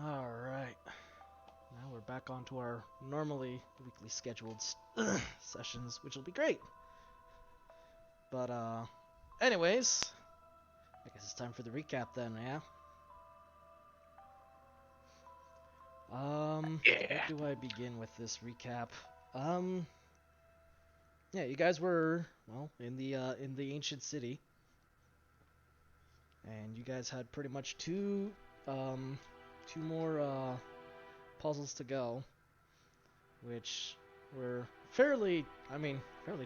Alright. Now we're back onto our normally weekly scheduled sessions, which will be great. But, anyways, I guess it's time for the recap then, yeah? Yeah. Where do I begin with this recap? Yeah, you guys were, well, in the ancient city. And you guys had pretty much two more, puzzles to go, which were fairly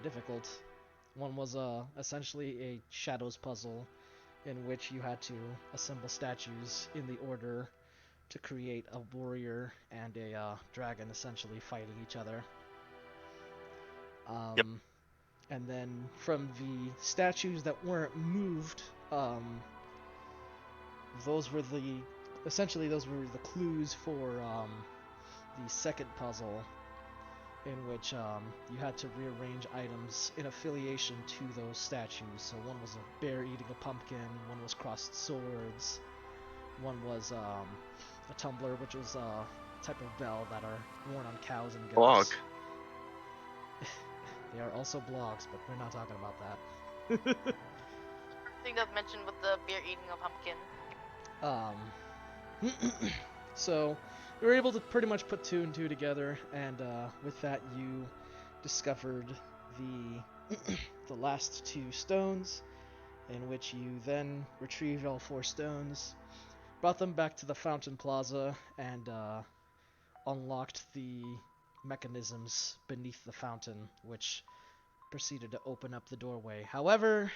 difficult. One was essentially a shadows puzzle in which you had to assemble statues in the order to create a warrior and a dragon essentially fighting each other. Yep. And then from the statues that weren't moved, those were the clues for the second puzzle, in which you had to rearrange items in affiliation to those statues. So one was a bear eating a pumpkin, one was crossed swords, one was a tumbler, which was a type of bell that are worn on cows and Blog. goats. They are also blogs, but we're not talking about that. I think that mentioned with the beer eating a pumpkin. So we were able to pretty much put two and two together, and with that you discovered the last two stones, in which you then retrieved all four stones, brought them back to the Fountain Plaza, and unlocked the mechanisms beneath the fountain, which proceeded to open up the doorway. However,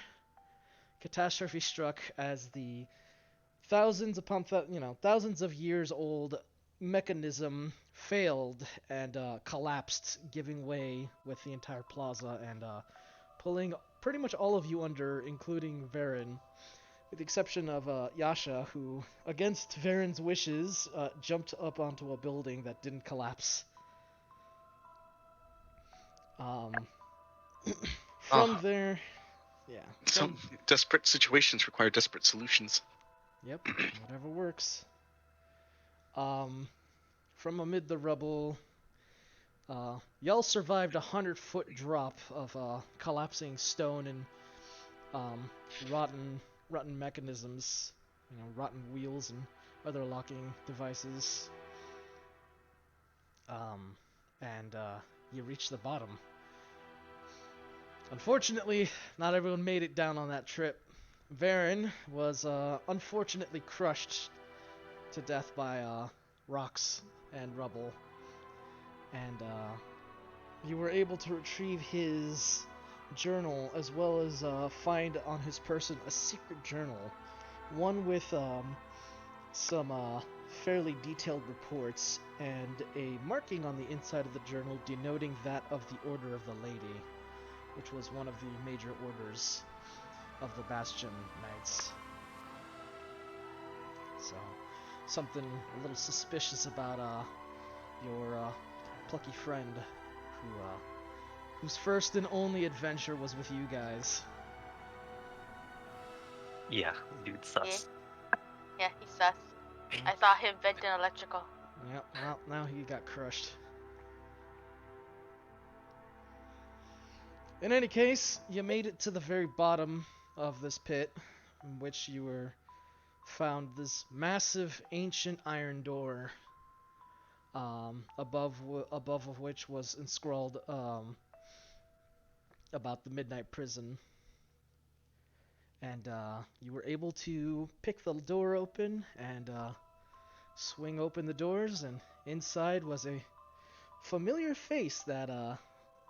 catastrophe struck as the thousands of years old mechanism failed and collapsed, giving way with the entire plaza and pulling pretty much all of you under, including Varen, with the exception of Yasha, who, against Varen's wishes, jumped up onto a building that didn't collapse. From there, yeah. Some desperate situations require desperate solutions. Yep, whatever works. From amid the rubble, y'all survived a 100-foot drop of collapsing stone and rotten mechanisms, rotten wheels and other locking devices. And you reach the bottom. Unfortunately, not everyone made it down on that trip. Varen was unfortunately crushed to death by rocks and rubble, and you were able to retrieve his journal, as well as find on his person a secret journal, one with some fairly detailed reports and a marking on the inside of the journal denoting that of the Order of the Lady, which was one of the major orders of the Bastion Knights. So, something a little suspicious about your plucky friend, whose first and only adventure was with you guys. Yeah, dude sus. Yeah, he's sus. I saw him vent in electrical. Yeah, well, now he got crushed. In any case, you made it to the very bottom of this pit, in which you were found this massive ancient iron door, above of which was inscrawled about the Midnight Prison. And you were able to pick the door open and swing open the doors, and inside was a familiar face that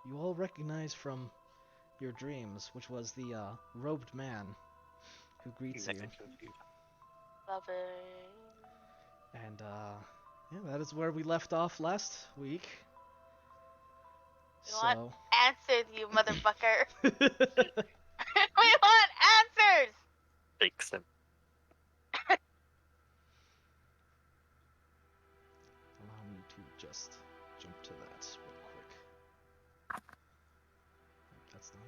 you all recognize from your dreams, which was the robed man who greets you. Love it. And yeah, that is where we left off last week. We want answers, you motherfucker. We want answers. Fix him. Allow me to just jump to that real quick. That's not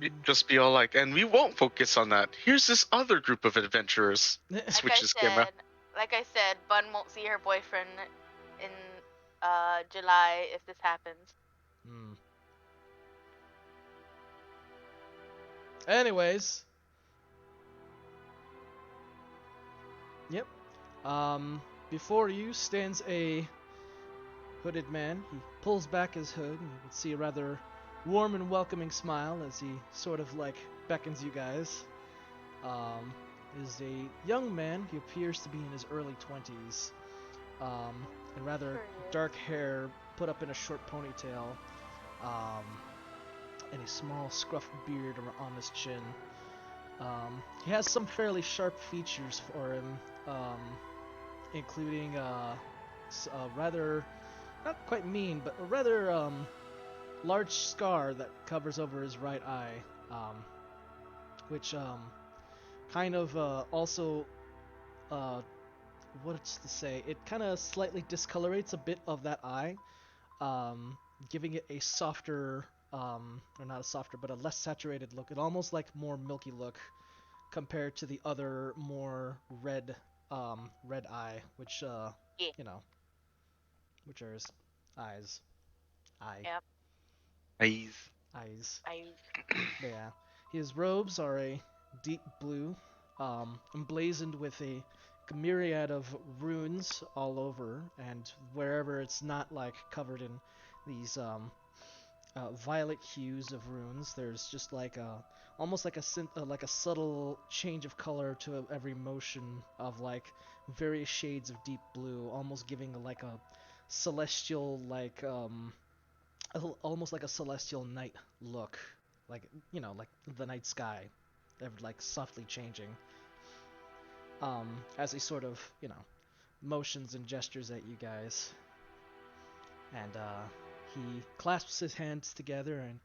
it. Just be all like, and we won't focus on that. Here's this other group of adventurers. Like Switches I camera. said, like I said, Bun won't see her boyfriend in July if this happens. Hmm. Anyways. Yep. Before you stands a hooded man. He pulls back his hood, and you can see a rather warm and welcoming smile as he sort of like beckons you guys. Is a young man. He appears to be in his early 20s. And rather Sure he is. dark hair put up in a short ponytail. Um, and a small scruffed beard on his chin. He has some fairly sharp features for him, including a rather, not quite mean, but a rather large scar that covers over his right eye, which kind of also, what's to say, it kind of slightly discolorates a bit of that eye, giving it a softer, or not a softer, but a less saturated look. It almost like more milky look compared to the other more red, red eye, which Yeah. you know, which are his eyes, eye, Yep. Eyes. eyes. I. But yeah, his robes are a deep blue, emblazoned with a myriad of runes all over, and wherever it's not like covered in these violet hues of runes, there's just like a almost like a subtle change of color to every motion of like various shades of deep blue, almost giving like a celestial almost like a celestial night look, like like the night sky, like softly changing. As he sort of motions and gestures at you guys, and he clasps his hands together, and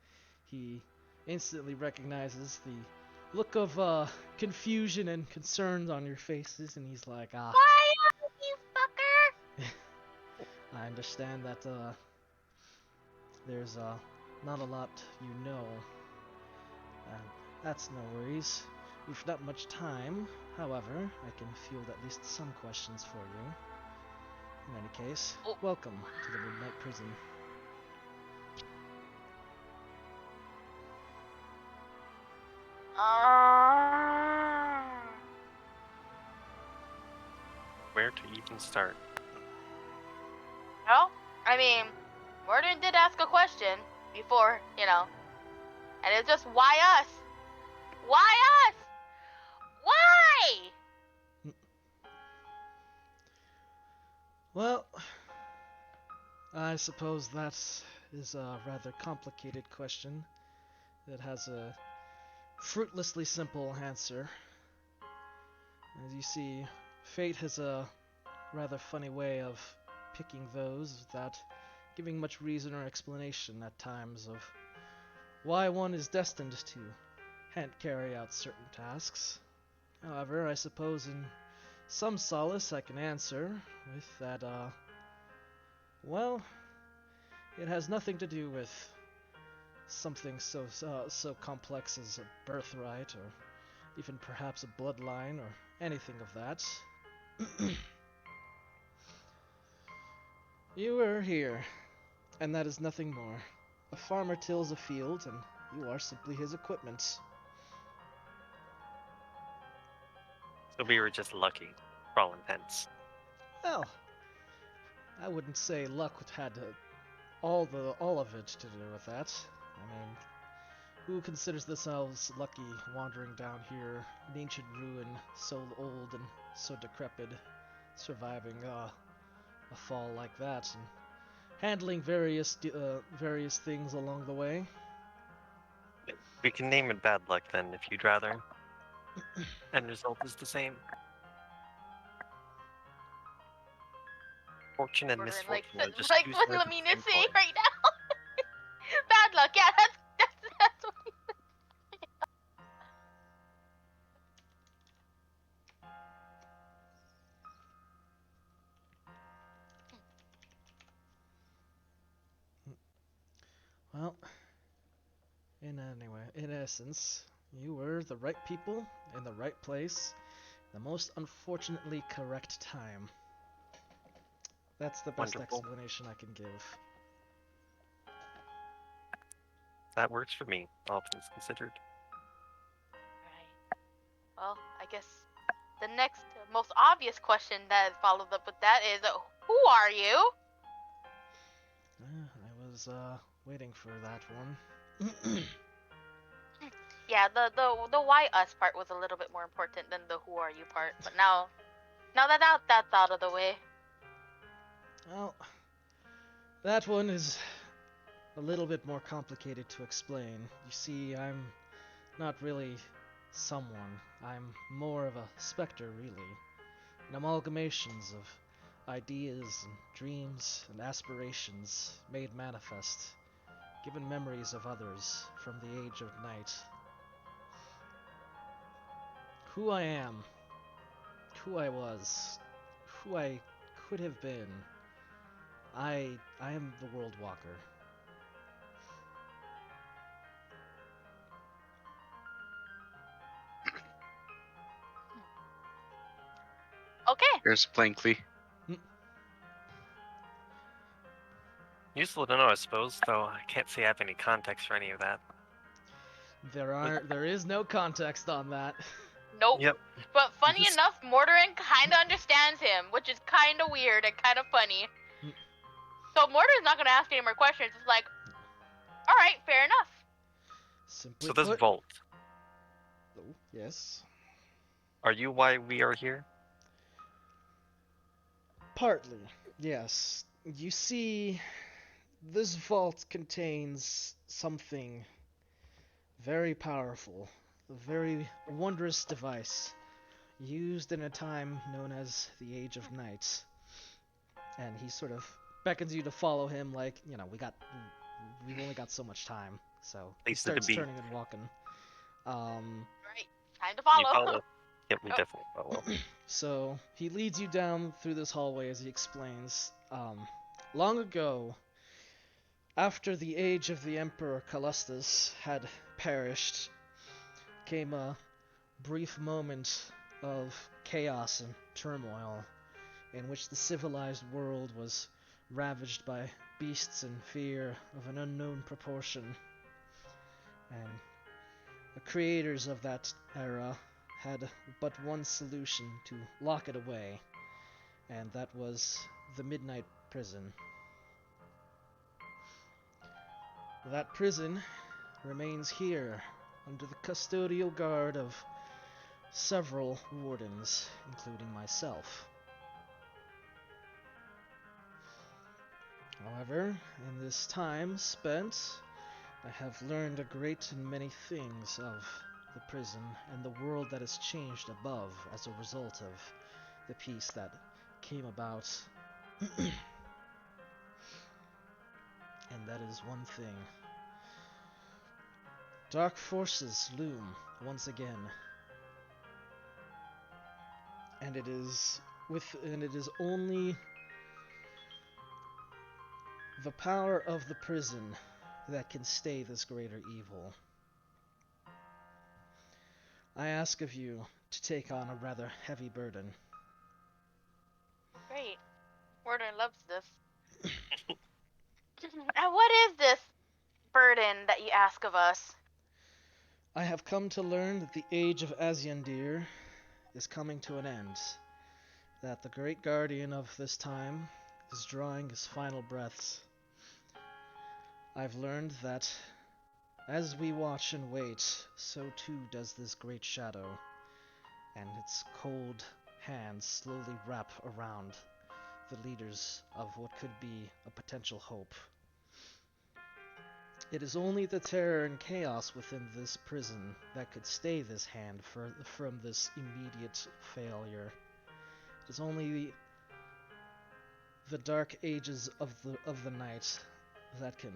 he instantly recognizes the look of confusion and concern on your faces, and he's like, "Ah, Fire, you fucker! I understand that there's not a lot you know. And that's no worries. We've not much time. However, I can field at least some questions for you. In any case, Oh. welcome to the Midnight Prison." Where to even start? Well, I mean, Morden did ask a question before, and it's just why us? Why us? Why? Well, I suppose that is a rather complicated question that has a fruitlessly simple answer. As you see, fate has a rather funny way of picking those without giving much reason or explanation at times of why one is destined to carry out certain tasks. However, I suppose in some solace I can answer with that, well, it has nothing to do with something so complex as a birthright, or even perhaps a bloodline, or anything of that. You are here, and that is nothing more. A farmer tills a field, and you are simply his equipment. So we were just lucky, for all intents. Well, I wouldn't say luck had all of it to do with that. I mean, who considers themselves lucky wandering down here, an ancient ruin so old and so decrepit, surviving a fall like that, and handling various things along the way? We can name it bad luck then, if you'd rather. End result is the same. Fortune and Morden, misfortune are just like two what sides of the Lamina same saying coin. right now. Bad luck. Yeah, that's what. Well, in essence, you were the right people in the right place The most unfortunately correct time. That's the best Wonderful. explanation I can give. That works for me, all things considered. Right. Well, I guess the next most obvious question that follows up with that is, who are you? I was waiting for that one. Yeah, the why us part was a little bit more important than the who are you part. But now that's out of the way. Well, that one is a little bit more complicated to explain. You see, I'm not really someone. I'm more of a specter, really. An amalgamations of ideas and dreams and aspirations made manifest, given memories of others from the age of night. Who I am, who I was, who I could have been. I am the World Walker. Okay. Here's blankly. Useful to know, I suppose, though I can't say I have any context for any of that. There is no context on that. Nope. Yep. But funny Just- enough, Mortarin kinda understands him, which is kinda weird and kinda funny. So Mortarin's not gonna ask any more questions. It's like, alright, fair enough. Simply So this put, vault, oh, yes. are you why we are here? Partly, yes. You see, this vault contains something very powerful, a very wondrous device, used in a time known as the Age of Night. And he sort of beckons you to follow him, like, we've only got so much time. So he Leads to the starts beat. turning and walking. Right. Time to We follow. follow. Yep, we Oh. definitely follow. So he leads you down through this hallway as he explains. Long ago, after the age of the Emperor Callistus had perished, came a brief moment of chaos and turmoil in which the civilized world was ravaged by beasts and fear of an unknown proportion. And the creators of that era had but one solution to lock it away, and that was the Midnight Prison. That prison remains here, under the custodial guard of several wardens, including myself. However, in this time spent, I have learned a great and many things of the prison and the world that has changed above as a result of the peace that came about. And that is one thing. Dark forces loom once again. And it is only the power of the prison that can stay this greater evil. I ask of you to take on a rather heavy burden. Great. Mortarin loves this. And what is this burden that you ask of us? I have come to learn that the age of Azyandir is coming to an end. That the great guardian of this time is drawing his final breaths. I've learned that as we watch and wait, so too does this great shadow, and its cold hands slowly wrap around the leaders of what could be a potential hope. It is only the terror and chaos within this prison that could stay this hand from this immediate failure. It is only the dark ages of the night that can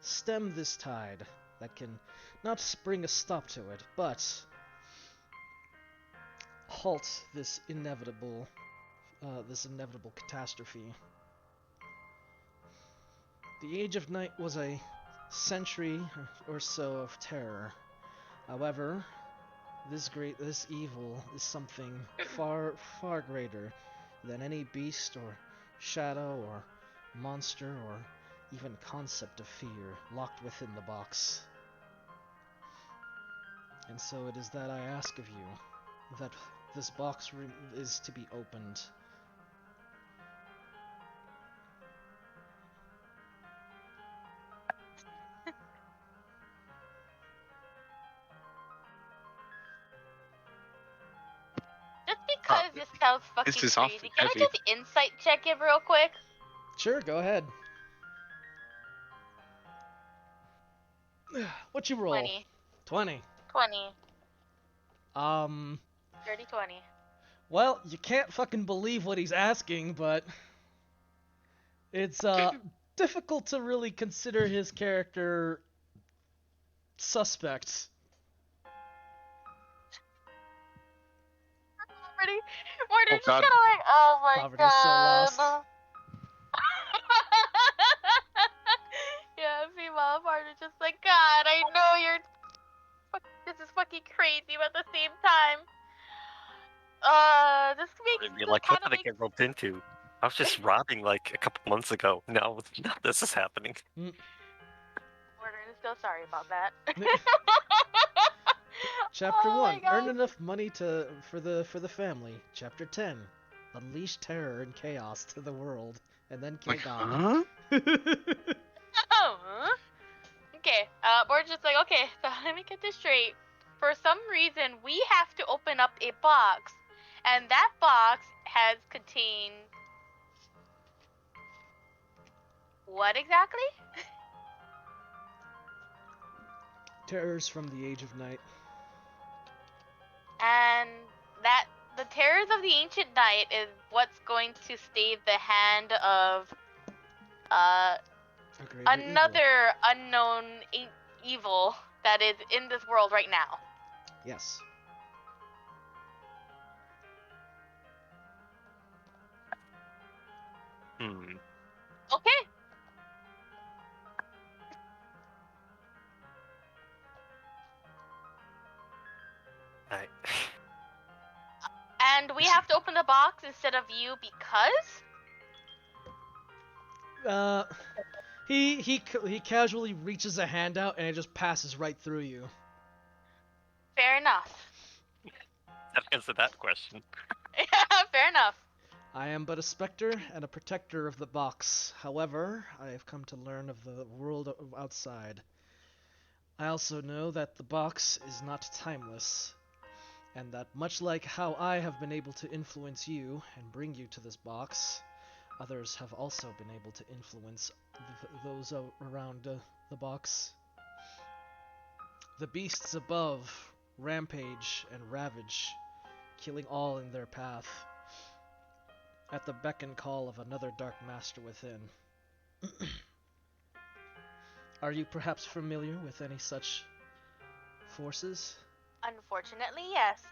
stem this tide, that can not bring a stop to it, but halt this inevitable catastrophe. The Age of Night was a century or so of terror. However, this evil is something far, far greater than any beast or shadow or monster or even concept of fear locked within the box. And so it is that I ask of you, that this box is to be opened. Just because this sounds fucking This is crazy, awfully can I heavy. just insight check it real quick? Sure, go ahead. What you roll? 20. 20. 20. Um, Dirty 20. well, you can't fucking believe what he's asking, but it's difficult to really consider his character suspect. Morty's just God. kind of like, oh my Poverty is so god. lost. Yeah, female Marty's just like, God, I know this is fucking crazy, but at the same time, this It'd be this like, kind what of did I makes get roped into? I was just robbing like a couple months ago. Now this is happening. Morty is still sorry about that. Chapter Oh my 1. God. Earn enough money for the family. Chapter 10. Unleash terror and chaos to the world, and then kill Like, God. huh? Okay, we're just like, okay, so let me get this straight. For some reason, we have to open up a box, and that box has contained what exactly? Terrors from the Age of Night. And that the terrors of the ancient night is what's going to stay the hand of A greater evil. another unknown evil that is in this world right now. Yes. Okay. Alright. And we have to open the box instead of you because? He casually reaches a hand out and it just passes right through you. Fair enough. That answered that question. Fair enough. I am but a specter and a protector of the box. However, I have come to learn of the world outside. I also know that the box is not timeless, and that much like how I have been able to influence you and bring you to this box, others have also been able to influence those around the box. The beasts above rampage and ravage, killing all in their path, at the beck and call of another dark master within. Are you perhaps familiar with any such forces? Unfortunately, yes.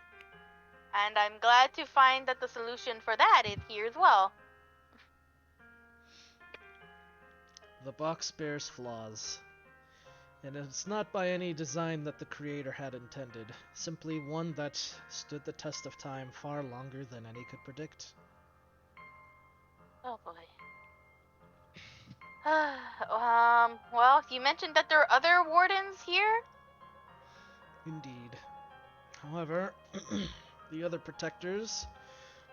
And I'm glad to find that the solution for that is here as well. The box bears flaws, and it's not by any design that the creator had intended, simply one that stood the test of time far longer than any could predict. Oh boy. Well, you mentioned that there are other wardens here? Indeed. However, the other protectors,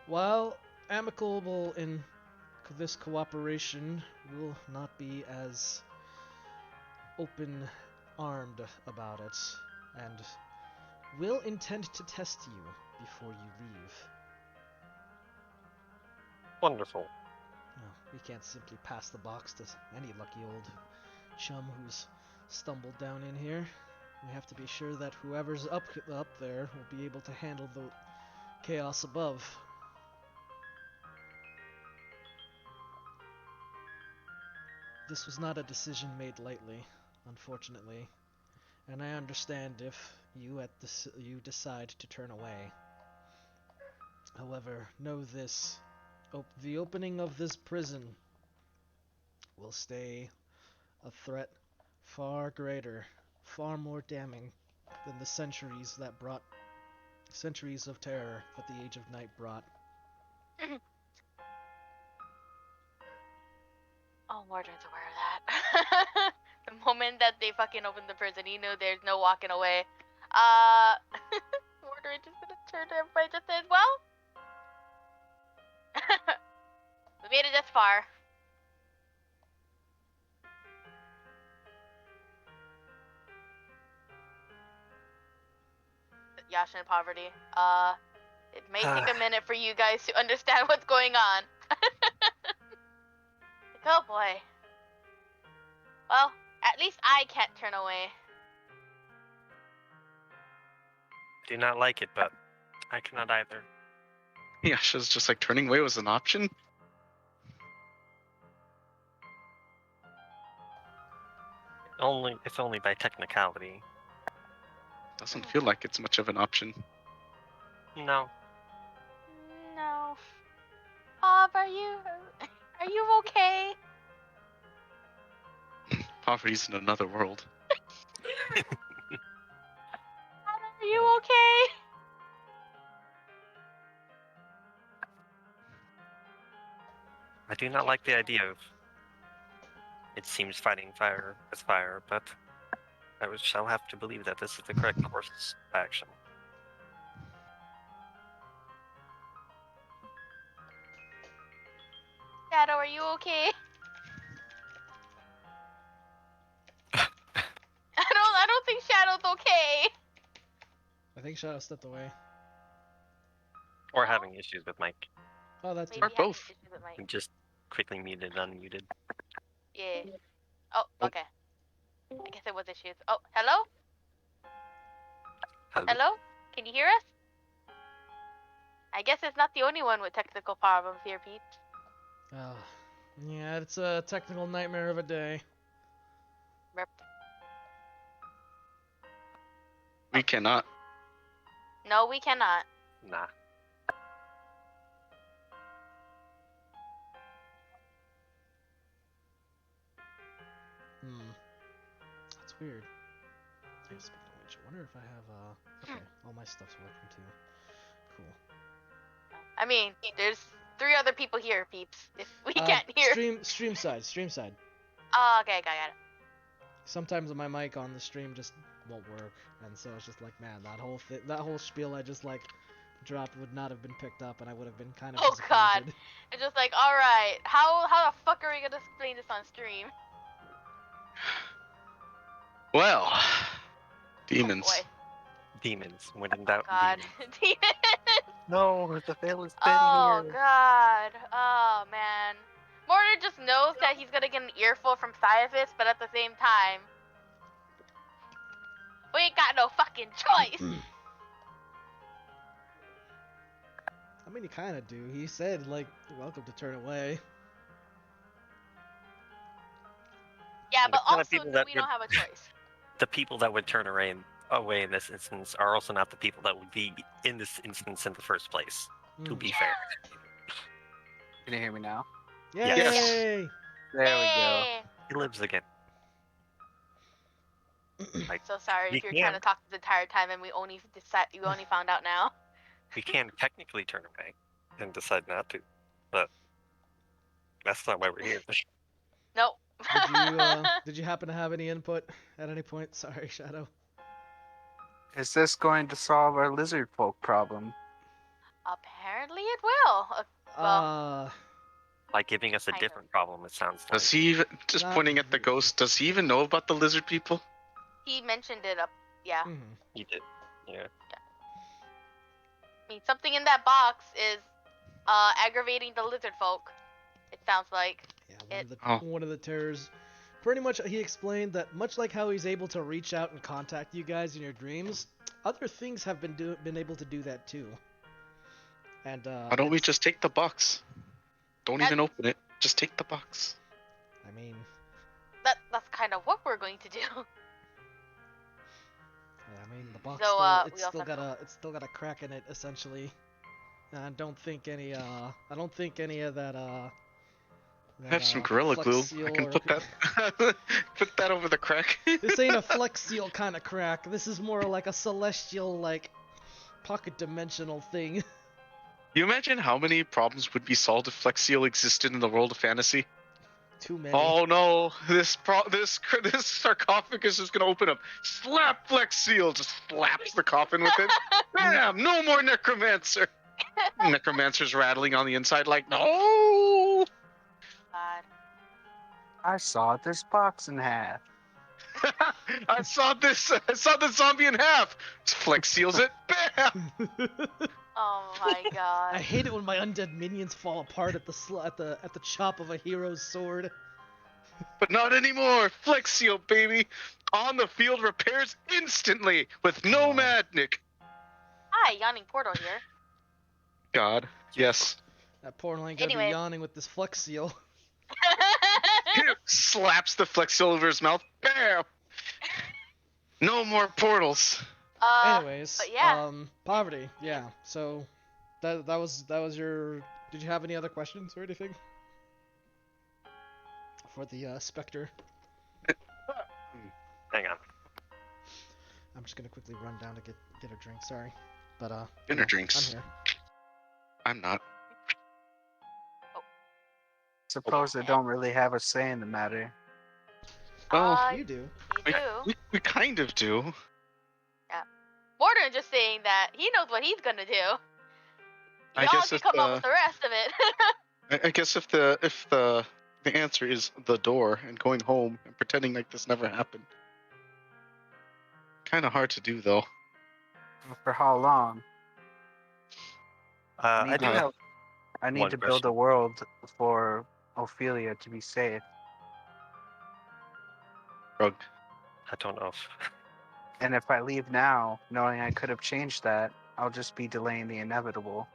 while amicable in this cooperation, will not be as open-armed about it, and will intend to test you before you leave. Wonderful. No, we can't simply pass the box to any lucky old chum who's stumbled down in here. We have to be sure that whoever's up there will be able to handle the chaos above. This was not a decision made lightly, unfortunately, and I understand if you decide to turn away. However, know this. The opening of this prison will stay a threat far greater, far more damning than the centuries that brought Centuries of terror that the Age of Night brought. Oh, Mordred's aware of that. The moment that they fucking opened the prison, he knew there's no walking away. Mordred just gonna turn to everybody and just says, well, we made it this far. Yasha in poverty. It may take a minute for you guys to understand what's going on. Oh boy. Well, at least I can't turn away. Do not like it, but I cannot either. Yasha's just like turning away was an option. It's only by technicality. Doesn't feel like it's much of an option. No. No. Bob, are you okay? Poverty's in another world. Are you okay? I do not like the idea of it seems fighting fire with fire, but shall have to believe that this is the correct course of action. Shadow, are you okay? I don't think Shadow's okay. I think Shadow stepped away. Or having issues with Mike. Oh, that's Maybe Or I have both. issues with Mike. And just quickly muted, unmuted. Yeah. Oh, okay. I guess it was issues. Oh, hello? Hello? Can you hear us? I guess it's not the only one with technical problems here, Pete. Yeah, it's a technical nightmare of a day. Rip. We cannot. No, we cannot. Nah. It's weird. Hey, speaking of which, I wonder if I have, okay, all my stuff's working too. Cool. I mean, there's 3 other people here, peeps. If we can't hear. Stream side. Oh, okay, got it. Sometimes my mic on the stream just won't work, and so it's just like, man, that whole spiel I just like dropped would not have been picked up, and I would have been kind of Oh god. disappointed. It's just like, alright, how the fuck are we gonna explain this on stream? Well, demons. Oh boy. Demons. When in doubt, God. demons. Demons! No, the veil has been Oh here. god. Oh man. Mordred just knows that he's gonna get an earful from Caiaphas, but at the same time, we ain't got no fucking choice. I mean, you kind of do. He said, like, you're welcome to turn away. Yeah, The but kind of also people that we don't have a choice. The people that would turn away in this instance are also not the people that would be in this instance in the first place, to be fair. Can you hear me now? Yay! Yes. There we go. Yay. He lives again. Like, So sorry We if you're trying to can. talk the entire time and we only found out now. we can technically turn away and decide not to, but that's not why we're here. Nope. Did you happen to have any input at any point? Sorry, Shadow. Is this going to solve our lizard folk problem? Apparently it will. Well, By giving us a Kind of. different problem, it sounds like. Does he even, just Not pointing at the really. ghost, does he even know about the lizard people? he mentioned it up. Yeah. mhm. He did. Yeah. I mean, something in that box is aggravating the lizard folk. It sounds like. Yeah, Oh. one of the terrors. Pretty much, he explained that much like how he's able to reach out and contact you guys in your dreams, other things have been able to do that too. And Why don't we just take the box? Don't even open it. Just take the box. I mean, That's kind of what we're going to do. the box So, still, we also have it's still got a crack in it essentially. And I don't think any of that I have some gorilla Flex glue. I Seal can or- put that put that over the crack. This ain't a Flex Seal kind of crack. This is more like a celestial, like, pocket dimensional thing. You imagine how many problems would be solved if Flex Seal existed in the world of fantasy? Too many. Oh no, this sarcophagus is gonna open up. Slap Flex Seal, just slaps the coffin with it. Bam! No more necromancer. Necromancer's rattling on the inside like, no. God. I saw this box in half. I saw the zombie in half. Flex Seals it. Bam! Oh my god. I hate it when my undead minions fall apart at the at the chop of a hero's sword. But not anymore. Flex Seal, baby. On the field, repairs instantly with no God. madnik. Hi, yawning portal here. God, yes. That portal ain't gonna Anyways. be yawning with this flex seal. Slaps the Flex Seal over his mouth. Bam! No more portals. Anyways, but yeah. poverty. Yeah. So that was your. Did you have any other questions or anything for the specter? Hang on. I'm just gonna quickly run down to get a drink. Sorry, but Dinner yeah, drinks. I'm here. I'm not. Suppose they don't really have a say in the matter. Well, You do. You do. we kind of do. Mordrin just saying that he knows what he's gonna do. I Y'all guess can if come up with the rest of it. I guess if the answer is the door and going home and pretending like this never happened. Kind of hard to do though. For how long? I do Uh, have. I need One to build a question. world for Ophelia to be safe. Rug. I don't know if. And if I leave now, knowing I could have changed that, I'll just be delaying the inevitable.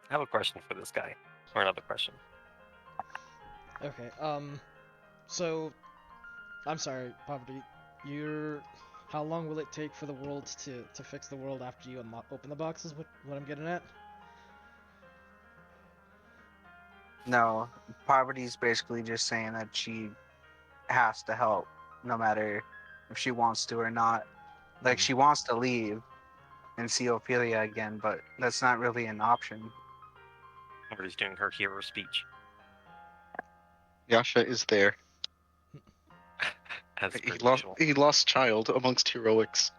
I have a question for this guy, or another question. Okay. So, I'm sorry, poverty. How long will it take for the world to fix the world after you open the boxes? What I'm getting at? No, Poverty's basically just saying that she has to help, no matter if she wants to or not. Like, she wants to leave and see Ophelia again, but that's not really an option. Nobody's doing her hero speech. Yasha is there. As per He usual. lost child amongst heroics.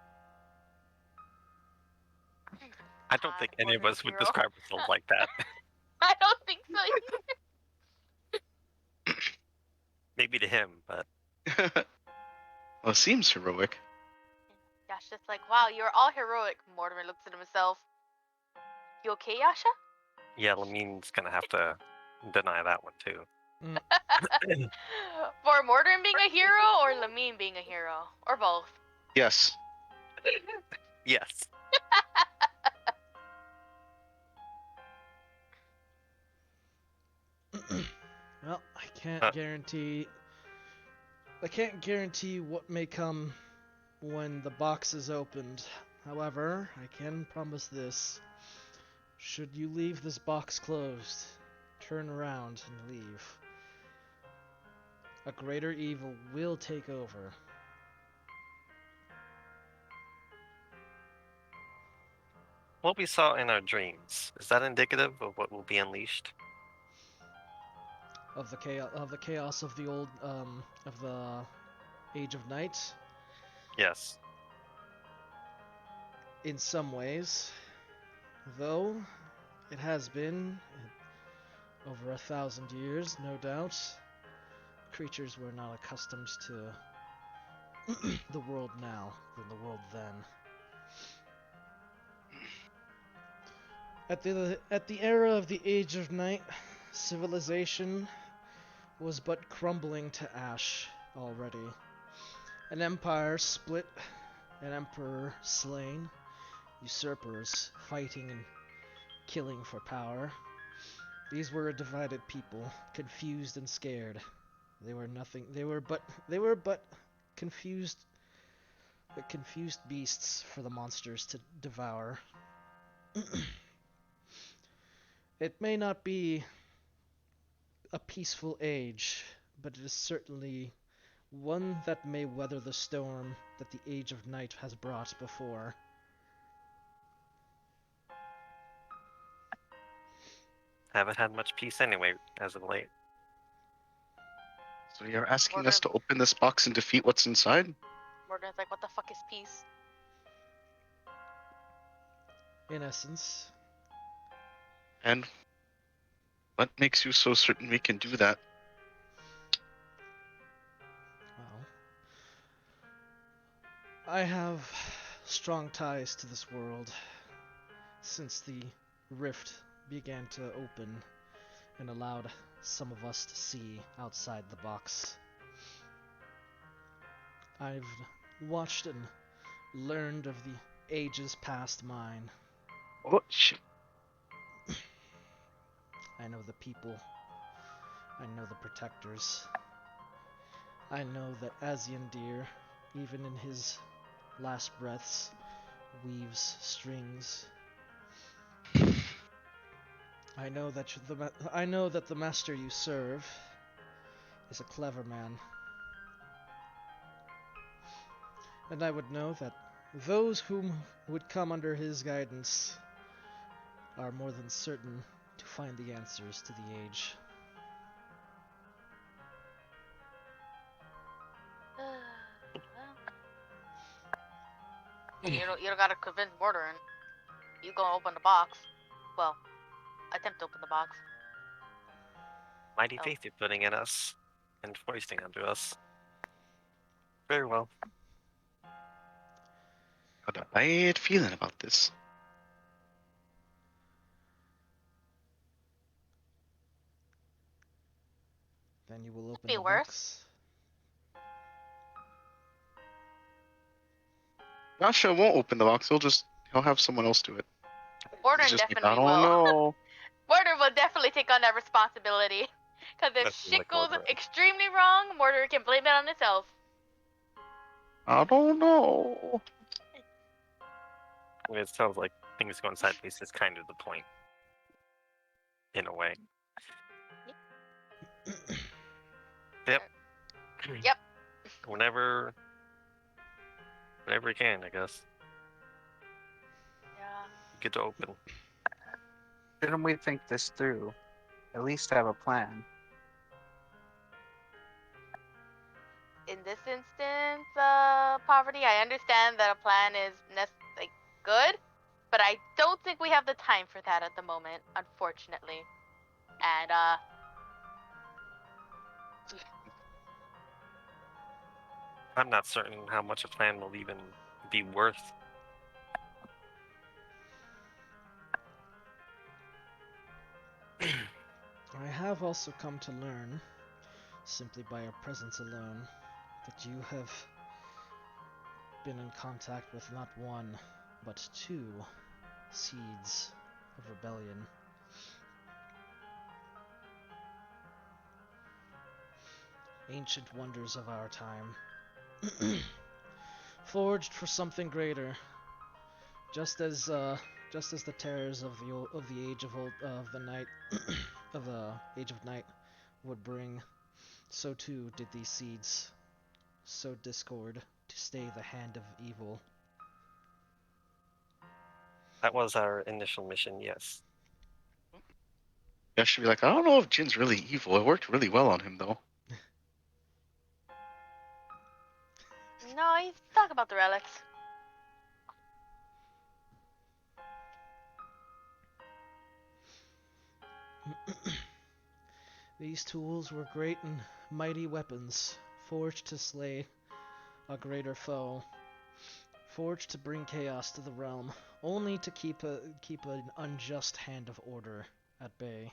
I don't think any of us would describe ourselves like that. I don't think so either. Maybe to him, but Well, it seems heroic. Yasha's just like, wow, you're all heroic. Mortimer looks at himself. You okay, Yasha? yeah, Lamine's gonna have to deny that one too. For Mortimer being a hero or Lamine being a hero? Or both? Yes. Yes. Well, I can't guarantee what may come when the box is opened. However, I can promise this. Should you leave this box closed, turn around and leave, a greater evil will take over. What we saw in our dreams, is that indicative of what will be unleashed? Of the chaos of the old of the Age of Night. Yes. In some ways, though it has been over 1,000 years, no doubt. Creatures were not accustomed to the world now than the world then. At the era of the Age of Night, civilization was but crumbling to ash already. An empire split, an emperor slain, usurpers fighting and killing for power. These were a divided people, confused and scared. They were but confused beasts for the monsters to devour. It may not be a peaceful age, but it is certainly one that may weather the storm that the Age of Night has brought before. Haven't had much peace anyway as of late. So you're asking Order. us to open this box and defeat what's inside? Morgan's like, what the fuck is peace? In essence, And what makes you so certain we can do that? well, I have strong ties to this world since the rift began to open and allowed some of us to see outside the box. I've watched and learned of the ages past mine. Oh, shit. I know the people. I know the protectors. I know that Aziondir, even in his last breaths, weaves strings. I know that the master you serve is a clever man. And I would know that those whom would come under his guidance are more than certain to find the answers to the age. You don't gotta convince Morgan. You go open the box. Well, attempt to open the box. Mighty Oh. faith you're putting in us and foisting onto us. Very well. Got a bad feeling about this. Then you will open Be the worse. box. Rasha won't open the box. He'll have someone else do it. Morgan He's just like, definitely I don't will. know. Mortar will definitely take on that responsibility. Because if That's shit like goes Mortar. extremely wrong, Mortar can blame it on himself. I don't know. I mean, it sounds like things going sideways is kind of the point. In a way. Yep. Yep. Whenever you can, I guess. Yeah. Get to open. Shouldn't we think this through? At least have a plan. In this instance, Poverty, I understand that a plan is good, but I don't think we have the time for that at the moment, unfortunately. And, I'm not certain how much a plan will even be worth. I have also come to learn, simply by your presence alone, that you have been in contact with not one, but two seeds of rebellion. Ancient wonders of our time, forged for something greater, just as the terrors of the age of the night of the age of night would bring, so too did these seeds sow discord to stay the hand of evil. That was our initial mission, yes. I should be like, I don't know if Jin's really evil. It worked really well on him, though. no, he's talking about the relics. These tools were great and mighty weapons, forged to slay a greater foe, forged to bring chaos to the realm, only to keep an unjust hand of order at bay.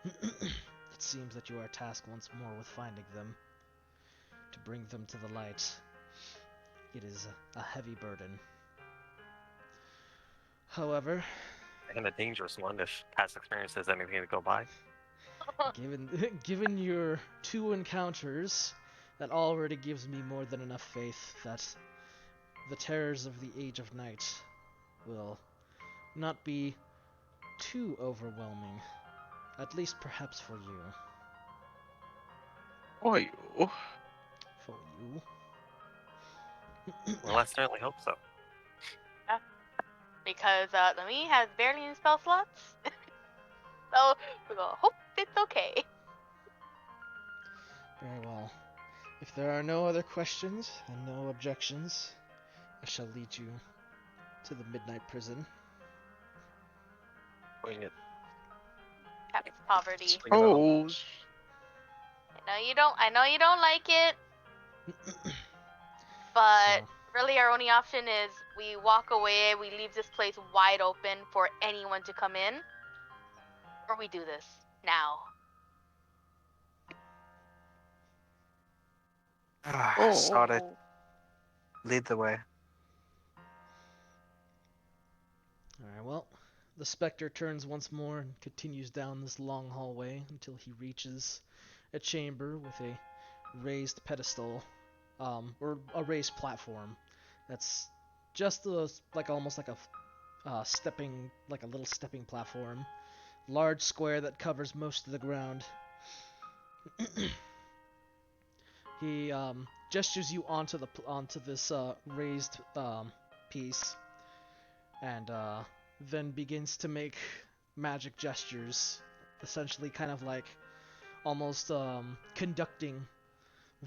It seems that you are tasked once more with finding them, to bring them to the light. It is a heavy burden. However, And a dangerous one if past experience has anything to go by. given your two encounters, that already gives me more than enough faith that the terrors of the Age of Night will not be too overwhelming, at least perhaps for you. Oh, you. For you. Well, I certainly hope so. Because me has barely any spell slots. So we're gonna hope it's okay. Very well. If there are no other questions and no objections, I shall lead you to the Midnight Prison. Bring it. Captain's poverty. Swing it on. Oh. I know you don't like it, but So, really our only option is we walk away, we leave this place wide open for anyone to come in, or we do this now. Sod it. Oh. Lead the way. alright, well, the Spectre turns once more and continues down this long hallway until he reaches a chamber with a raised pedestal, or a raised platform that's just almost like a like a little stepping platform. Large square that covers most of the ground. He gestures you onto this raised piece, and then begins to make magic gestures, essentially kind of like almost conducting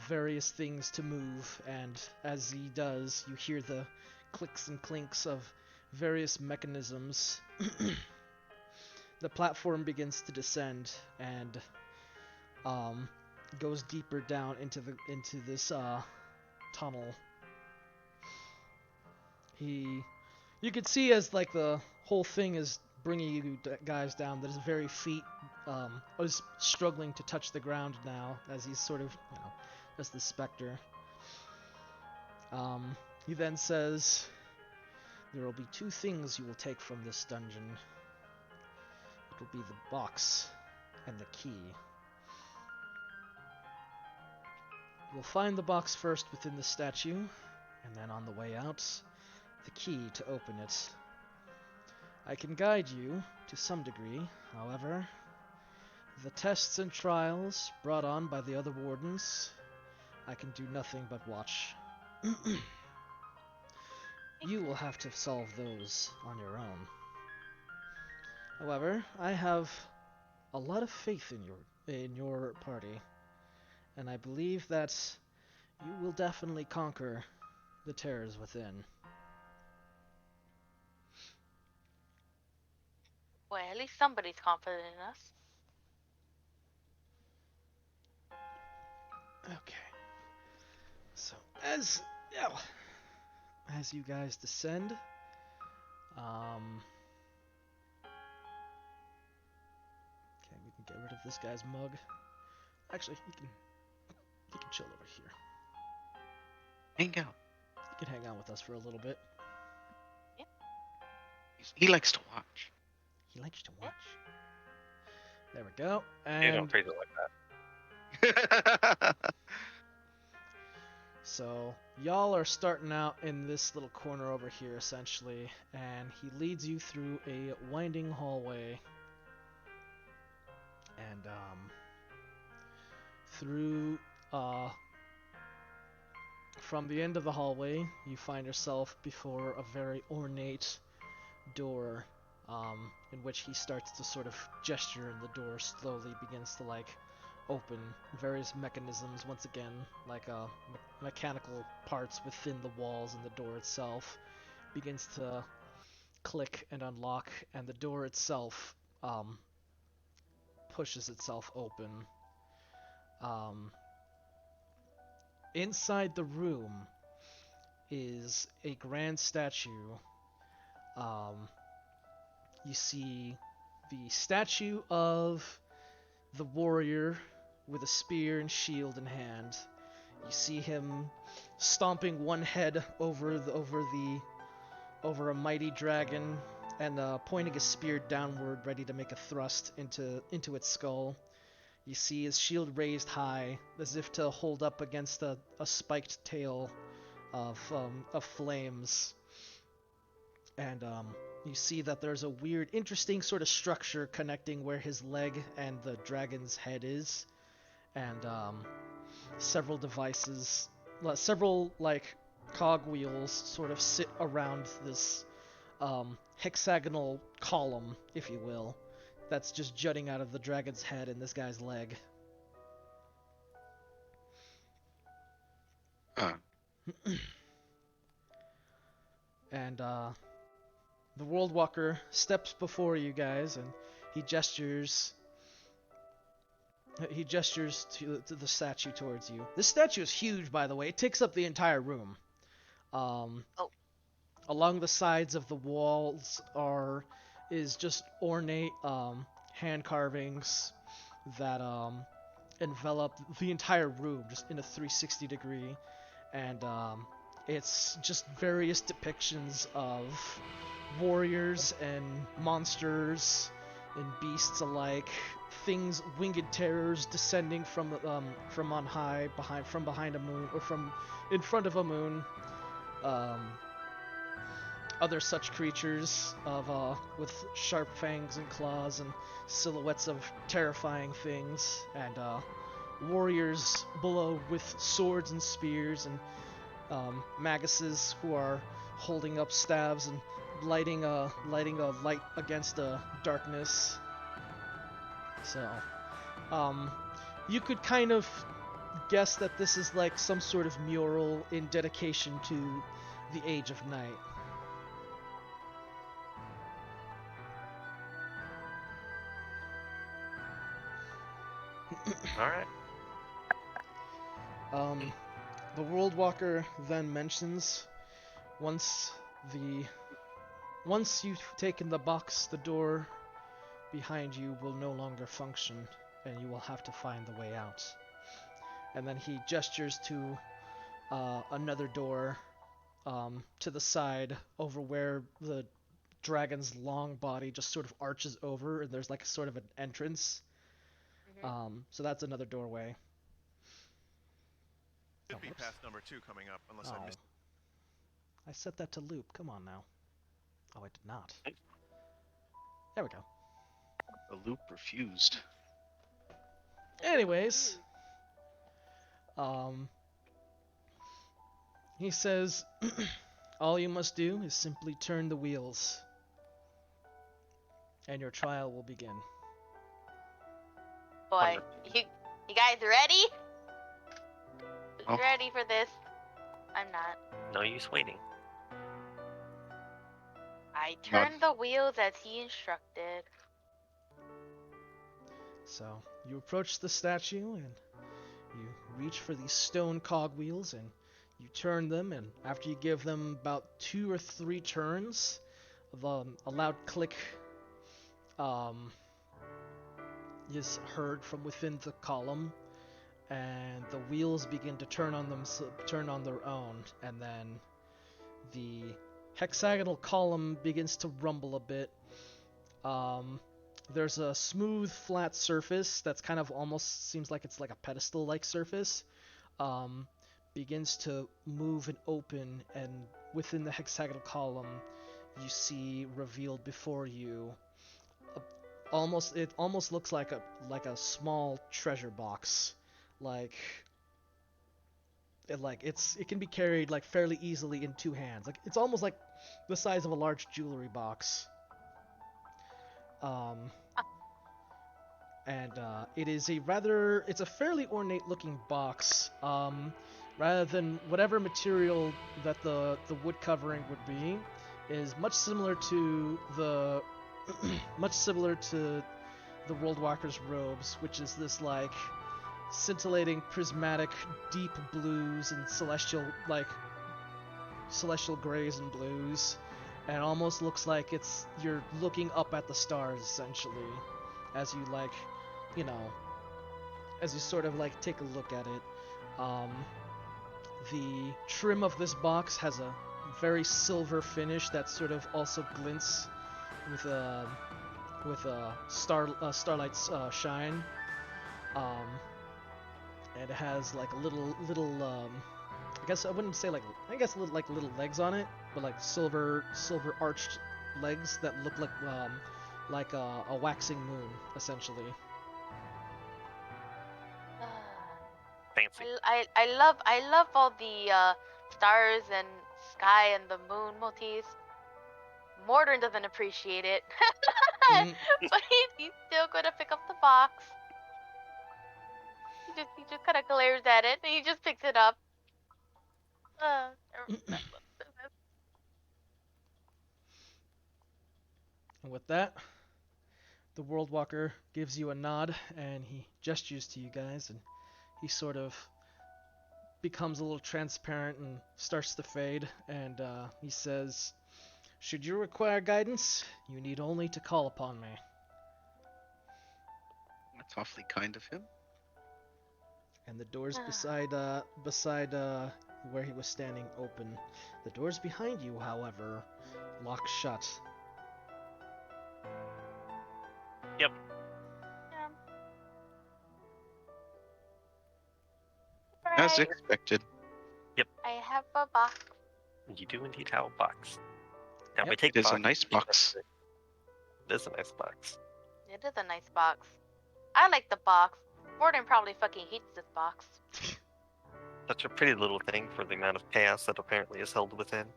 various things to move. And as he does, you hear the clicks and clinks of various mechanisms. The platform begins to descend and goes deeper down into this tunnel. You can see as like the whole thing is bringing you guys down that his very feet is struggling to touch the ground now, as he's sort of, as the Spectre. He then says, "There will be two things you will take from this dungeon. It will be the box and the key. You'll find the box first within the statue, and then on the way out, the key to open it. I can guide you to some degree, however. The tests and trials brought on by the other wardens, I can do nothing but watch. You will have to solve those on your own. However, I have a lot of faith in your party, and I believe that you will definitely conquer the terrors within." Well, at least somebody's confident in us. Okay. So as you guys descend, okay, we can get rid of this guy's mug. Actually, he can chill over here. Hang out. He can hang out with us for a little bit. He likes to watch. He likes to watch. There we go. You don't And treat it like that. so y'all are starting out in this little corner over here, essentially, and he leads you through a winding hallway, and through from the end of the hallway, you find yourself before a very ornate door, in which he starts to sort of gesture, and the door slowly begins to like open. Various mechanisms, once again, like mechanical parts within the walls and the door itself, begins to click and unlock, and the door itself pushes itself open. Inside the room is a grand statue. You see the statue of the warrior with a spear and shield in hand. You see him stomping one head over a mighty dragon, and pointing a spear downward, ready to make a thrust into its skull. You see his shield raised high, as if to hold up against a spiked tail of flames. And you see that there's a weird, interesting sort of structure connecting where his leg and the dragon's head is. And several devices, several like cogwheels sort of sit around this hexagonal column, if you will, that's just jutting out of the dragon's head and this guy's leg. Uh, And the World Walker steps before you guys, and he gestures. He gestures to the statue towards you. This statue is huge, by the way. It takes up the entire room. Along the sides of the walls is just ornate hand carvings that envelop the entire room, just in a 360 degree, and it's just various depictions of warriors and monsters and beasts alike, things, winged terrors descending from on high, from behind a moon, or from in front of a moon. Other such creatures with sharp fangs and claws and silhouettes of terrifying things, and warriors below with swords and spears, and maguses who are holding up staves and lighting a light against the darkness. So, you could kind of guess that this is like some sort of mural in dedication to the Age of Night. Alright. The World Walker then mentions once you've taken the box, the door behind you will no longer function, and you will have to find the way out. And then he gestures to another door to the side, over where the dragon's long body just sort of arches over, and there's like a sort of an entrance. So that's another doorway. Should be past number 2 coming up, unless I missed. I set that to loop. Come on now. Oh, I did not. There we go. the loop refused. Anyways, he says, all you must do is simply turn the wheels, and your trial will begin. Boy, you guys ready? Oh. Ready for this? I'm not. No use waiting. I turned the wheels as he instructed. So you approach the statue and you reach for these stone cogwheels and you turn them, and after you give them about 2 or 3 turns, a loud click is heard from within the column, and the wheels begin to turn on their own, and then the hexagonal column begins to rumble a bit. There's a smooth, flat surface that's kind of almost seems like it's like a pedestal-like surface. Begins to move and open, and within the hexagonal column, you see revealed before you it almost looks like a small treasure box. It can be carried like fairly easily in 2 hands. Like it's almost like the size of a large jewelry box. It's a fairly ornate looking box. Rather than whatever material that the wood covering would be, is much similar to the World Walker's robes, which is this like scintillating, prismatic, deep blues and celestial grays and blues, and it almost looks like you're looking up at the stars essentially, as you sort of like take a look at it. The trim of this box has a very silver finish that sort of also glints with starlight's shine. And it has like a little I guess I wouldn't say little legs on it, but like silver arched legs that look like a waxing moon essentially. Fancy. I love all the stars and sky and the moon motifs. Mordrin doesn't appreciate it, Mm. but he's still gonna pick up the box. He just kind of glares at it and he just picks it up. Uh, And with that, the World Walker gives you a nod and he gestures to you guys, and he sort of becomes a little transparent and starts to fade. And he says, "Should you require guidance, you need only to call upon me." That's awfully kind of him. And the doors beside where he was standing open. The doors behind you, however, lock shut. yeah. As Right. expected. I have a box. You do indeed have a box. Now we Yep. take It is a box- nice box. It is a nice box. It is a nice box. I like the box. Mordrin probably fucking hates this box. Such a pretty little thing for the amount of chaos that apparently is held within.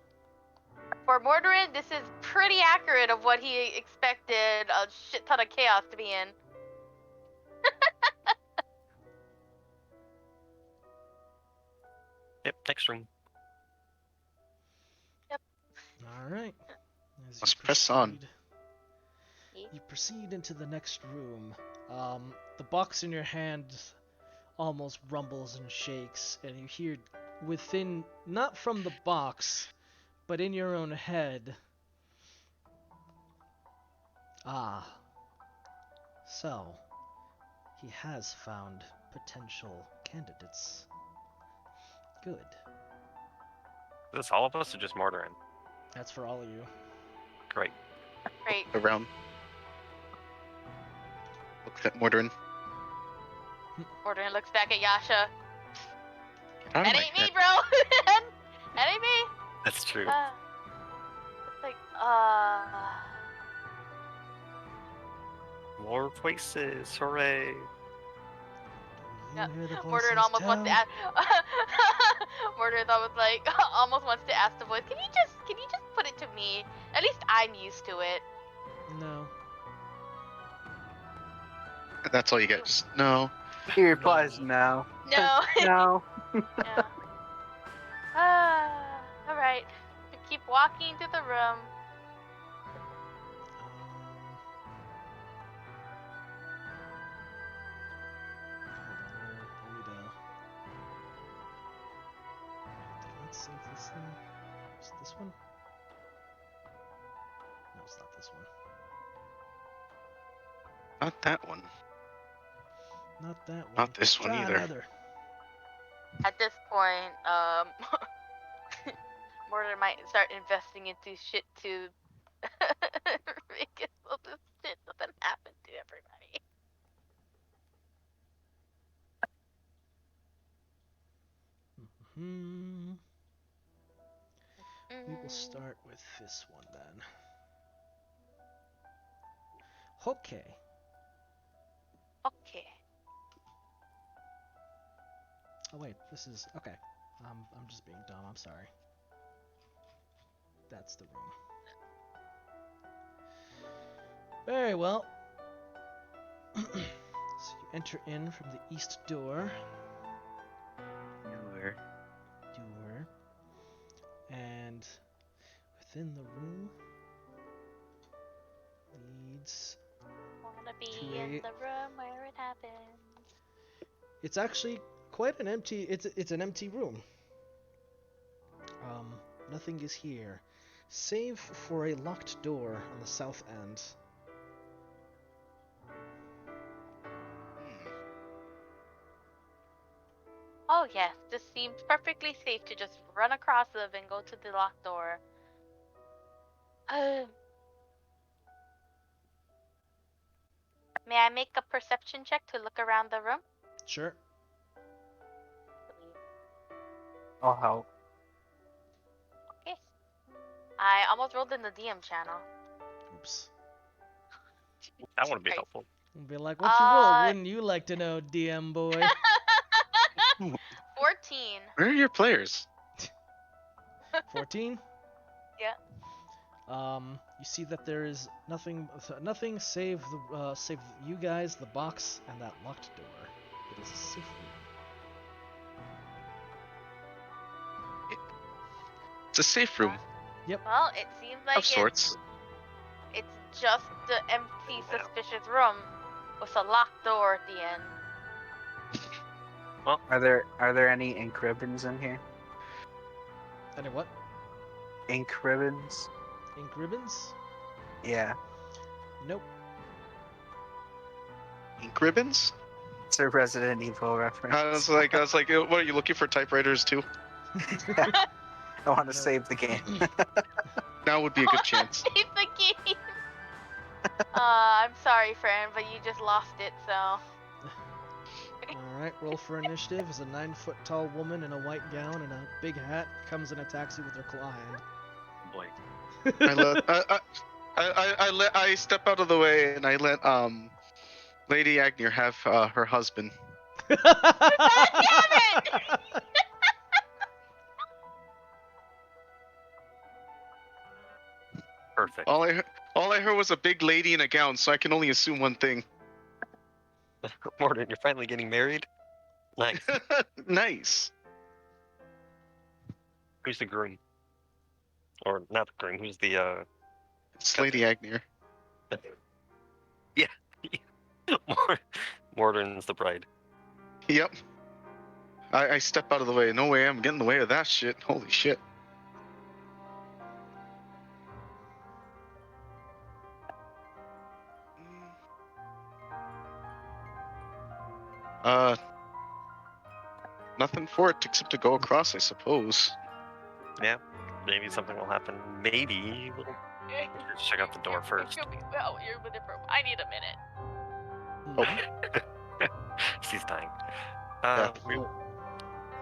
For Mordrin, this is pretty accurate of what he expected a shit ton of chaos to be in. Yep, next room. All right. As you Let's press on. You proceed into the next room. The box in your hand almost rumbles and shakes, and you hear within, not from the box, but in your own head. Ah. So, he has found potential candidates. Good. Is this all of us or just Mortarin? That's for all of you. Great. Great. Around. Looks at Mordrin. Mordrin looks back at Yasha. Get out of That my ain't head. me, bro. That ain't me. That's true. It's like, More voices, hooray! Do you hear the Mordrin voices almost wants to tell? ask. Mordrin almost like almost wants to ask the voice. Can you just put it to me? At least I'm used to it. No. That's all you get. Just, no. He replies, no. No. No. Yeah. All right. Keep walking to the room. Hold on, I need to. Let's save this thing. Is it this one? No, it's not this one. Not that one. Not that one. Not this one Try either. another. At this point, Mordor might start investing into shit to make it so this shit doesn't happen to everybody. Hmm. We will start with this one then. Okay. Okay. Oh wait, this is okay. I'm just being dumb. I'm sorry. That's the room. Very well. So you enter in from the east door. Nowhere. Door. And within the room leads. Wanna be To in a- the room where it happens. It's actually quite an empty. It's an empty room. Nothing is here, save for a locked door on the south end. Oh yes, this seems perfectly safe to just run across them and go to the locked door. May I make a perception check to look around the room? Sure. I'll help. Okay. I almost rolled in the DM channel. Oops. That would be Christ. helpful. Be like, what you roll? Uh, Wouldn't you like to know, DM boy? Where are your players? 14. Yeah. You see that there is nothing save save you guys, the box, and that locked door. It is a safe room. It's a safe room Well, it seems like of sorts. it's just the empty, suspicious room with a locked door at the end. Are there any ink ribbons in here? Any what? Ink ribbons? Ink ribbons? Yeah. Nope. Ink ribbons? It's a Resident Evil reference. I was like, what are you looking for? Typewriters too? I want to No. save the game. Now would be a good chance. Save the game. I'm sorry, friend, but you just lost it. So. Alright, roll for initiative as a 9-foot tall woman in a white gown and a big hat comes in a taxi with her claw hand. Boy. I step out of the way and I let Lady Agnew have her husband. Perfect. All I heard was a big lady in a gown, so I can only assume one thing. Morden, you're finally getting married? Nice. Nice. Who's the groom? Or not the groom, who's the, It's Lady Agnew. Morden's the bride. Yep. I step out of the way. No way I'm getting in the way of that shit. Holy shit. Nothing for it except to go across, I suppose. Maybe something will happen. Maybe we'll just check out the door first. Well, you're with it for. I need a minute. She's dying. Yeah.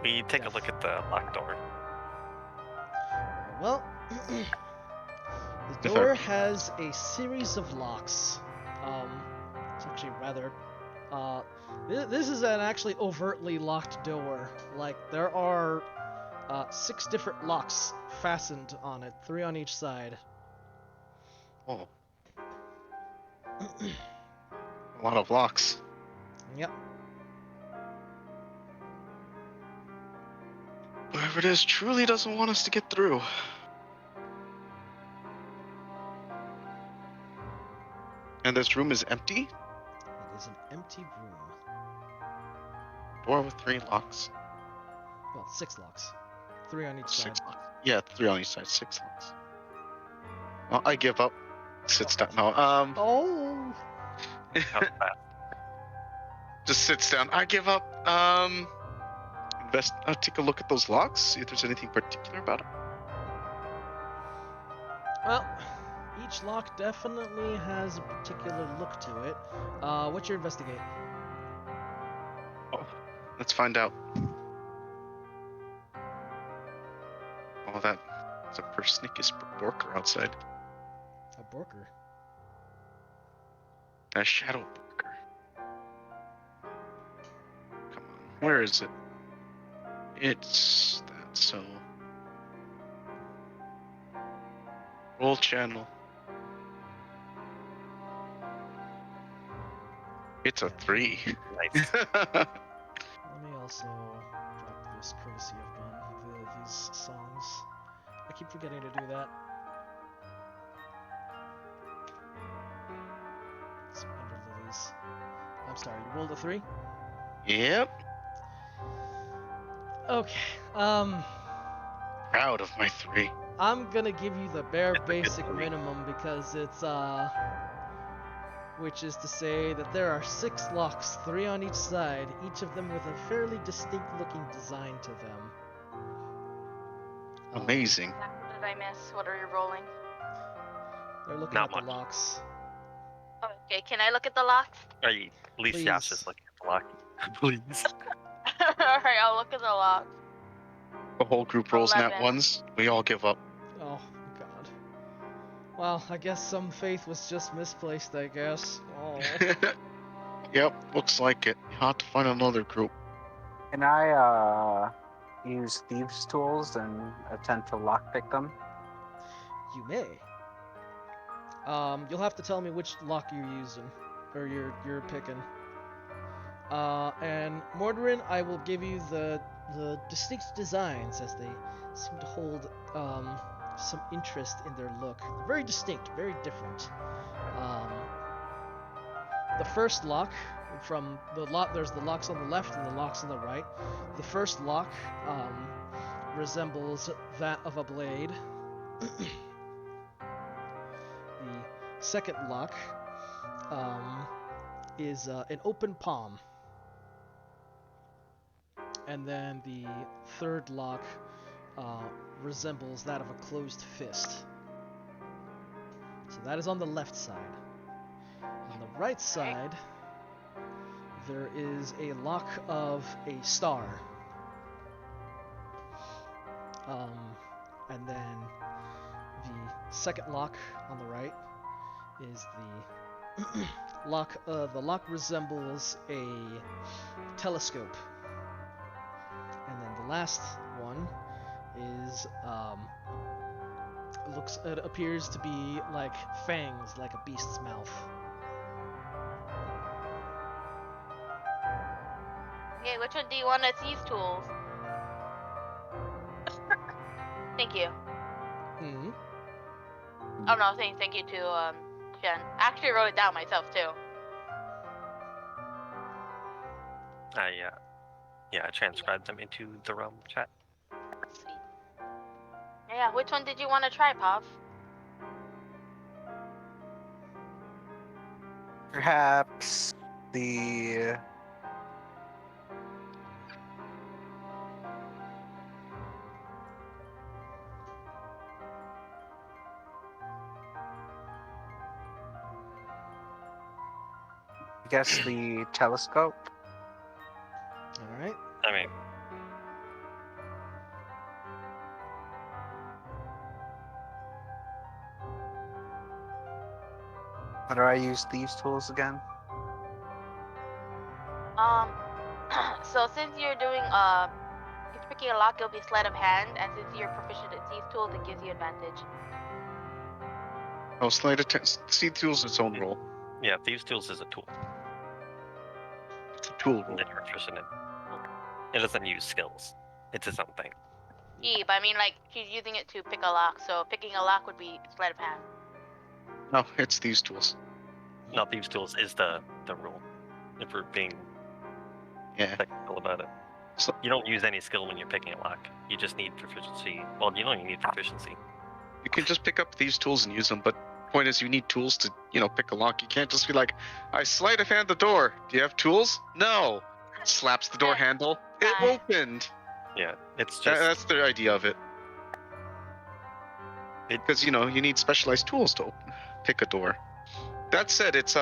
We take a look at the locked door. Well, the door has a series of locks. It's actually rather. This is an actually overtly locked door. Like, there are 6 different locks fastened on it, 3 on each side. Oh. A lot of locks. Yep. Whoever it is truly doesn't want us to get through. And this room is empty? It is an empty room. Door with 3 locks. Well, 6 locks. 3 on each 6 side. locks. Yeah, 3 on each side, 6 locks. Well, I give up. Sits down. No, Oh! How's that? just sits down. I give up. Take a look at those locks. See if there's anything particular about them. Well, each lock definitely has a particular look to it. What's your investigate? Let's find out. Oh, that's a persnickous borker outside. A Borker. A shadow borker. Come on, where is it? It's that, so. Roll channel. It's a 3. Nice. Let me also drop this courtesy of these songs. I keep forgetting to do that. Some Ender Lilies. I'm sorry, you rolled a 3? Yep. Okay, Proud of my 3. I'm gonna give you the bare It's a good basic movie. minimum because it's, which is to say that there are 6 locks, 3 on each side, each of them with a fairly distinct looking design to them. Amazing. What did I miss? What are you rolling? They're looking Not at the much. locks. Okay, can I look at the locks? At least Yash Please. is looking at the lock. Please. Alright, I'll look at the locks. The whole group rolls nat 11. ones. We all give up. Oh, God. Well, I guess some faith was just misplaced, I guess. Oh. Yep, looks like it. You have to find another group. Can I use thieves' tools and attempt to lockpick them? You may. You'll have to tell me which lock you're using, or you're picking. And Mordorin, I will give you the distinct designs as they seem to hold some interest in their look. They're very distinct, very different. The first lock from the lock, there's the locks on the left and the locks on the right. The first lock resembles that of a blade. The second lock is an open palm. And then the third lock resembles that of a closed fist. So that is on the left side. On the right side, there is a lock of a star. And then the second lock on the right is the lock. The lock resembles a telescope. And then the last one is it appears to be like fangs, like a beast's mouth. Okay, which one do you want as these tools? Thank you. Mm-hmm. Oh no, I was saying thank you to Jen. I actually wrote it down myself too. I transcribed them into the realm chat. Sweet. Yeah, which one did you want to try, Pav? Perhaps the I guess the telescope. All right. I mean, How do I use thieves' tools again? So since you're doing if you're picking a lock, it'll be sleight of hand, and since you're proficient at these tools, it gives you advantage. Oh, see tools its own role. yeah, thieves' tools is a tool It's a tool role. that you're proficient in. It doesn't use skills. It's its own thing. Yeah, but I mean, like, she's using it to pick a lock, so picking a lock would be sleight of hand. No, it's these tools. No, thieves' tools is the rule. If we're being Yeah. technical about it. So- You don't use any skill when you're picking a lock. You just need proficiency. Well, you don't even need proficiency. You can just pick up these tools and use them, but point is you need tools to, pick a lock. You can't just be like, I sleight of hand the door. Do you have tools? No. Slaps the door handle. It Fine. opened. Yeah, it's just That's their idea of it. Because, you need specialized tools to pick a door. That said, it's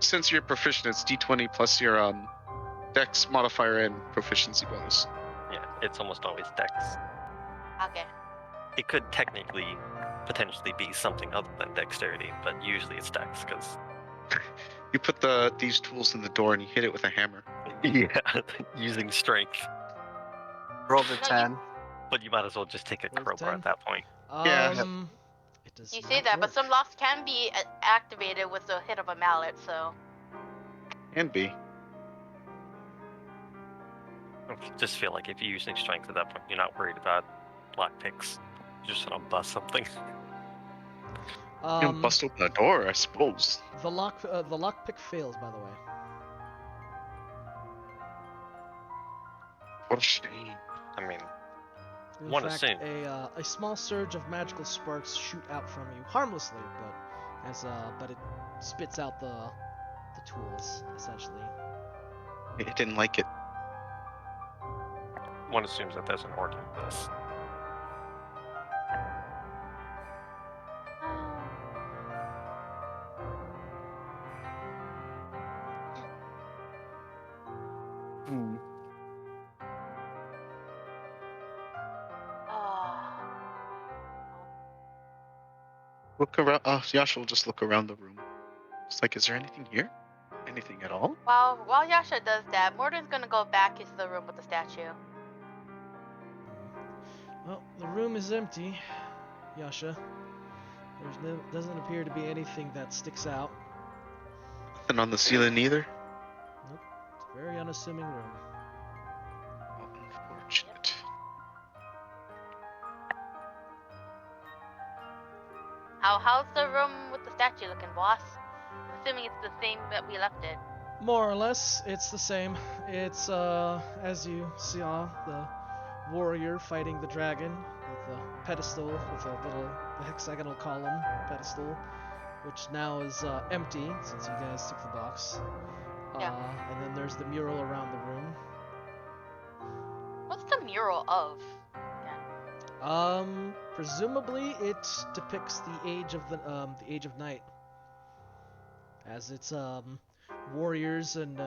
since you're proficient, it's D20 plus your Dex modifier and proficiency bonus. yeah, it's almost always dex. Okay. It could technically potentially be something other than dexterity, but usually it's dex because You put these tools in the door and you hit it with a hammer. yeah, using strength. Roll the No, you- 10. But you might as well just take a Roll crowbar 10. at that point. Yeah. It does You not say that, but work. some locks can be activated with the hit of a mallet, so. Can be. I just feel like if you're using strength at that point, you're not worried about lock picks. You're just gonna bust something. You can bust open a door, I suppose. The lock pick fails, by the way. What a shame. I mean, In One fact, assume. a small surge of magical sparks shoot out from you harmlessly, but it spits out the tools essentially. It didn't like it. one assumes that there's an order to this. Hmm. Look around. Yasha will just look around the room. It's like, is there anything here? Anything at all? While Yasha does that, Morden's gonna go back into the room with the statue. Well, the room is empty, Yasha. Doesn't appear to be anything that sticks out. Nothing on the ceiling either. Nope. It's a very unassuming room. Unfortunate. How's the room with the statue looking, boss? Assuming it's the same that we left it. More or less, it's the same. It's, as you saw, the warrior fighting the dragon with the pedestal, with the hexagonal column pedestal, which now is empty since you guys took the box. Yeah. And then there's the mural around the room. What's the mural of? Presumably it depicts the age of night, as it's warriors and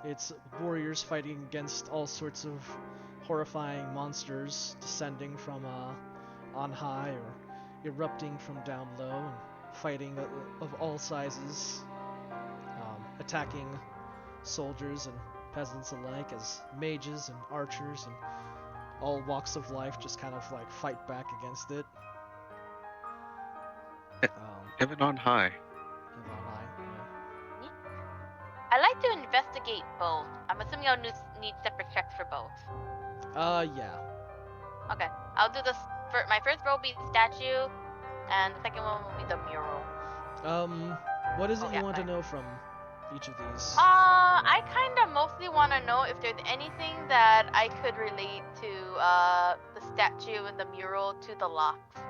it's warriors fighting against all sorts of horrifying monsters descending from on high or erupting from down low and fighting of all sizes, attacking soldiers and peasants alike as mages and archers and all walks of life just kind of like fight back against it. Heaven on high. Heaven on high, yeah. I like to investigate both. I'm assuming I'll need separate checks for both. Yeah. Okay, I'll do this. My first roll will be the statue, and the second one will be the mural. What is it you yeah, want to fine. know from each of these? I kind of mostly want to know if there's anything that I could relate to the statue and the mural to the locks.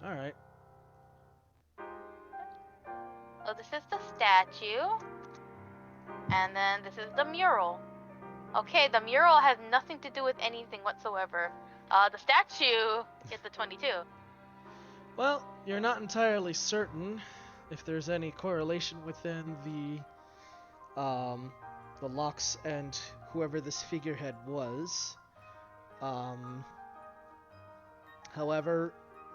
All right. So this is the statue, and then this is the mural. Okay, the mural has nothing to do with anything whatsoever. The statue gets a 22. Well, you're not entirely certain if there's any correlation within the locks and whoever this figurehead was. However,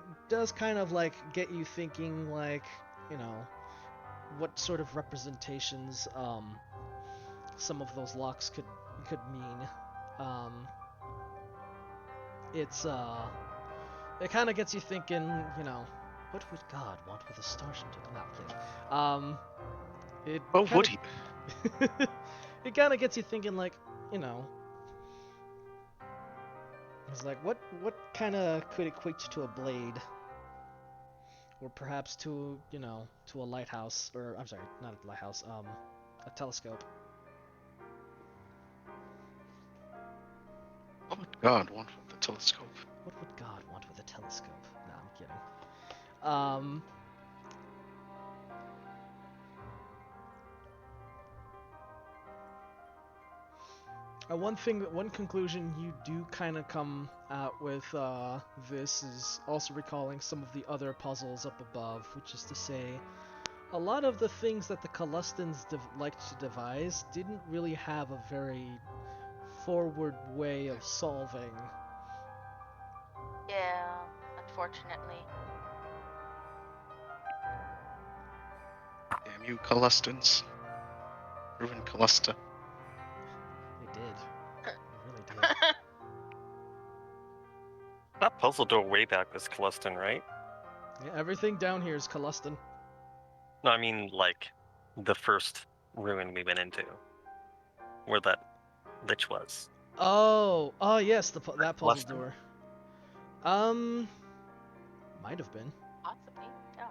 it does kind of like get you thinking, like, you know, what sort of representations some of those locks could mean. It kind of gets you thinking, you know, what would God want with a starship? No, I'm kidding. Oh, would he? It kind of gets you thinking, like, you know, it's like what kind of could equate to a blade, or perhaps to, you know, to a lighthouse, or I'm sorry, not a lighthouse, a telescope. What would God want with the telescope? What would God want with a telescope? No, I'm kidding. One conclusion you do kind of come out with this is also recalling some of the other puzzles up above, which is to say, a lot of the things that the Calustans liked to devise didn't really have a very forward way of solving. Yeah, unfortunately. Damn you, Calustans. Ruin Calusta. They did. They really did. That puzzle door way back was Calliston, right? Yeah, everything down here is Calustan. No, I mean like the first ruin we went into, where that lich was. Oh yes, that puzzle Calustan? door. Might have been. Possibly, yeah.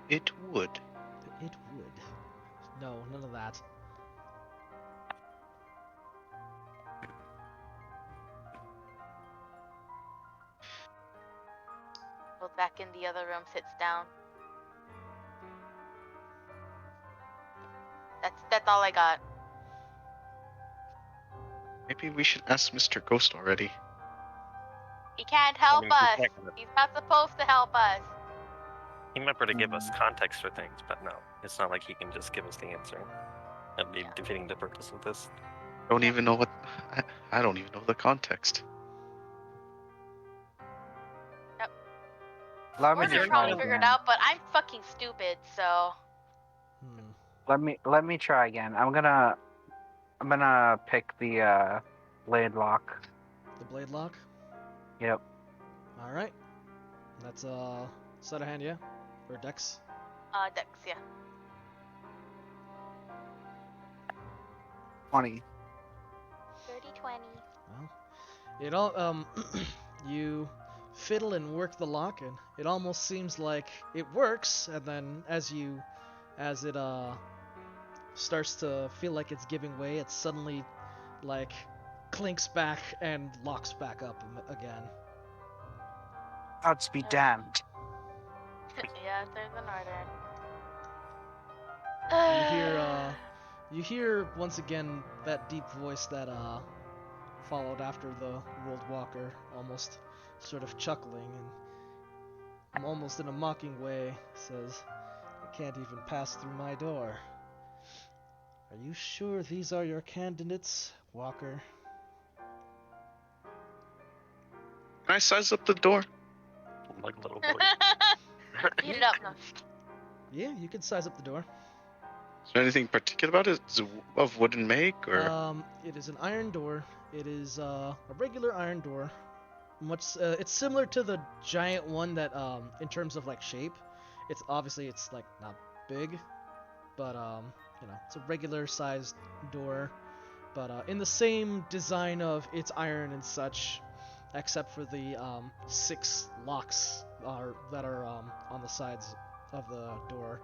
It would. It would. No, none of that. Goes back in the other room, sits down. That's all I got. Maybe we should ask Mr. Ghost already. He can't help he us. can't. He's not supposed to help us. He might be able to give us context for things, but no, it's not like he can just give us the answer. That'd be defeating the purpose of this. Don't even know what. I don't even know the context. Allow me We're to gonna try probably figure it again. out, but I'm fucking stupid, so. Let me try again. I'm gonna pick the blade lock. The blade lock. Yep. All right. That's sleight of hand, yeah, or dex. Dex, yeah. 20. 30-20. Well, it all you fiddle and work the lock, and it almost seems like it works, and then as it starts to feel like it's giving way, it suddenly like clinks back and locks back up again. Gods be damned. Yes, there's an order. You hear once again that deep voice that followed after the World Walker, almost sort of chuckling and almost in a mocking way says, "I can't even pass through my door. Are you sure these are your candidates, Walker?" Can I size up the door? Like a little boy. Heat it up, no. Yeah, you can size up the door. Is there anything particular about it? Is it of wooden make or? It is an iron door. It is a regular iron door. It's similar to the giant one that in terms of like shape. It's obviously like not big, but it's a regular sized door, but in the same design of its iron and such, except for the 6 locks that are on the sides of the door.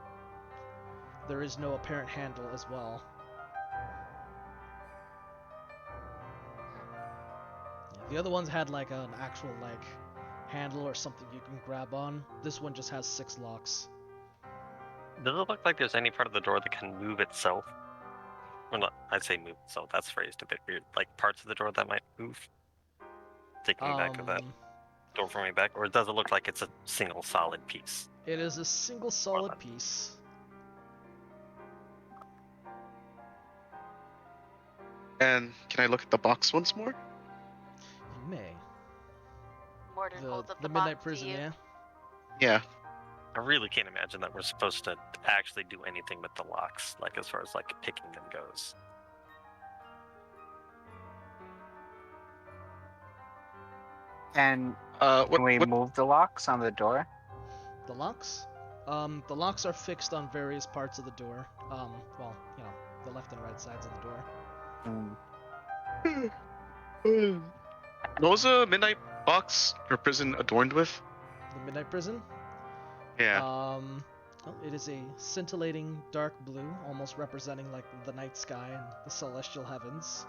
There is no apparent handle as well. Yeah, the other ones had like an actual like handle or something you can grab on. This one just has 6 locks. Does it look like there's any part of the door that can move itself? Well, not, I'd say move itself. That's phrased a bit weird. Like parts of the door that might move? Taking me back to that door for me back? Or does it look like it's a single solid piece? It is a single solid piece. And can I look at the box once more? You may. Mordred holds up the Midnight box Prison, to you. yeah? Yeah. I really can't imagine that we're supposed to actually do anything with the locks, like as far as like picking them goes. And What? can we what move the locks on the door? The locks? The locks are fixed on various parts of the door. Well, the left and right sides of the door. what was a midnight box or prison adorned with? The Midnight Prison? Yeah. Well, it is a scintillating dark blue, almost representing like the night sky and the celestial heavens,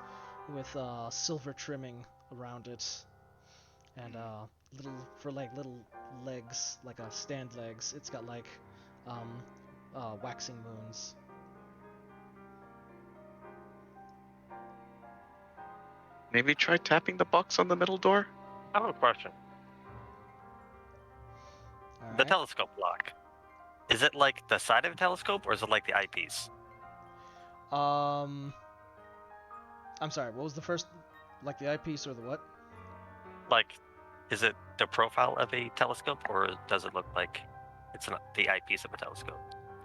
with silver trimming around it, and little legs, like stand legs. It's got like waxing moons. Maybe try tapping the box on the middle door. I have a question. All The right. telescope lock. Is it like the side of a telescope, or is it like the eyepiece? I'm sorry. What was the first? Like the eyepiece or the what? Like, is it the profile of a telescope, or does it look like it's not the eyepiece of a telescope,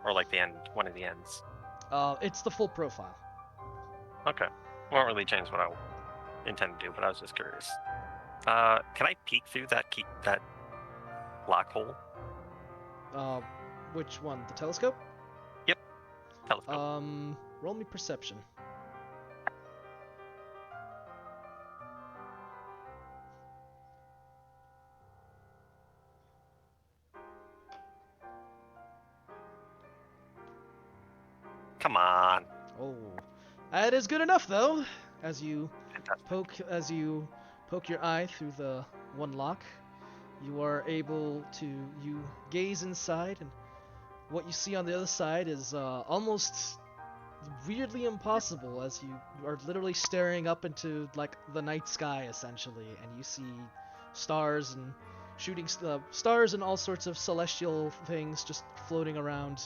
or like the end, one of the ends? It's the full profile. Okay, won't really change what I intend to do, but I was just curious. Can I peek through that lock hole? Which one? The telescope? Telescope. Roll me perception. Come on. Oh, that is good enough though. As you Fantastic. poke your eye through the one lock, you are able to gaze inside, and what you see on the other side is almost weirdly impossible, as you are literally staring up into like the night sky essentially, and you see stars and shooting stars and all sorts of celestial things just floating around.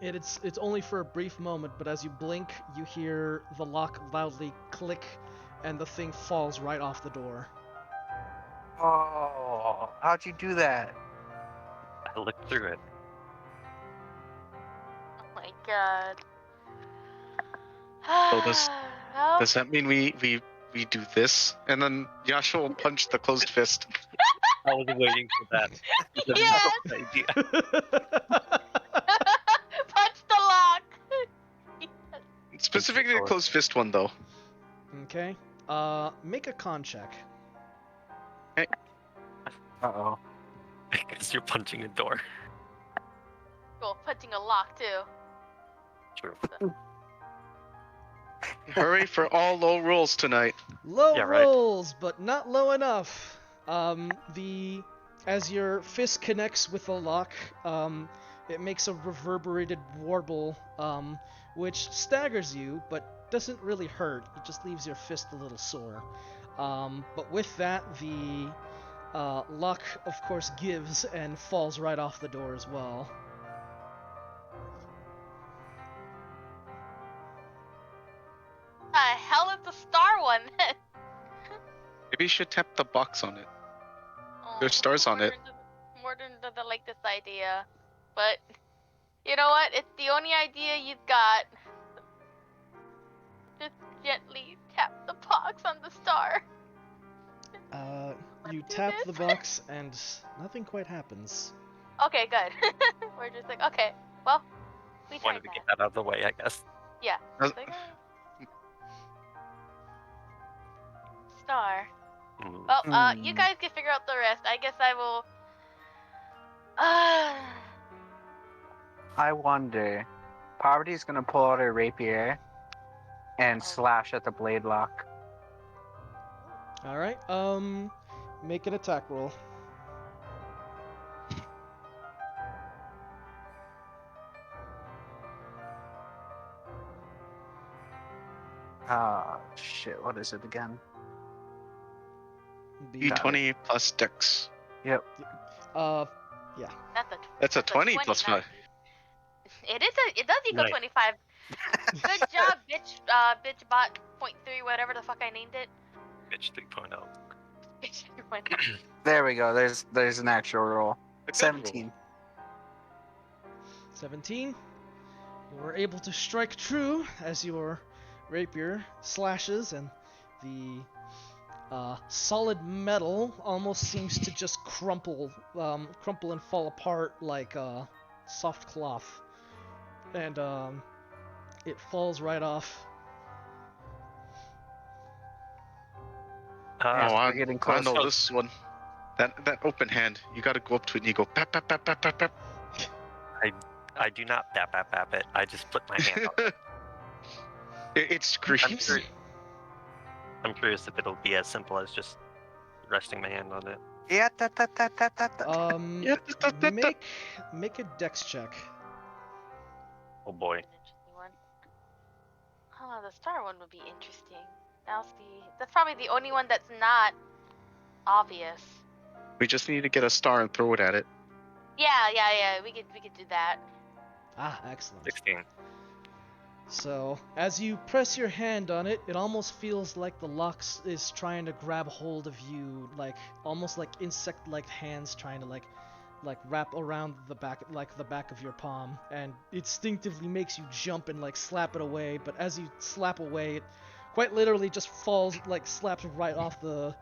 It's only for a brief moment, but as you blink, you hear the lock loudly click, and the thing falls right off the door. Oh, how'd you do that? I looked through it. god. So does Well, does that mean we do this and then Yasha will punch the closed fist? I was waiting for that. Because Yes! it's a good idea. Punch the lock! Specifically the closed fist one though. Okay. Make a con check. Uh-oh. Because you're punching a door. Cool, punching a lock too. True. Hooray for all low rolls tonight. Low Yeah, right. rolls, but not low enough. As your fist connects with the lock, it makes a reverberated warble, which staggers you, but doesn't really hurt. It just leaves your fist a little sore. But with that, the lock, of course, gives and falls right off the door as well. The hell is the star one then? Maybe you should tap the box on it. Oh, There's stars on it. Morden doesn't like this idea, but you know what? It's the only idea you've got. Just gently tap the box on the star. You Let's do tap this. the box and nothing quite happens. Okay, good. We're just like, okay, well, we tried Wanted to that. get that out of the way, I guess. Yeah. Uh, It's like, star. Mm. Well, you guys can figure out the rest. I guess I will. I wonder. Poverty's gonna pull out her rapier and slash at the blade lock. Alright, make an attack roll. Ah, shit, what is it again? D20 plus dex. Yep. That's a. That's a 20 plus 5. It is a. It does equal Right. 25. Good job, bitch bot 0.3, whatever the fuck I named it. Bitch 3.0. Bitch 3.0. There we go, there's an actual roll. A good 17. 17. You were able to strike true as your rapier slashes, and the solid metal almost seems to just crumple and fall apart like soft cloth, and it falls right off. Yeah, Oh, we're I, getting I close. know this one. That open hand. You gotta go up to it and you go pap pap pap pap pap pap. I do not bap it. I just put my hand on it. It screams. I'm curious if it'll be as simple as just resting my hand on it. Yeah, Yeah, Make a dex check. Oh boy. An interesting one. Oh, the star one would be interesting. That's probably the only one that's not obvious. We just need to get a star and throw it at it. Yeah. We could do that. Ah, excellent. 16. So, as you press your hand on it, it almost feels like the lock is trying to grab hold of you, like almost like insect-like hands trying to like wrap around the back of your palm, and instinctively makes you jump and like slap it away. But as you slap away, it quite literally just falls, like slaps right off the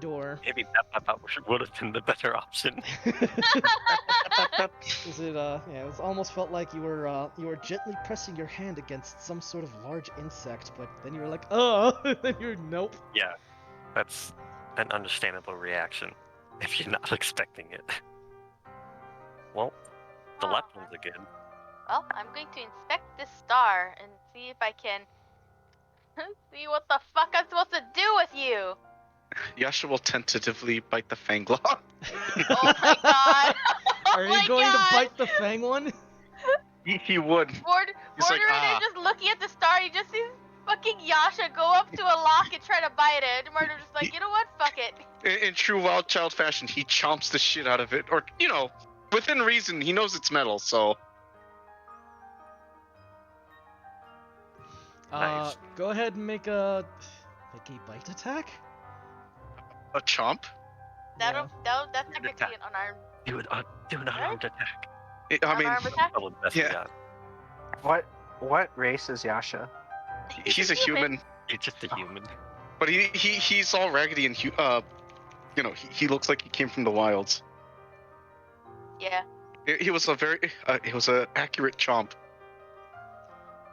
door. Maybe bap would have been the better option. Is it it almost felt like you were gently pressing your hand against some sort of large insect, but then you were like, oh, then you're nope. Yeah, that's an understandable reaction if you're not expecting it. Well, the Oh. left one's a good. Well, I'm going to inspect this star and see if I can see what the fuck I'm supposed to do with you. Yasha will tentatively bite the fang claw. Oh my god. Are you going to bite the fang one? He would. Morden He's like, is just looking at the star. He just sees fucking Yasha go up to a lock and try to bite it. And Murder's just like, you know what? Fuck it. In true wild child fashion, he chomps the shit out of it, or within reason. He knows it's metal, so. Nice. Go ahead and make a bite attack. A chomp? That's Good technically attack. an unarmed. Do an unarmed attack. I mean, Unarmed attack? Probably the best Yeah. we got. What race is Yasha? he's a human, He's just a human. but he's all raggedy and you know, he looks like he came from the wilds. Yeah. He was a very he was a accurate chomp.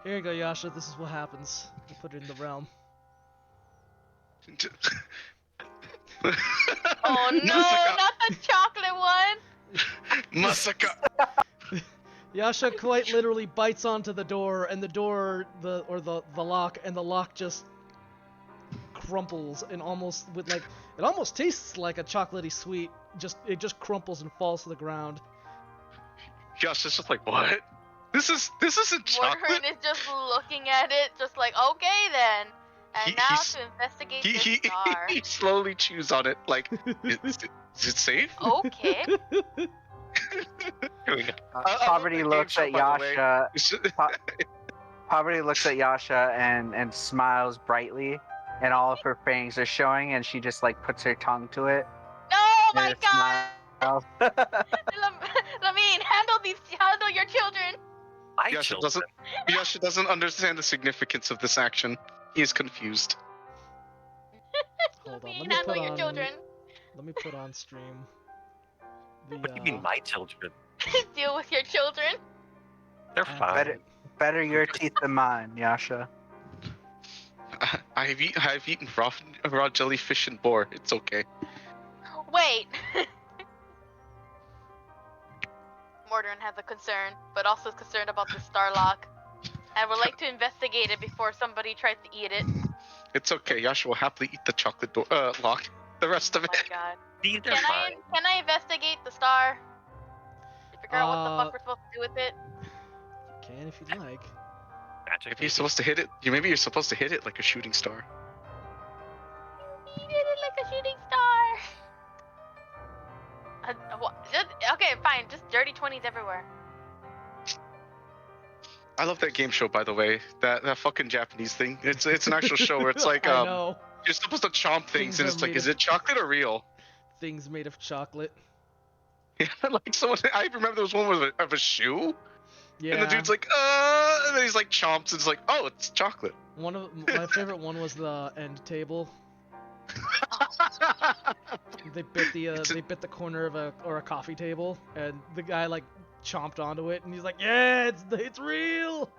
Here you go, Yasha. This is what happens. I put it in the realm. Oh no, Masaka! not the chocolate one! Masaka! Yasha quite literally bites onto the door, and the lock, and the lock just crumples and almost it almost tastes like a chocolatey sweet. It just crumples and falls to the ground. Josh is just like, what? This isn't chocolate. Warren is just looking at it, just like, okay then. And now He's- to investigate He this star. he slowly chews on it like, is it safe? Okay. Here we go. Poverty looks at Yasha. Yasha. Poverty looks at Yasha and smiles brightly, and all of her fangs are showing, and she just like puts her tongue to it. Oh and my it god! smiles. Lamine, handle your children! My Yasha children. doesn't understand the significance of this action. He is confused. Hold on, Lamine, handle your children. Let me put on stream. What do you mean, my children? Deal with your children. They're and- fine. Better your teeth than mine, Yasha. I've eaten raw jellyfish and boar. It's okay. Wait. Mordrin has a concern, but also is concerned about the Starlock, and would like to investigate it before somebody tries to eat it. It's okay. Yasha will happily eat the chocolate lock. The rest of Oh it. my god. These are Can fine. I investigate the star? To figure out what the Uh, fuck we're supposed to do with it? You can if you'd like. Magic. If you're supposed to hit it, maybe you're supposed to hit it like a shooting star. You did it like a shooting star. Okay, fine. Just dirty 20s everywhere. I love that game show, by the way. That fucking Japanese thing. It's an actual show where it's like I know. you're supposed to chomp things, Things and are it's like, made is of- it chocolate or real? Things made of chocolate. Yeah, like someone. I remember there was one of a shoe, Yeah. and the dude's like, and then he's like chomps, and it's like, oh, it's chocolate. One of my favorite one was the end table. They bit the corner of a coffee table, and the guy like chomped onto it, and he's like, "Yeah, it's real."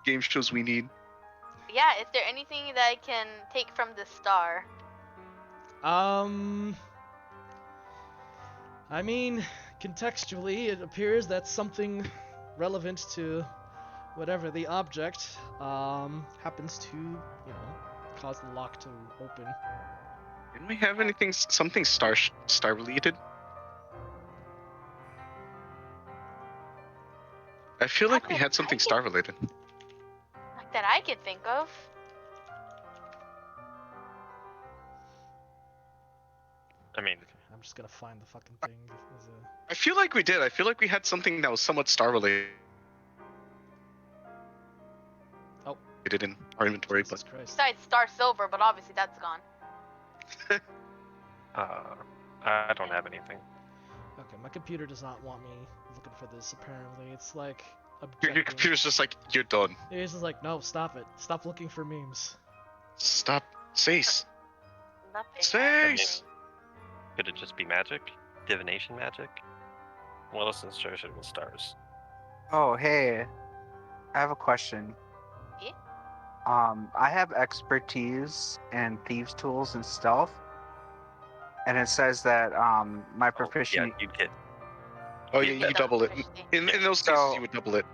Game shows we need. Yeah, is there anything that I can take from this star? I mean, contextually, it appears that something relevant to whatever the object happens to, cause the lock to open. Didn't we have something star related? I feel like we had something star related. Like that I can think of. I mean, I'm just gonna find the fucking thing. As a... I feel like we did. I feel like we had something that was somewhat star related. Oh. It in our inventory, Jesus but Christ. Besides Star Silver, but obviously that's gone. I don't have anything. Okay, my computer does not want me looking for this. Apparently, it's like your objecting. computer's just like, you're done. It's just like, no, stop it. Stop looking for memes. Stop. Sace. Nothing. Sace. Could it just be magic? Divination magic? What else is associated with stars? Oh, hey. I have a question. Yeah? I have expertise in thieves' tools and stealth. And it says that my Yeah, proficiency. you'd get. Oh yeah, you double it. In those cases, So- you would double it.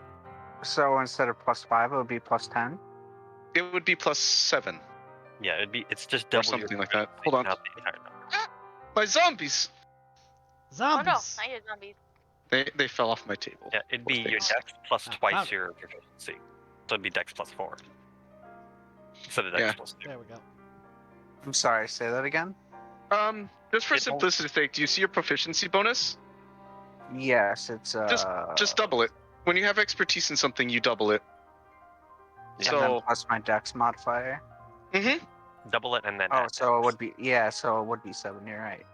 So instead of +5, it would be +10. It would be +7. Yeah, it's just Or double your something like that. proficiency, Hold on. not the entire number. My zombies. Oh Zombies. no, I hear zombies. They fell off my table. Yeah, it'd be your Thanks. dex plus Ah, twice found it. your proficiency. So it'd be dex plus 4. Instead of dex Yeah. plus 2. There we go. I'm sorry, say that again? Just for It won't- simplicity's sake, do you see your proficiency bonus? Yes, it's Just double it. When you have expertise in something, you double it. and So, then plus my dex modifier. mm-hmm. Double it and then Oh, add so it dex. would be 7, you're right.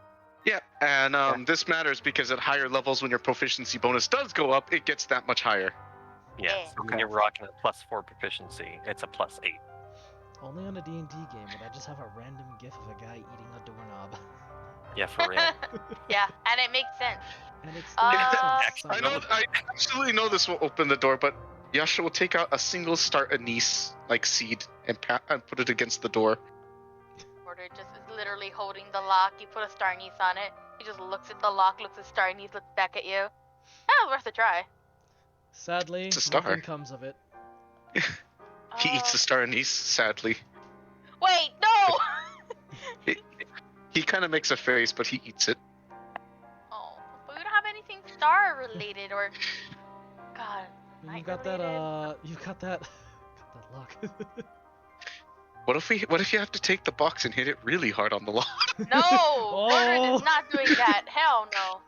Yeah, and Yeah. this matters because at higher levels, when your proficiency bonus does go up, it gets that much higher. Yeah, Yeah. so when Okay. you're rocking a +4 proficiency, it's a +8. Only on a D&D game would I just have a random gif of a guy eating a doorknob. Yeah, for real. Yeah, and it makes sense. And it still makes sense. I know, I absolutely know this will open the door, but Yasha will take out a single start anise like seed and put it against the door. Porter just is literally holding the lock. You put a star anise on it. He just looks at the lock, looks at star anise, looks back at you. That was worth a try. Sadly, It's a star. nothing comes of it. He eats the star anise, sadly. Wait, no! He kind of makes a face, but he eats it. Oh, but we don't have anything star related or. God. You've got that, you've got that, lock. What if you have to take the box and hit it really hard on the lock? No! Mordred is not doing that. Hell no.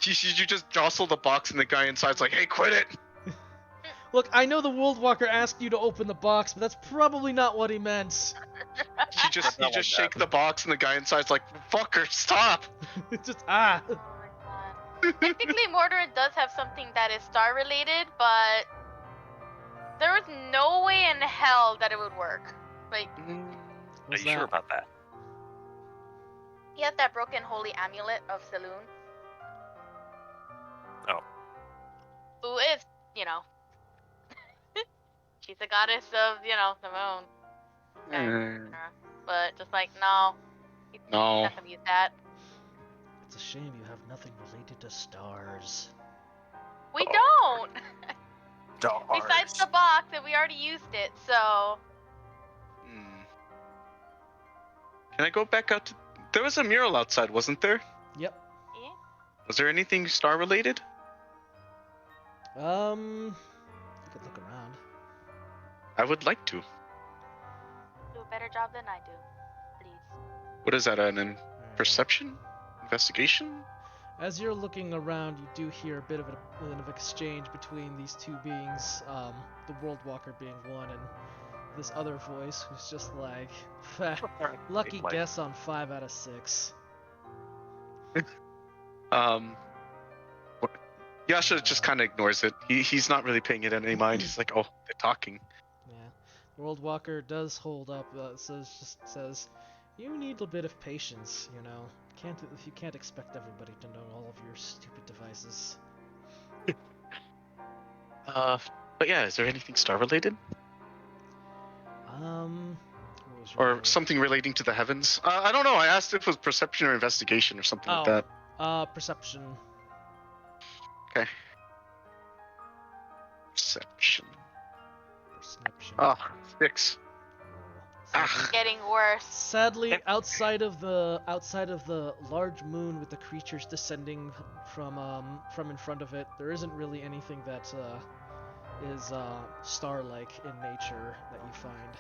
You just jostle the box and the guy inside's like, hey, quit it! Look, I know the World Walker asked you to open the box, but that's probably not what he meant. You just shake the box and the guy inside's like, fucker, stop! Just, Oh my god. Technically, Mordred does have something that is star related, but there is no way in hell that it would work. Like, Are What's you sure that? about that? he has that broken holy amulet of Saloon. Oh. Who is, you know, she's a goddess of, you know, the moon. Mm, But just like, no. He's No. not gonna use that. It's a shame you have nothing related to stars. We don't! Stars. Besides the box, and we already used it, so. Hmm. Can I go back out to... There was a mural outside, wasn't there? Yep. Yeah. Was there anything star related? You could look around. I would like to. Do a better job than I do. Please. What is that, an Alright. perception? Investigation? As you're looking around, you do hear a bit of an exchange between these two beings, the World Walker being one, and this other voice who's just like, lucky Like, guess on 5 out of 6. Yasha just kind of ignores it. He's not really paying it any mind. He's like, oh, they're talking. Yeah, the World Walker does hold up. Says, you need a bit of patience. You know, you can't expect everybody to know all of your stupid devices. But yeah, is there anything star related? What was your Or roll? something relating to the heavens? I don't know. I asked if it was perception or investigation or something like that. Perception. Okay. Perception. Perception. Ah, 6. Ah. Getting worse. Sadly, outside of the large moon with the creatures descending from in front of it, there isn't really anything that is star-like in nature that you find.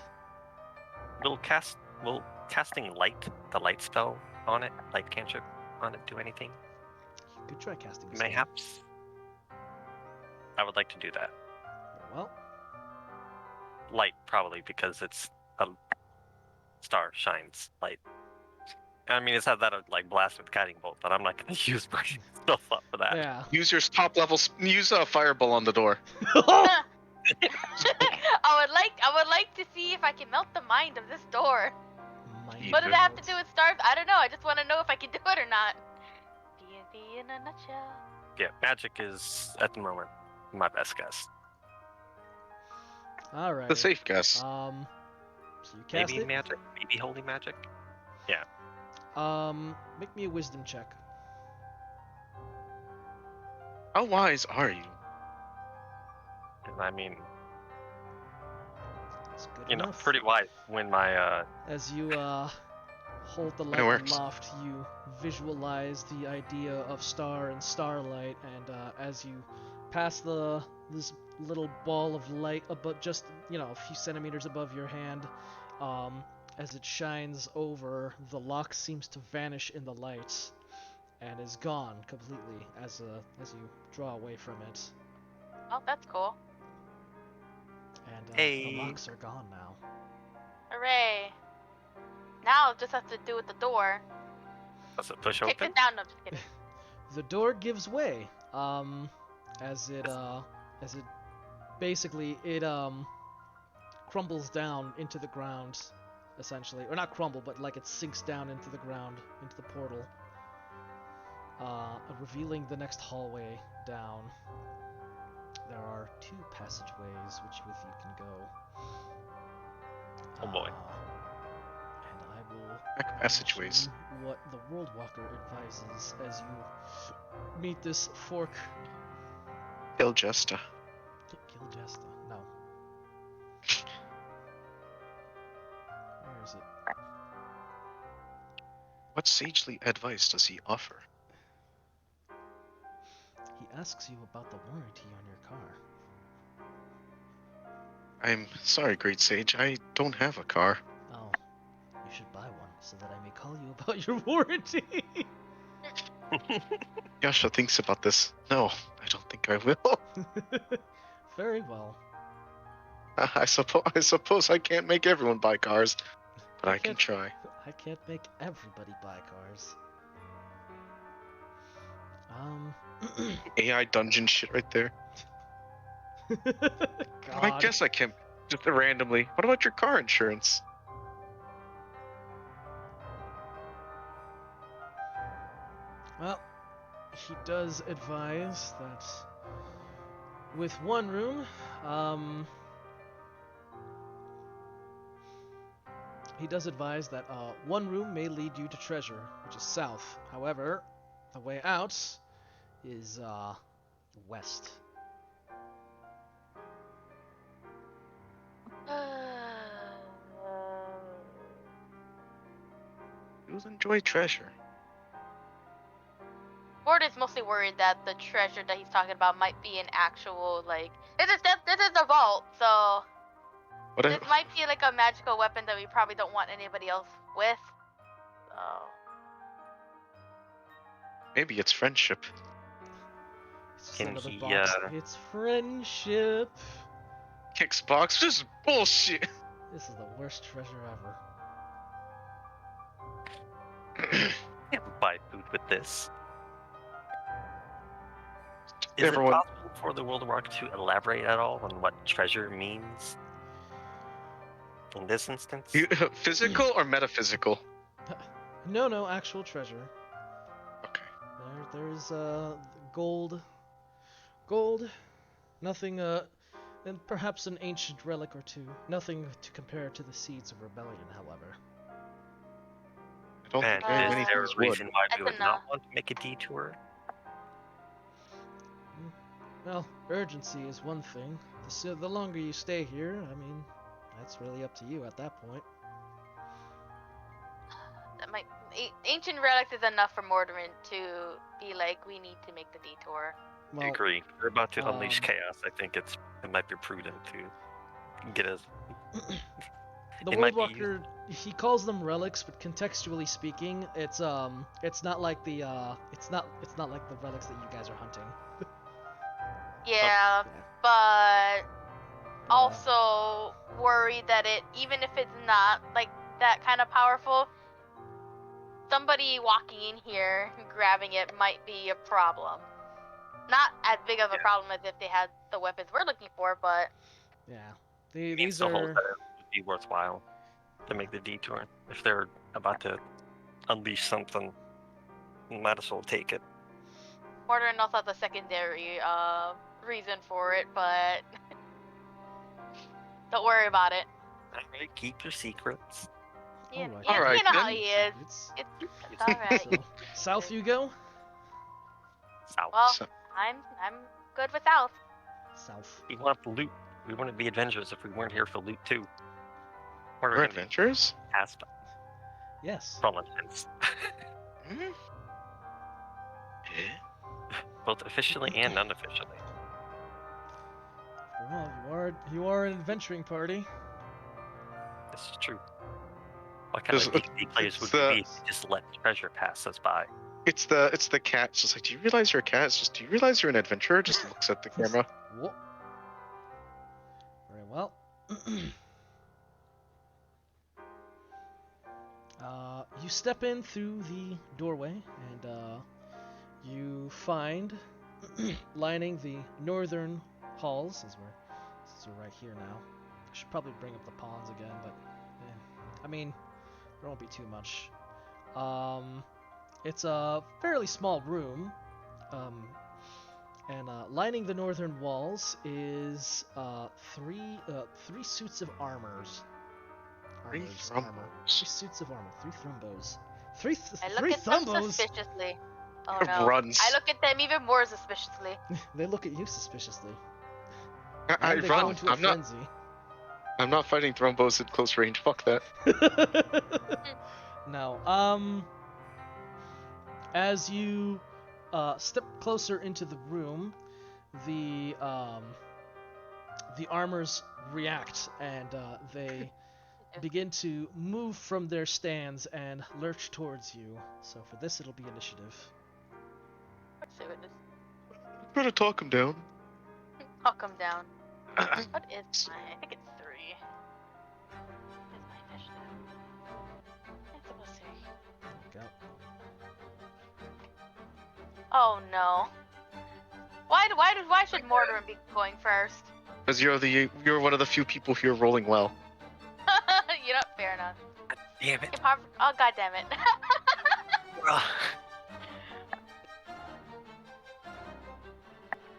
Will casting the light spell on it, light cantrip on it, do anything? You could try casting a spell. Mayhaps. I would like to do that. Very well. Light, probably, because it's a star shines light. I mean, it's not that like blast with guiding bolt, but I'm not going to use my spell slot for that. Yeah. Use your top level. Use a fireball on the door. I would like to see if I can melt the mind of this door. What did I have to do with stars? I don't know. I just want to know if I can do it or not. D&D in a nutshell. Yeah, magic is at the moment my best guess. All right. The safe guess. So you cast Maybe it. magic, maybe holy magic. Make me a wisdom check. How wise are you? I mean, That's good you know, enough. pretty wise when my As you hold the It light works. aloft, you visualize the idea of star and starlight, and as you pass this little ball of light above, just a few centimeters above your hand, as it shines over, the lock seems to vanish in the light and is gone completely as you draw away from it. Oh, that's cool. And the Hey. locks are gone now. Hooray. Now it just has to do with the door. Does it push Kick open? it down. No, I'm just kidding. The door gives way. As it basically it crumbles down into the ground, essentially, or not crumble, but like it sinks down into the ground, into the portal, revealing the next hallway down. There are 2 passageways which with you can go. Oh boy. And I will Back passageways. mention what the World Walker advises as you meet this fork. Kill Jesta. Kill Jesta. No. Where is it? What sagely advice does he offer? He asks you about the warranty on your car. I'm sorry, great sage. I don't have a car. Oh, you should buy one so that I may call you about your warranty. Yasha thinks about this. No, I don't think I will. Very well. I suppose I can't make everyone buy cars, but I can try. I can't make everybody buy cars. AI dungeon shit right there. I God. guess I can just randomly. What about your car insurance? Well, he does advise that with one room, he does advise that one room may lead you to treasure, which is south. However, the way out is west. You'll enjoy treasure. Ford is mostly worried that the treasure that he's talking about might be an actual, like, this is the vault, so What this if, might be like a magical weapon that we probably don't want anybody else with. So maybe it's friendship. It's just Can another he, box. It's friendship. Kicks box. This is bullshit. This is the worst treasure ever. Can't buy food with this. Is Everyone, it possible for the World War to elaborate at all on what treasure means in this instance? physical or metaphysical? No, actual treasure. Okay. There's gold, nothing and perhaps an ancient relic or 2. Nothing to compare to the seeds of rebellion, however. I don't And think very Uh, many is there things a reason why we That's would enough. not want to make a detour? Well, urgency is one thing. The longer you stay here, I mean, that's really up to you at that point. that might ancient relics is enough for Morderin to be like, we need to make the detour. I Well, agree. We're about to unleash um, chaos. I think it might be prudent to get us. the It World might be Walker, he calls them relics, but contextually speaking, it's not like the it's not like the relics that you guys are hunting. Yeah, but also worried that even if it's not like that kind of powerful, somebody walking in here grabbing it might be a problem. Not as big of a problem as if they had the weapons we're looking for, but Yeah, means these the whole are that it would be worthwhile to make the detour. If they're about to unleash something, you might as well take it. Morderin also has a secondary reason for it, but don't worry about it. Alright, keep your secrets. Alright. You Alright, know how then. he is. It's It's alright. so, south you go. South. Well, So- I'm good with South. South. We want the loot. We wouldn't be adventurers if we weren't here for loot too. Or We're adventurers? past Yes. for all intents. Hmm? Both officially and unofficially. Well, you are an adventuring party. This is true. What kind of There's- D&D players would it's the- we be if we just let treasure pass us by? It's the cat. It's just like, do you realize you're a cat? It's just, do you realize you're an adventurer? Just looks at the camera. Whoop. Very well. You step in through the doorway, and you find lining the northern halls, since we're right here now. I should probably bring up the pawns again, but I mean, there won't be too much. It's a fairly small room, and lining the northern walls is three suits of armors. Three Armor. Three suits of armor. Three thrumbos. Three I look three at them thrumbos. suspiciously. Oh no. Runs. I look at them even more suspiciously. They look at you suspiciously. I And they go run. into a frenzy. I'm not fighting thrombos at close range. Fuck that. No. As you step closer into the room, the armors react, and they begin to move from their stands and lurch towards you. So for this, it'll be initiative. Better talk him down. I'll come down. What is my? I think it's 3. What is my initiative? It's supposed to be. Go. Oh no. Why should Mortimer be going first? Because you're one of the few people here rolling well. You know, fair enough. Damn it. Oh god damn it.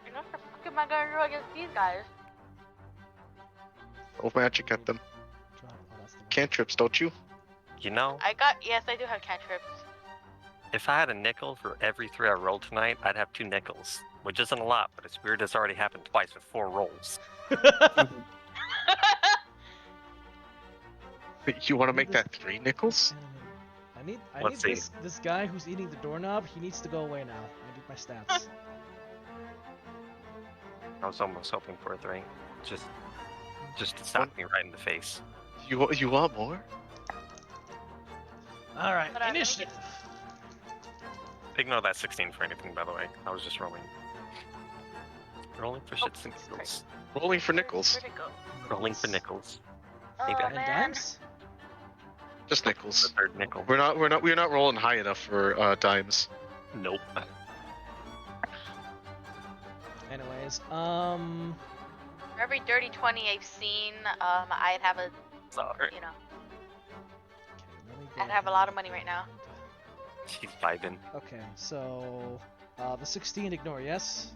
You know, what the fuck am I gonna do against these guys? Throw magic at them. Drop. Oh, that's the one. Cantrips, don't you? You know, Yes, I do have cantrips. if I had a nickel for every 3 I rolled tonight, I'd have 2 nickels. Which isn't a lot, but it's weird it's already happened twice with 4 rolls. You want to make that 3 nickels? I need Let's see. this guy who's eating the doorknob. He needs to go away now. I need my stats. I was almost hoping for a 3. Just to stop me right in the face. You want more? All right, But I'm gonna initiative. Ignore that 16 for anything, by the way. I was just rolling. Rolling for shits and Jesus giggles. Rolling for nickels. Where'd it go? Rolling for nickels. Oh Maybe I- And man. dimes. Just The nickels. 3rd nickel. We're not rolling high enough for dimes. Nope. Anyways, For every dirty 20 I've seen, I'd have a, Sorry. you know, okay, let me go I'd have a lot of ahead money right now. She's vibing. Okay, so the 16 ignore, yes?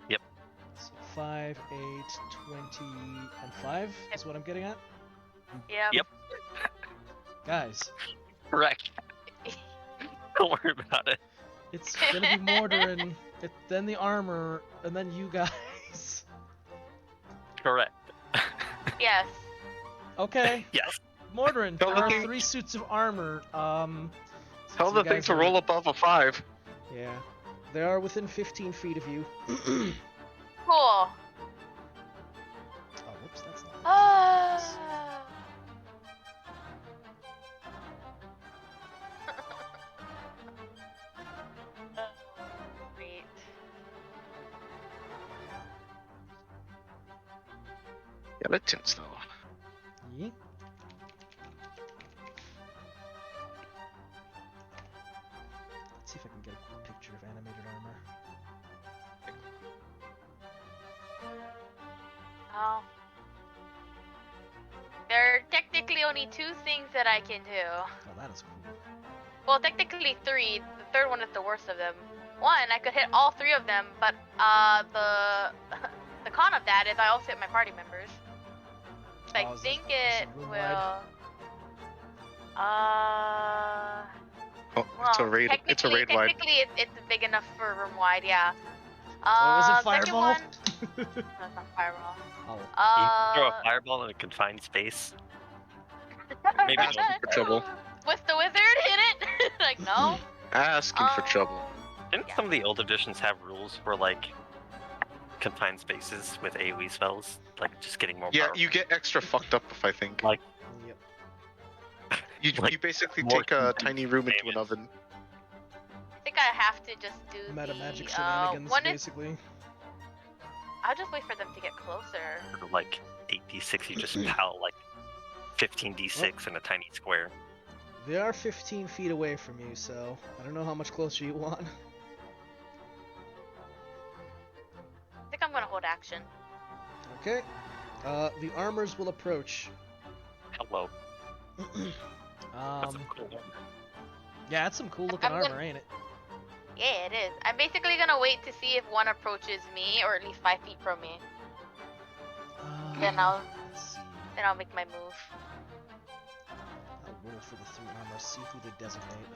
Yep. So 5, 8, 20, and 5 is what I'm getting at? Yeah. Yep. Guys, Correct. Don't worry about it. it's gonna be Mortar and then the armor, and then you guys. Correct. Yes. Okay, Yes. Mortarin, Tell there the are thing- 3 suits of armor. Tell since the you thing guys to are- roll above a 5. Yeah, they are within 15 feet of you. Cool. Oh, whoops, that's not. Ah. Great. Skeletons, though. Yeah. Let's see if I can get a picture of animated armor. Oh. There are technically only 2 things that I can do. Oh, that is cool. Well, technically 3. The third one is the worst of them. 1, I could hit all 3 of them, but the con of that is I also hit my party members. So I Oh, is think it it room will. wide? Oh, Well, it's a raid. It's a raid wide. Technically, it's big enough for room wide, yeah. Oh, is it Second fireball? one, no, it's not fireball. Oh, You throw a fireball in a confined space. Maybe Asking for trouble. With the wizard in it? Like, no. Asking for trouble. Didn't Yeah. some of the old editions have rules for like confined spaces with AoE spells? Like just getting more Yeah, powerful? you get extra fucked up if I think. Like- yep. You basically more take a confined tiny room into damage. an oven. I think I have to just do Meta the, magic shenanigans, one is, basically. I'll just wait for them to get closer. For, like 8d6, you just pile like 15d6 in a tiny square. They are 15 feet away from you, so I don't know how much closer you want. I think I'm gonna hold action. Okay. The armors will approach. Hello. That's a cool one. Yeah, it's some cool looking I'm gonna- armor, ain't it? Yeah, it is. I'm basically gonna wait to see if one approaches me, or at least 5 feet from me. Then I'll Let's see. make my move. I'll roll for the 3 armor, see who they designate.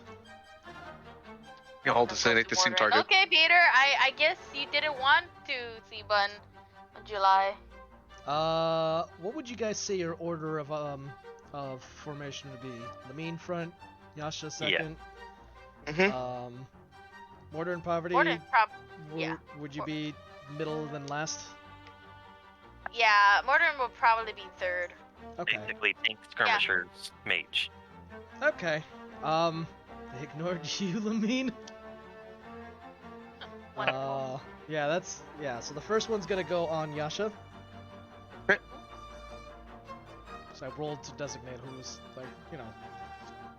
You all designate the same target. Okay, Peter. I guess you didn't want to see Bun in July. What would you guys say your order of formation would be? Lamine front, Yasha second. Mortar and Poverty. yeah. Would you be middle then last? Yeah, Morton will probably be third. Okay. Basically, tank skirmishers, mage. Okay. They ignored you, Lamine. Wonderful. Yeah. So the first one's gonna go on Yasha. Okay. So I rolled to designate who was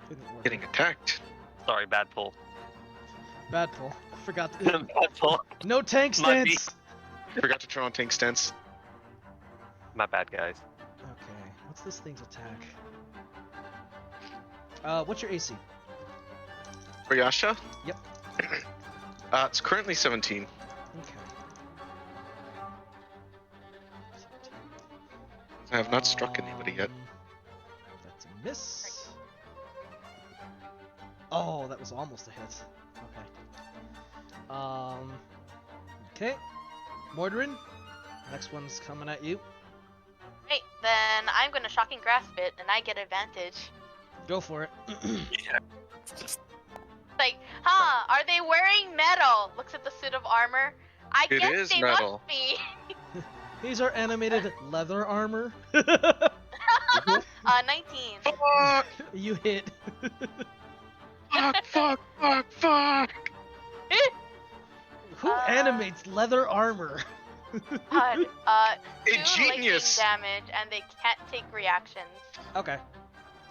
didn't work. Getting attacked. Sorry, bad pull. Bad pull. Forgot. Bad pull. No tank Might be. stance. Forgot to turn on tank stance. My bad, guys. Okay. What's this thing's attack? What's your AC? For Yasha? Yep. It's currently 17. Okay. I have not struck anybody yet. That's a miss. Oh, that was almost a hit. Okay. Okay. Mordrin, next one's coming at you. Right, then I'm gonna shocking grasp it, and I get advantage. Go for it. Yeah. It's just Like, are they wearing metal? Looks at the suit of armor. I It guess is they metal. must be. These are animated leather armor. 19. Fuck! You hit. Fuck! Who animates leather armor? God, 2 Ingenious. lightning damage, and they can't take reactions. Okay.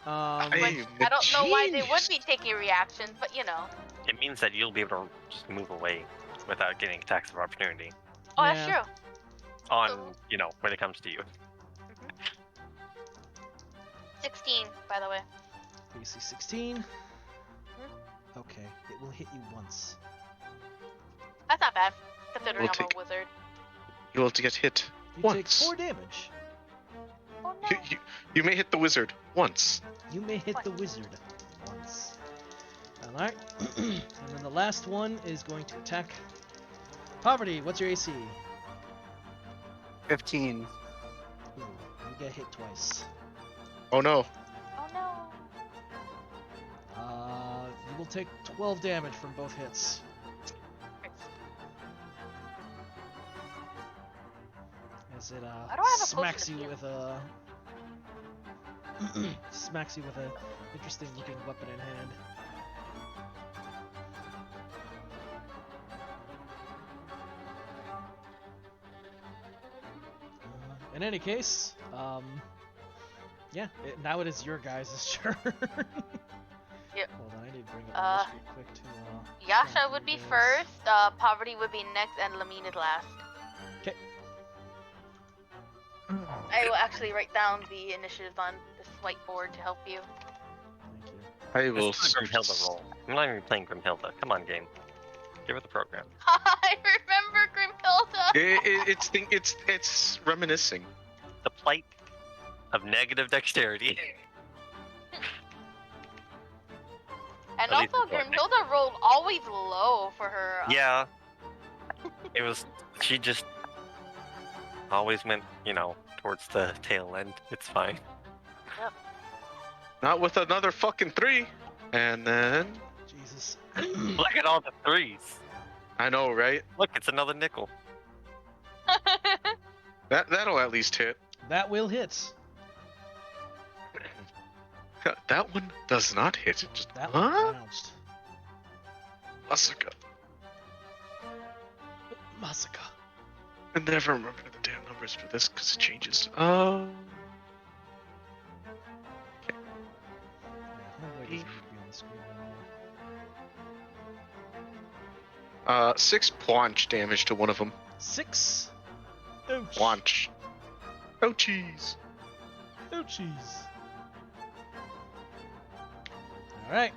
Which I don't know why they would be taking reactions, but you know. it means that you'll be able to just move away without getting attacks of opportunity. Oh, Yeah. that's true. On, when it comes to you. 16, by the way. AC 16. Okay, it will hit you once. That's not bad, considering We'll I'm take- a wizard. You will get hit You once. take 4 damage. Oh no. You may hit the wizard once. You may hit the wizard once. Alright. And then the last one is going to attack. Poverty, what's your AC? 15. Ooh, you get hit twice. Oh no. Oh no. You will take 12 damage from both hits. As it Why do I have a smacks potion you of with a smacks you with a interesting looking weapon in hand. In any case, yeah, now it is your guys' turn. Yep. Hold on, I need to bring up my list real quick to. Yasha track would be you guys. first, Poverty would be next, and Lamine is last. Okay. I will actually write down the initiatives on this whiteboard to help you. Thank you. I will. It's not Grimhilda roll. I'm not even playing Grimhilda. Come on, game. Give her the program. I remember Grimhilda! It's reminiscing. The plight of negative dexterity. And At least also, it's not Grimhilda rolled always low for her. Yeah. It was. She just always went, towards the tail end. It's fine. Not with another fucking 3. And then Jesus. Look at all the 3s. I know, right? Look, it's another nickel. That'll at least hit. That will hit. That one does not hit. It just That one huh? bounced. Massacre. Massacre. I never remember the damn numbers for this because it changes. Oh. Yeah, doesn't need to be on the screen anymore. 6 punch damage to one of them. 6. Ouch. Punch. Oh, jeez. Ouchies. Alright.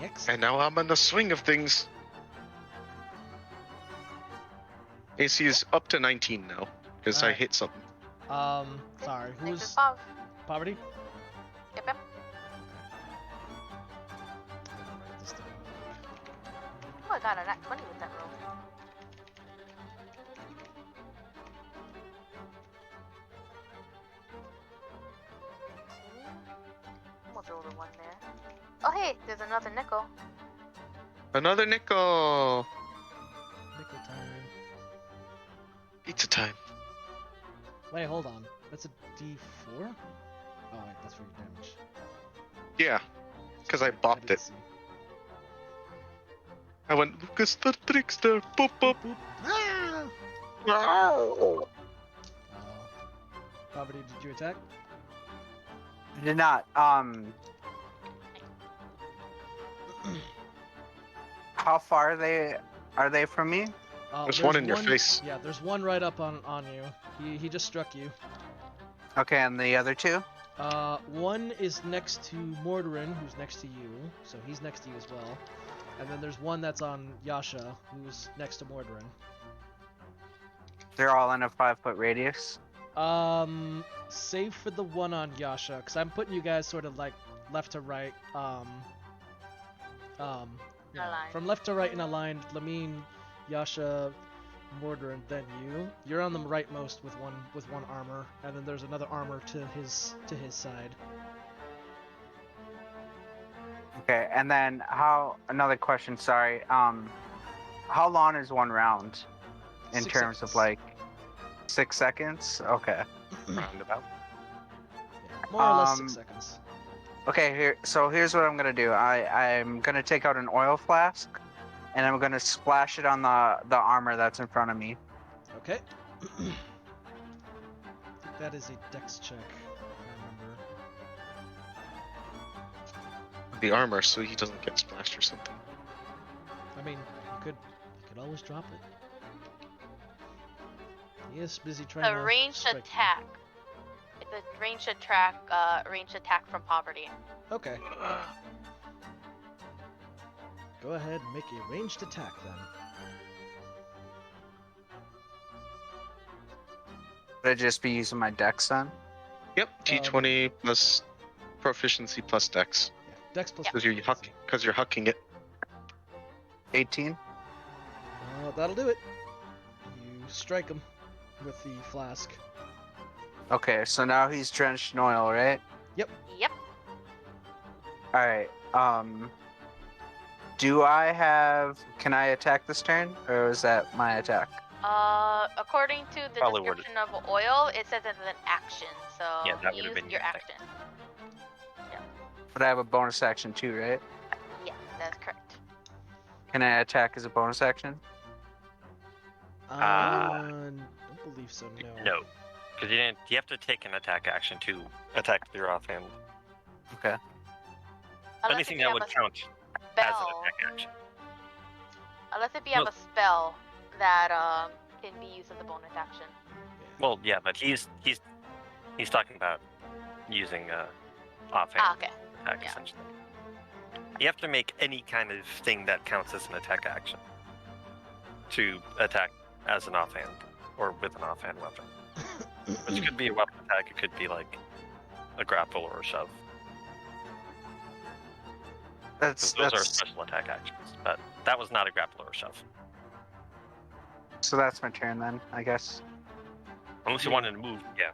Next. And now I'm in the swing of things. AC is up to 19 now, because I Alright. hit something. Sorry, Thanks who's for Pav. Poverty? Yep, yep. Write this down. Oh, I got a nat 20 with that roll. Almost rolled a 1 there. Oh, hey, there's another nickel. Another nickel! Nickel time. Pizza time. Wait, hold on. That's a D4? Oh, wait, that's for your damage. Yeah, because I bopped didn't it. see. I went, Lucas the Trickster, boop boop. Boop. Ah! Ow. Poverty, did you attack? Did not. How far are they from me? There's one in your face. Yeah, there's one right up on you. He just struck you. Okay, and the other two? One is next to Mordorin, who's next to you, so he's next to you as well. And then there's one that's on Yasha, who's next to Mordorin. They're all in a 5-foot radius. Save for the one on Yasha, because I'm putting you guys sort of like left to right. Yeah, Aligned. from left to right in a line. Lamine, Yasha, Mordorin, then you. You're on the rightmost with one armor, and then there's another armor to his side. Okay, and then another question, sorry. How long is one round? In 6 terms of seconds. like 6 seconds? Okay. Roundabout. Yeah, more or less 6 Um, seconds. Okay, here's what I'm gonna do. I'm gonna take out an oil flask and I'm gonna splash it on the armor that's in front of me. Okay. I think that is a dex check, if I remember. The armor, so he doesn't get splashed or something. I mean, you could always drop it. He is busy trying A to ranged strike you. attack. It's a ranged attack from Poverty. Okay. Go ahead and make a ranged attack then. Would I just be using my dex then? Yep, T20 plus proficiency plus dex. Yeah, dex plus. Because you're hucking it. 18? That'll do it. You strike him with the flask. Okay, so now he's drenched in oil, right? Yep. Alright, can I attack this turn? Or is that my attack? According to the Probably worded. description of oil, it says it's an action. So Yeah, that would've use been your your attack. action. But I have a bonus action too, right? Yes, that's correct. Can I attack as a bonus action? Don't believe so. No. No, because you have to take an attack action to attack with your offhand. Okay. Unless Anything if you that would have a count as an spell. attack action. Unless if you have a spell that can be used as a bonus action. Well, yeah, but he's talking about using offhand Okay. attack yeah. essentially. You have to make any kind of thing that counts as an attack action to attack as an offhand or with an offhand weapon. Which could be a weapon attack. It could be like a grapple or a shove. Those are special attack actions, but that was not a grapple or a shove. So that's my turn then, I guess. Unless you wanted to move, yeah.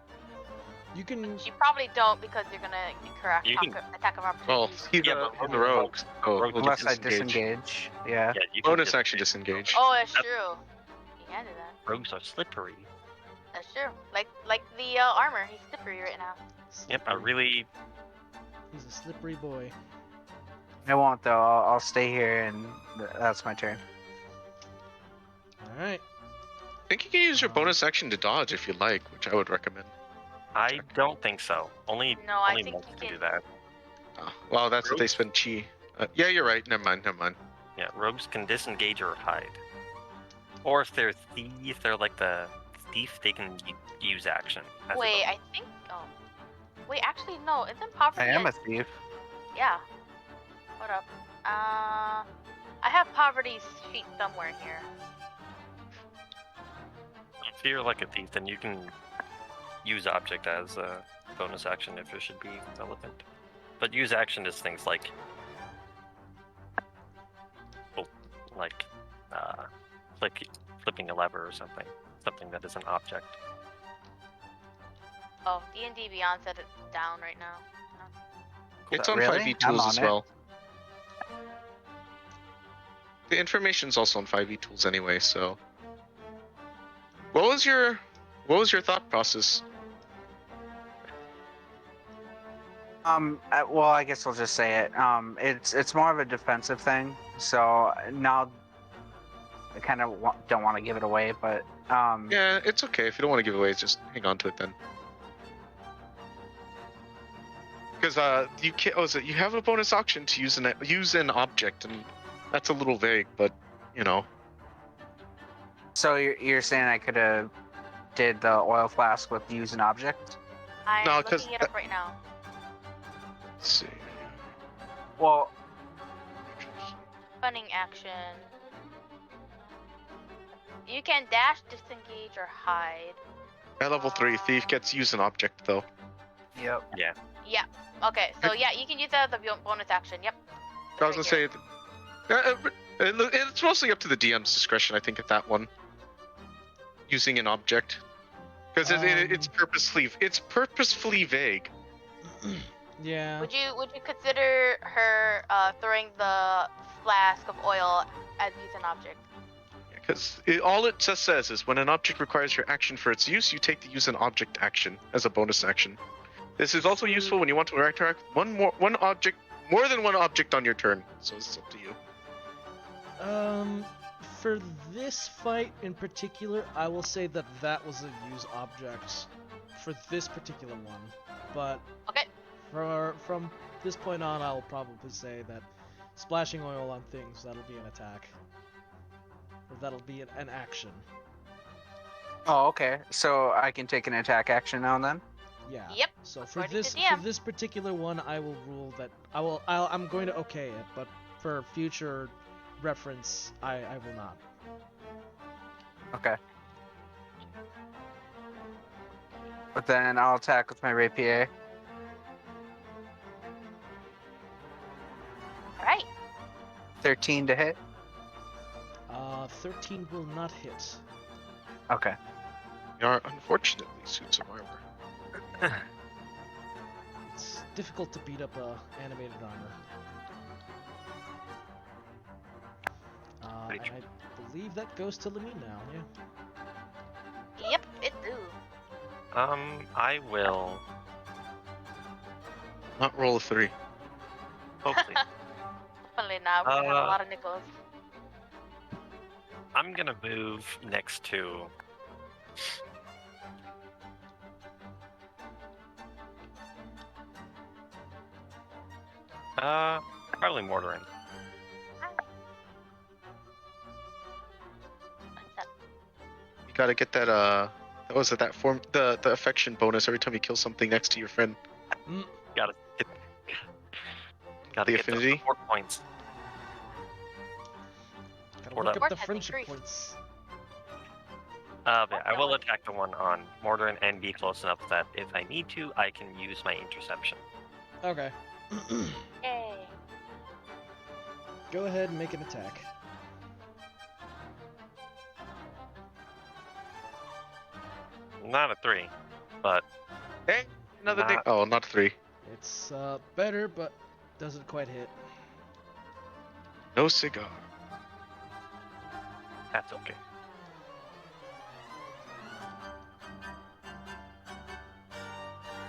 You can. You probably don't because you're gonna incur You can- attack of Well, opportunity. he's the rogue. Oh, Rogue we'll Unless I disengage. disengage. Yeah. Yeah, you can Bonus action disengage. Oh, that's That's- true. You can do that. Rogues are slippery. That's true. Like the armor, he's slippery right now. Yep, Slippery. He's a slippery boy. I won't though. I'll stay here and that's my turn. All right. I think you can use your bonus action to dodge if you like, which I would recommend. I don't think so. Only No, I only think monks you can do can- that. Oh. Well, that's what they spend chi. Yeah, you're right. Never mind. Never mind. Yeah, rogues can disengage or hide. Or if they're thief, they're like the thief, they can use action. as a Wait, bonus. I think. Oh. Wait, actually, no. Isn't poverty? I am a thief. Yeah. What up? I have poverty's sheet somewhere here. If you're like a thief, then you can use object as a bonus action if it should be relevant. But use action is things like, oh, like flipping a lever or something that is an object. Oh, D&D Beyond said it's down right now. It's on Really? 5e I'm tools on as it. well. The information's also on 5e tools anyway. So, what was your thought process? Well, I guess I'll just say it. It's more of a defensive thing. So now I kind of don't want to give it away, but Yeah, it's okay if you don't want to give away. Just hang on to it then. Because you can't. Oh, you have a bonus action to use an object, and that's a little vague, but you know. So you're saying I could have did the oil flask with use an object? I'm No, 'cause looking it up right now. Let's see. Well, Funning action. You can dash, disengage, or hide. At level 3, thief gets use an object though. yep. Yeah. Okay, so yeah, you can use that as a bonus action. Yep. I was gonna say, it's mostly up to the DM's discretion, I think, at that one. Using an object, because it's purposefully vague. Yeah. Would you consider her throwing the flask of oil as use an object? Because all it just says is when an object requires your action for its use, you take the use an object action as a bonus action. This is also useful when you want to interact with more than one object on your turn. So it's up to you. For this fight in particular, I will say that was a use object for this particular one. But Okay. from this point on, I'll probably say that splashing oil on things, that'll be an attack. Or that'll be an action. Oh, okay. So I can take an attack action now and then? Yeah. Yep. So for according to this DM. particular one, I will rule that I'm going to okay it, but for future reference, I will not. Okay. But then I'll attack with my rapier. All right. 13 to hit. 13 will not hit. Okay. You are unfortunately suits of armor. It's difficult to beat up animated armor. And I believe that goes to Lamine now, yeah. Yep, it do. I will Not roll a 3. hopefully. Hopefully not. We're gonna have a lot of nickels. I'm gonna move next to. Probably Mortarin. You gotta get that what was it, that form the affection bonus every time you kill something next to your friend. Gotta The get affinity? those support points. Gotta Or look that- up the Has friendship increased. points. Yeah, I will attack the one on Mortarin and be close enough that if I need to, I can use my interception. Okay. Yay. Go ahead and make an attack. Not a 3, but Hey, another Nah. nick. Oh, not 3. It's better, but doesn't quite hit. No cigar. that's okay.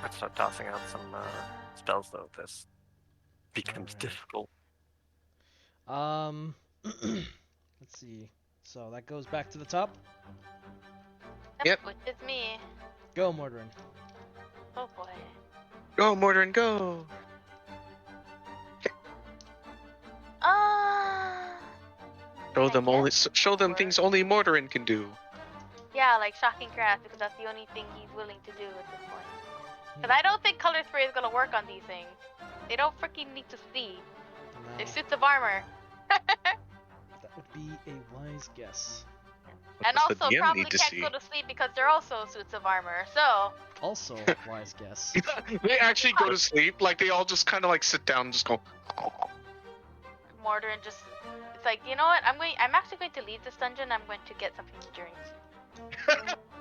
Let's start tossing out some spells though. This becomes Alright. difficult. Let's see. So that goes back to the top. Yep. Which is me. Go, Mortarin. Oh boy. Go, Mortarin, go! Show them Or- things only Mortarin can do. Yeah, like shocking grass, because that's the only thing he's willing to do at this point. Because I don't think color spray is gonna work on these things. They don't freaking need to see. No, They're suits of armor. that would be a wise guess. What And does the also DM probably need to can't see? go to sleep because they're also suits of armor. So Also, wise guess. They actually go to sleep. Like they all just kind of like sit down and just go. Mortar and just it's like, you know what? I'm actually going to leave this dungeon. I'm going to get something to drink.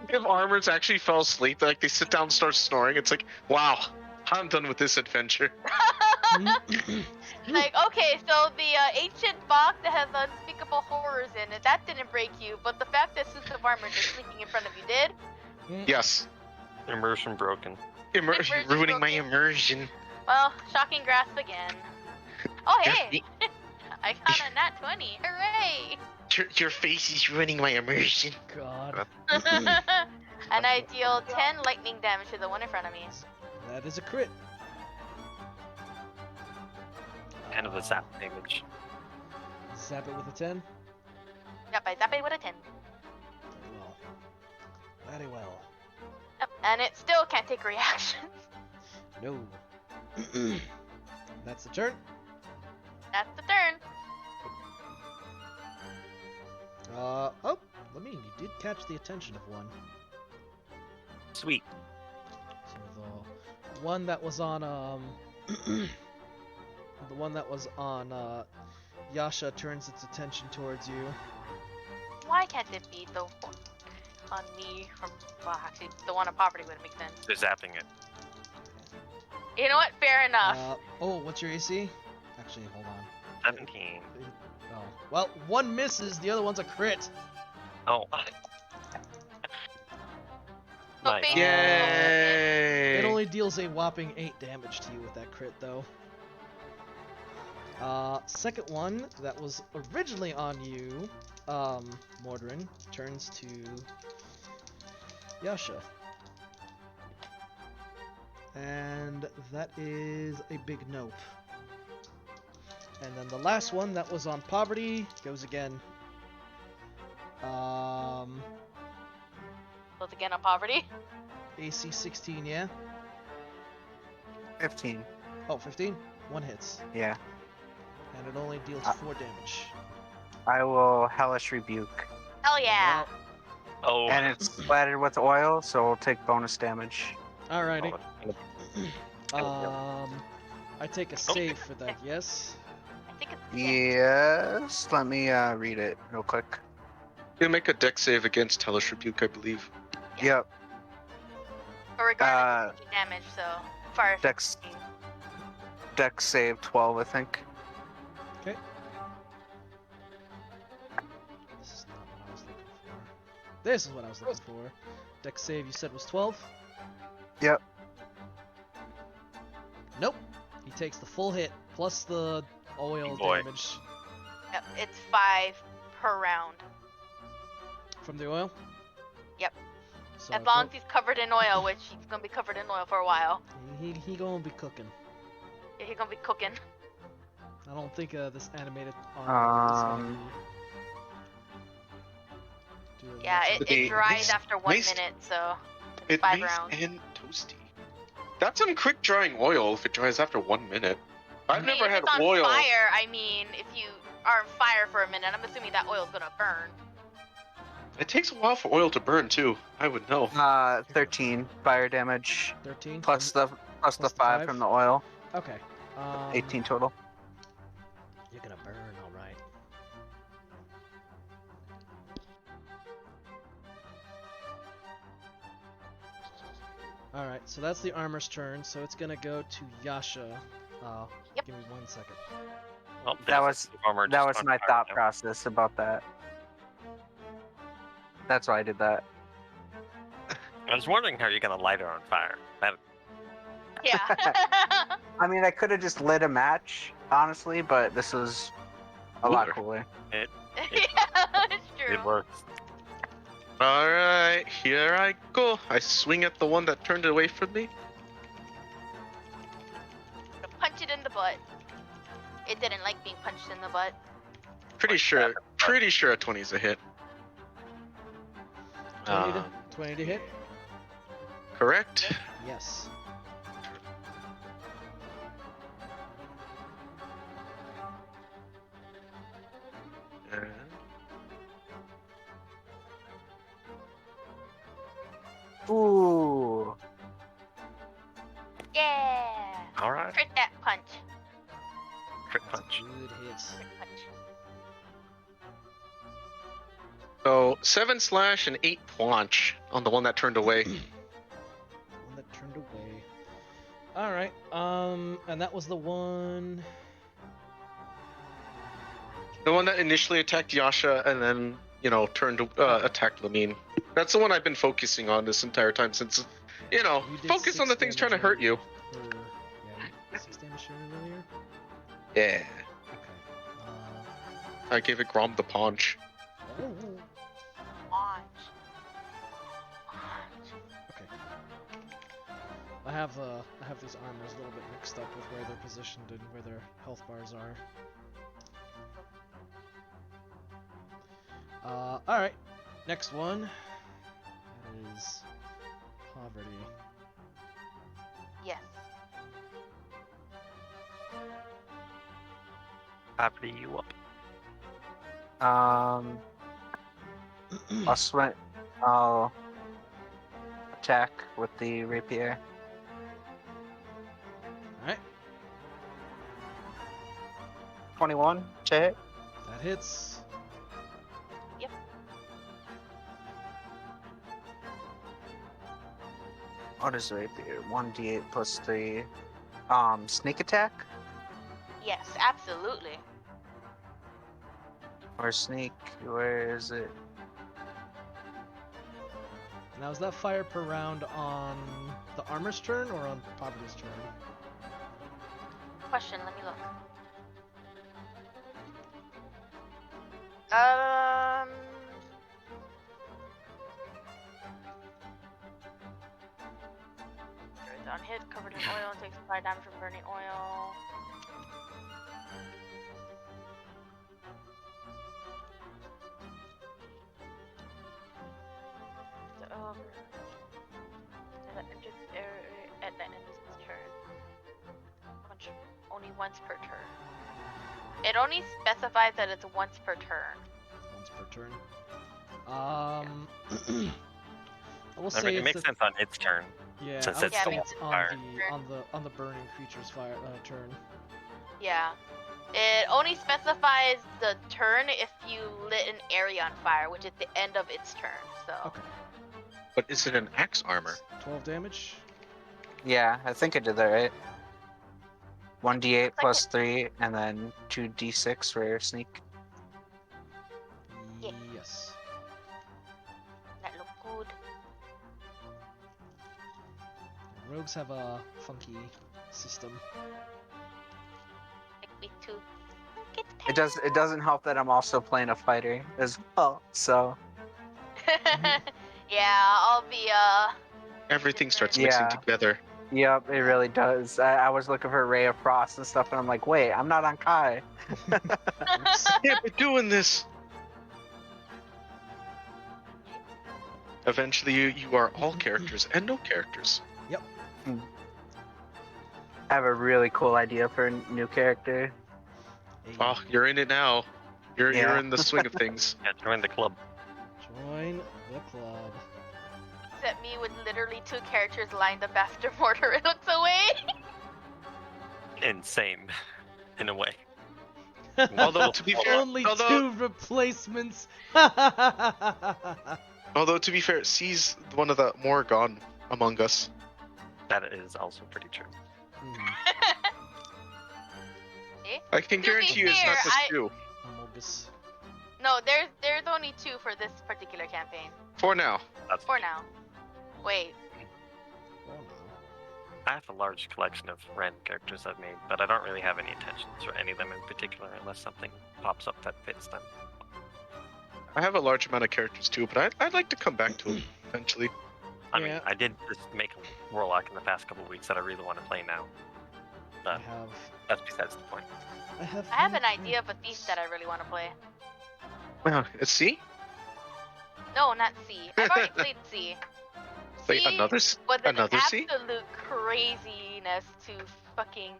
If armors actually fell asleep, like they sit down and start snoring, it's like, wow, I'm done with this adventure. Like, okay, so the ancient box that has unspeakable horrors in it, that didn't break you, but the fact that suits of armor just sleeping in front of you did. Yes. Immersion broken. Immersion Ruining my broken. immersion. Well, shocking grasp again. Oh, Your hey! I got a nat 20. Hooray! Your face is ruining my immersion. God, And I deal 10 lightning damage to the one in front of me. that is a crit. Kind of a zap damage. Zap it with a 10. Yep, I zap it with a 10. Very well. Very well. Yep, and it still can't take reactions. No. That's the turn. That's the turn. Oh, you did catch the attention of one. Sweet. So the one that was on, the one that was on, Yasha turns its attention towards you. Why can't it be the one on me from, well, actually, the one on poverty would make sense. They're zapping it. You know what? Fair enough. Oh, what's your AC? Actually, hold on. 17. Oh, well, one misses, the other one's a crit. Oh. So Nice. basically, Yay! It only deals a whopping 8 damage to you with that crit, though. Second one that was originally on you, Mordrin, turns to Yasha. And that is a big nope. And then the last one that was on poverty goes again. Goes again on poverty. AC 16, yeah? 15. Oh, 15? One hits. Yeah. And it only deals 4 damage. I will Hellish Rebuke. Hell yeah. Oh. And it's splattered with oil, so we'll take bonus damage. Alrighty. Oh, I take a save for that, yes? I think it's Yes. Let me read it real quick. You make a deck save against Hellish Rebuke, I believe. Yep. But regardless, it's 15 damage, so far. as Dex 15. Dex save 12, I think. Okay. This is not what I was looking for. This is what I was looking for. Dex save you said was 12? Yep. Nope. He takes the full hit, plus the oil Boy. damage Yep, it's 5 per round. from the oil. Yep. So As long as he's covered in oil, which he's gonna be covered in oil for a while. he gonna be cooking. Yeah, he's gonna be cooking. I don't think this animated armor is gonna Um, do it Yeah, much. it dries Nice- after 1 nice- minute, so It's 5 nice rounds. and toasty. That's some quick drying oil if it dries after 1 minute. I've I mean, never if had it's on oil. fire, I mean, if you are on fire for a minute, I'm assuming that oil's gonna burn. It takes a while for oil to burn too. I would know. 13 fire damage 13 plus the plus the 5 5? from the oil. Okay. 18 total. You're gonna burn, all right. All right, so that's the armor's turn. So it's gonna go to Yasha. Yep. Give me 1 second. Well, That there's was the armor that just was on my fire thought now. process about that. That's why I did that. I was wondering how you're gonna light her on fire. That, Yeah. I mean, I could have just lit a match, honestly, but this was a lot cooler. yeah, it's true. it works. Alright, here I go. I swing at the one that turned away from me. Punch it in the butt. It didn't like being punched in the butt. Pretty sure a 20 is a hit. 20 to, 20 to hit? Correct. Yes. Ooh. Yeah. All right. Crit that punch. Crit That's punch. a good hit. Crit punch. So 7 slash and 8 planch on the one that turned away. One that turned away. Alright, and that was the one... The one that initially attacked Yasha and then, attacked Lamine. That's the one I've been focusing on this entire time since, You did focus on the 6 things trying to damage hurt you. Yeah, 6 damage earlier? Yeah. Okay. I gave it Grom the Paunch. Oh, Punch. Punch. okay. I have these armors a little bit mixed up with where they're positioned and where their health bars are. Alright. Next one. That is Poverty. Yes. Poverty, you up. I'll attack with the rapier. Alright. 21 to hit. That hits. What is rapier? 1d8 plus 3. Sneak attack? Yes, absolutely. Or sneak? Where is it? Now, is that fire per round on the armor's turn or on Poverty's turn? Question, let me look. It's on hit, covered in oil, takes 5 damage from burning oil. At the end of its turn. Only once per turn. It only specifies that it's once per turn. Once per turn. I will say It makes sense on its turn. Yeah, since I would it's say the it's fire. on the burning creature's fire turn. Yeah. It only specifies the turn if you lit an area on fire, which is the end of its turn. So. Okay. But is it an axe armor? 12 damage. Yeah, I think I did that right. 1d8 like plus 3, and then 2d6 for sneak. Yeah. Yes. That look good. Rogues have a funky system. Like me too. It doesn't help that I'm also playing a fighter as well, so Yeah, I'll be Everything starts Yeah. mixing together. yep, it really does. I was looking for Ray of Frost and stuff, and I'm like, wait, I'm not on Kai. Oops. Yeah, we're doing this. Eventually, you are all characters and no characters. I have a really cool idea for a new character. Hey, Oh, you're in it now. You're Yeah. in the swing of things. Yeah, join the club. join the club. Except me with literally 2 characters lined up after Mortar looks away. Insane, in a way. Although, to be fair, only 2 replacements. Although to be fair, C's one of the more gone among us. That is also pretty true. I can To be guarantee you it's not fair, just you. Amogus. No, there's only 2 for this particular campaign. For now. That's For now. Wait. Oh no. I have a large collection of random characters I've made, but I don't really have any intentions for any of them in particular unless something pops up that fits them. I have a large amount of characters too, but I'd like to come back to them eventually. I mean, Yeah. I did just make a warlock in the past couple of weeks that I really want to play now. I But have That's besides the point. I have an idea of a thief that I really want to play. Well, see? No, not C. I've already played C. Wait, C another was an another C? absolute craziness to fucking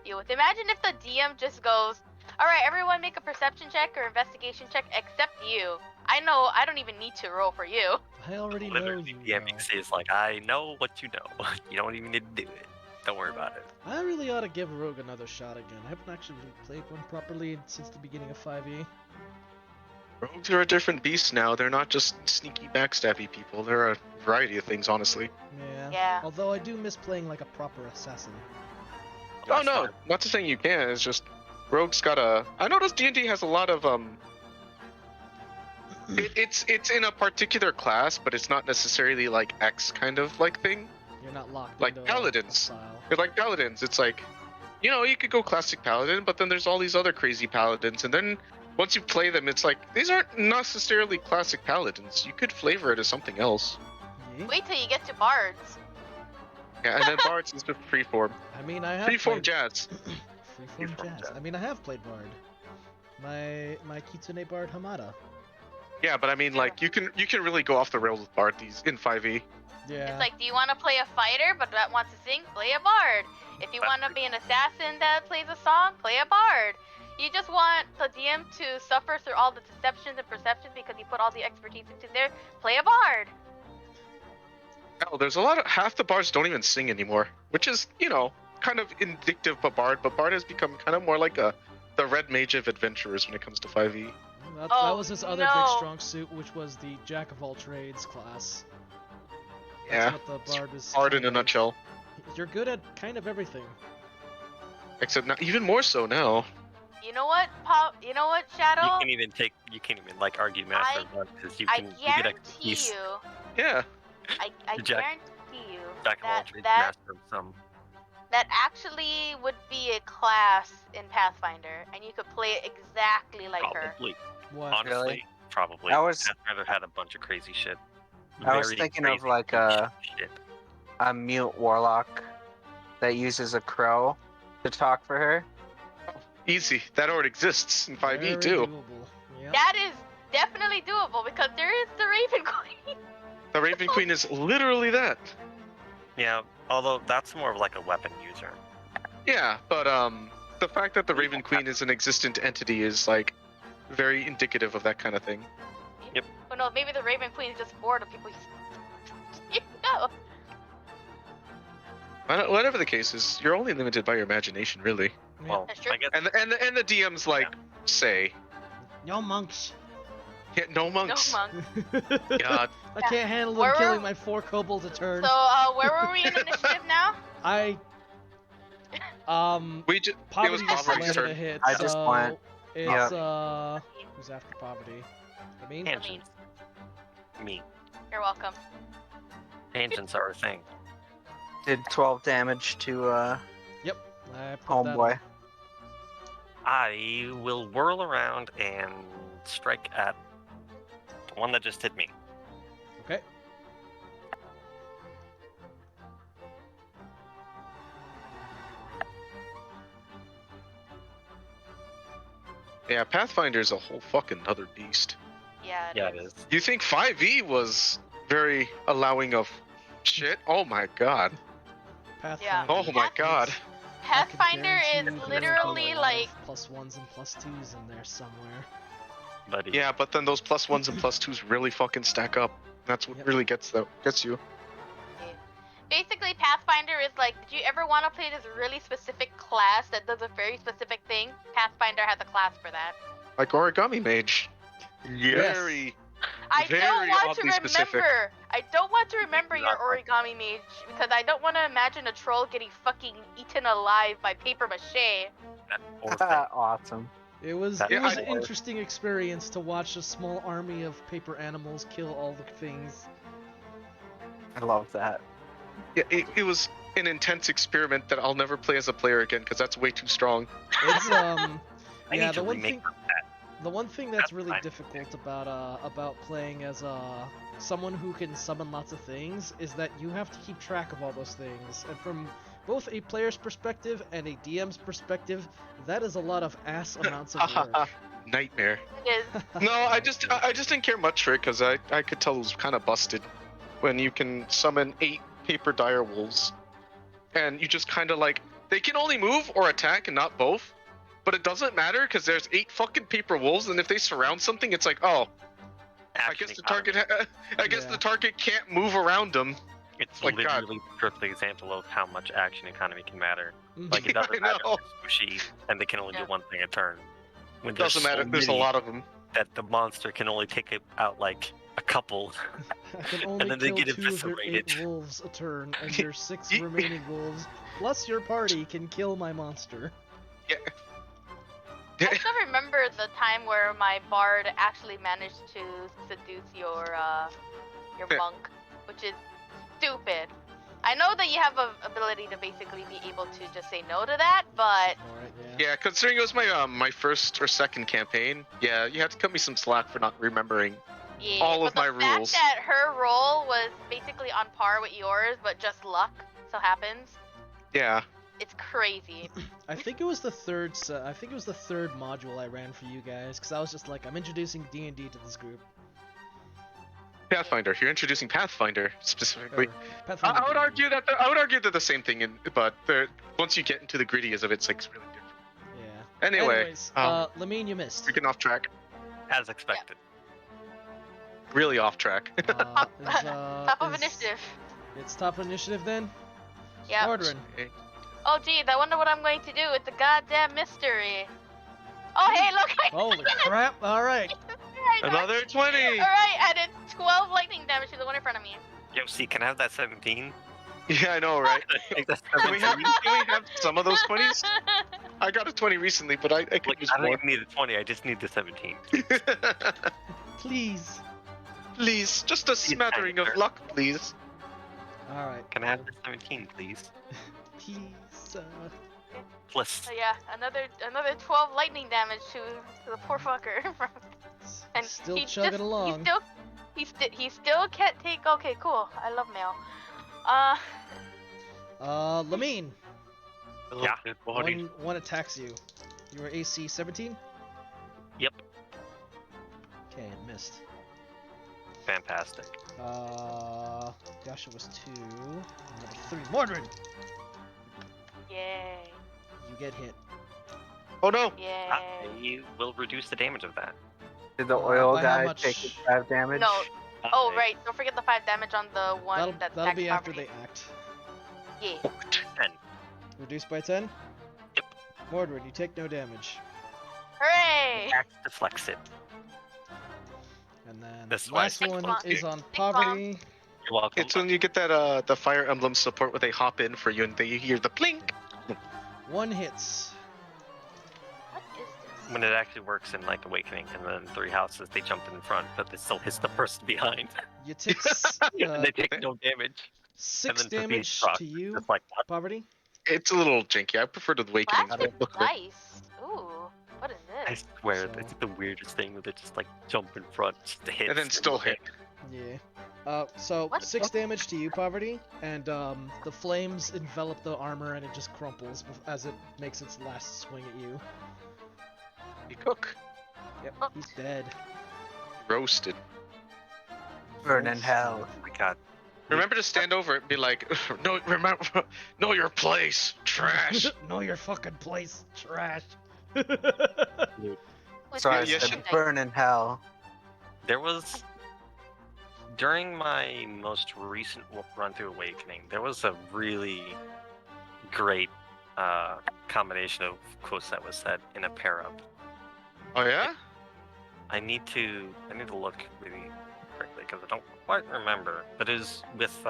deal with. Imagine if the DM just goes, "Alright, everyone make a perception check or investigation check except you. I know I don't even need to roll for you." I already know Literally, you. the NPC is like, I know what you know. You don't even need to do it. Don't worry about it. I really ought to give Rogue another shot again. I haven't actually played one properly since the beginning of 5e. Rogues are a different beast now. They're not just sneaky backstabby people. They're a variety of things, honestly. Yeah. Yeah. Although I do miss playing like a proper assassin. Oh no, not to saying you can. It's just Rogue's got a. I noticed D&D has a lot of It's in a particular class, but it's not necessarily like X kind of like thing. You're not locked Like into paladins. a style. They're like paladins. It's like, you know, you could go classic paladin, but then there's all these other crazy paladins, and then once you play them, it's like these aren't necessarily classic paladins. You could flavor it as something else. Yeah. Wait till you get to bards. Yeah, and then bards is just freeform. I mean, I have Freeform played... jazz. Freeform Freeform jazz. jazz. I mean, I have played bard. My Kitsune bard Hamada. Yeah, but I mean, like you can really go off the rails with bard these in 5e. Yeah. It's like, do you want to play a fighter but that wants to sing? Play a bard. If you want to be an assassin that plays a song, play a bard. You just want the DM to suffer through all the deceptions and perceptions because you put all the expertise into there. Play a bard. Hell, there's a lot of half the bards don't even sing anymore, which is, you know, kind of indicative of bard. But bard has become kind of more like the red mage of adventurers when it comes to 5e. That Oh, was his other no. big strong suit, which was the jack of all trades class. Yeah, That's what the bard is. bard in kind a of. nutshell. You're good at kind of everything. Except now, even more so now. You know what, Pop? You know what, Shadow? You can't even like argue master because you I can you get a guarantee piece you. Yeah. I Jack- guarantee you jack of all that trades, that master of some. that actually would be a class in Pathfinder, and you could play it exactly like her. Probably. What? Honestly, Really? probably. I was- Pathfinder had a bunch of crazy shit. I was Very thinking of crazy like shit. a mute warlock that uses a crow to talk for her. Easy. That already exists in 5e Very too. doable. Yep. That is definitely doable because there is the Raven Queen. The Raven Queen is literally that. Yeah, although that's more of like a weapon user. Yeah, but the fact that the Raven Queen is an existent entity is like very indicative of that kind of thing. Well, no, maybe the Raven Queen is just bored of people. You know. Whatever the case is, you're only limited by your imagination, really. Yep. Well, That's true. I guess And the DMs like say, No monks. yeah, no No monks. monk. God, I can't handle them Where were- killing my 4 kobolds a turn. So, where were we in initiative now? I we just it poverty was just Poverty's landed a turn. hit. I just so went. It's Yep. who's after poverty? I mean, tangents. Me. You're welcome. Tangents are a thing. Did 12 damage to yep. I put that homeboy. on. I will whirl around and strike at the one that just hit me. Okay. Yeah, Pathfinder's a whole fucking other beast. Yeah. Yeah, it is. You think 5e was very allowing of shit? Oh my god. Pathfinder. Oh my god. I could Pathfinder guarantee is you there's literally a lot like. of +1s and +2s in there somewhere. Buddy. Yeah, but then those +1s and +2s really fucking stack up. That's what Yep. really gets you. Basically, Pathfinder is like, did you ever want to play this really specific class that does a very specific thing? Pathfinder has a class for that. Like Origami Mage. Yes. Very. I Very don't want to oddly remember. specific. I don't want to remember your Exactly. origami mage because I don't want to imagine a troll getting fucking eaten alive by paper mache. Or thing. Awesome. It was That- it was Yeah, an I- interesting experience to watch a small army of paper animals kill all the things. I love that. Yeah, it was an intense experiment that I'll never play as a player again because that's way too strong. It's I yeah, need to the one remake thing the one thing that's That's really fine. difficult about playing as someone who can summon lots of things is that you have to keep track of all those things. And from both a player's perspective and a DM's perspective, that is a lot of ass amounts of work. Nightmare. It is. No, I just didn't care much for it because I could tell it was kind of busted when you can summon 8 paper dire wolves, and you just kind of like they can only move or attack and not both, but it doesn't matter because there's 8 fucking paper wolves, and if they surround something, it's like, oh, I guess the target the target can't move around them. It's Like, God. literally the perfect example of how much action economy can matter. Mhm. Like, it doesn't I matter know. if they're squishy and they can only do Yeah. one thing a turn. When It there's doesn't matter. so There's a many lot of them. that the monster can only take out like a couple. I can only then they kill get 2 of your 8 eviscerated. wolves a turn, and your 6 remaining wolves, plus your party, can kill my monster. I still remember the time where my bard actually managed to seduce your monk, which is stupid. I know that you have a ability to basically be able to just say no to that, but Alright, yeah. Yeah, considering it was my first or second campaign, yeah, you have to cut me some slack for not remembering. yeah. All but of my the fact rules. that her roll was basically on par with yours, but just luck so happens, Yeah. it's crazy. I think it was the third module I ran for you guys, because I was just like, I'm introducing D&D to this group. Pathfinder. You're introducing Pathfinder specifically. Or Pathfinder I would D&D. argue that the same thing, but once you get into the gritties of it, it's like it's really different. Yeah. Anyway, Anyways, Lamine, you missed. we're getting off track. As expected. Really off track. Top of is- initiative. It's top initiative then? Yeah. Mordrin. Oh geez, I wonder what I'm going to do. It's a goddamn mystery. Oh hey, look! I Holy crap, alright. Another 20. Alright, I did 12 lightning damage to the one in front of me. Yo, see, can I have that 17? Yeah, I know, right? Like, that's Can we have 17? some of those 20s? I got a 20 recently, but I could Like, use I don't more. even need the 20, I just need the 17. Please. Please, just a smattering of luck, please. Alright. Can I have the 17, please? Please. Please. So yeah, another 12 lightning damage to the poor fucker. And Still he chugging just, along. He still can't take. Okay, cool. I love mail. Lamine. Yeah. One attacks you. You were AC 17? Yep. Okay, it missed. Fantastic. Gosh, it was 2. Another 3. Mordred! Yay! You get hit. Oh no! Yay! I will reduce the damage of that. Did the oil by how guy much? take his 5 damage? No. Oh I- right, don't forget the 5 damage on the one that's That'll tax be after property. they act. Yeah. 10. Reduced by 10? Yep. Mordred, you take no damage. Hooray! Axe deflects it. And then This the last way. one Thanks, is Mom. on Thanks, Mom. poverty. You're welcome. It's when you get that the Fire Emblem support where they hop in for you and you hear the plink. 1 hits. What is this? When it actually works in like Awakening, and then 3 houses, they jump in front, but it still hits the person behind. You take And they take no damage. 6 and then for damage these rocks, to you, It's like, what? poverty. It's a little janky. I prefer the Awakening. Plastic dice. Ooh, what is I this? swear, So- it's the weirdest thing where they just like jump in front just to hit. And then still hit. Yeah. So What? 6 damage to you, poverty, and the flames envelop the armor and it just crumples as it makes its last swing at you. You cook. Yep, he's dead. Roasted. Burn in hell. Oh my god. Remember to stand over it and be like, no, remember, know your place, trash. Know your fucking place, trash. With Sorry, I your yeah, said dice. burn in hell. There was during my most recent run through Awakening, there was a really great combination of quotes that was said in a pair up. Oh yeah? I need to look really quickly because I don't quite remember. But it is with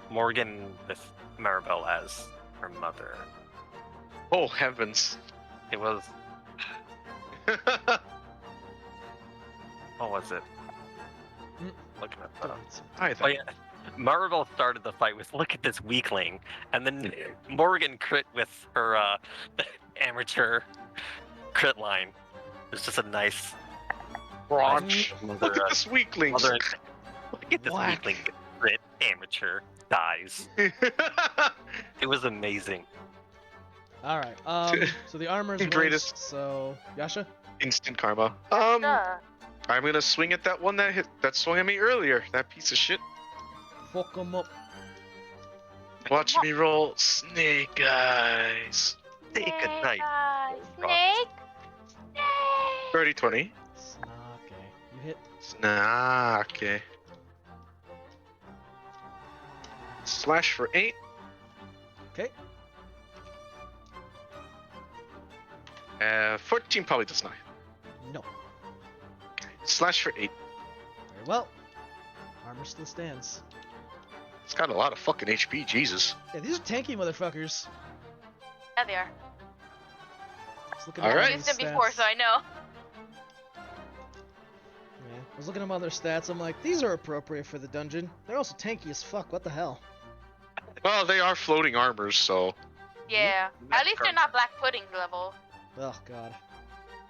Morgan with Maribel as her mother. Oh heavens. It was what was it? Mm. Looking at that. I Oh thought. yeah, Maribel started the fight with "Look at this weakling," and then Morgan crit with her amateur crit line. It's just a nice Crunch. mother, Look at this weakling. mother. Look at this Whack. weakling Crit, amateur, dies. It was amazing. All right. So the armor is Greatest. So Yasha. Instant karma. Duh. I'm gonna swing at that one that swung at me earlier. That piece of shit. Fuck 'em up. Watch me roll snake eyes. Take a night. Snake. Snake. 30, 20. Okay. You hit. Okay. Slash for 8. Okay. 14 probably does not. No. Slash for 8. Very well. Armor still stands. It's got a lot of fucking HP, Jesus. Yeah, these are tanky motherfuckers. Yeah, they are. Just looking All at right. I all used these them before, stats. so I know. Yeah, I was looking at other stats. I'm like, these are appropriate for the dungeon. They're also tanky as fuck. What the hell? Well, they are floating armors, so. Yeah. At least they're not black pudding level. Oh god.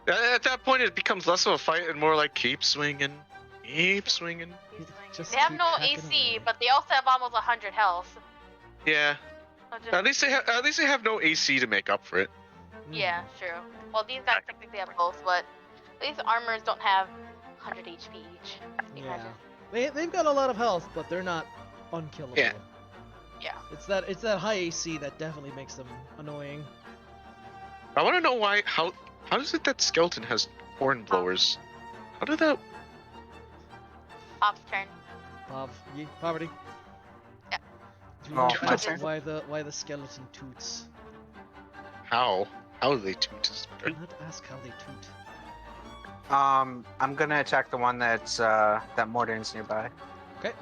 At that point, it becomes less of a fight and more like keep swinging. Keep swinging. Just They have keep no hacking AC, away. but they also have almost 100 health. Yeah. So just- At least they have no AC to make up for it. Yeah, true. Well, these guys technically have both, but these armors don't have 100 HP each. Yeah. Imagine. They've got a lot of health, but they're not unkillable. Yeah. Yeah. It's that high AC that definitely makes them annoying. I want to know how does it that skeleton has horn blowers? How did that? Bob's turn. Poverty. Yeah. Do you Oh, know my ask turn. why the skeleton toots? How do they toot? Do not ask how they toot. I'm gonna attack the one that's that Morden's nearby. Okay.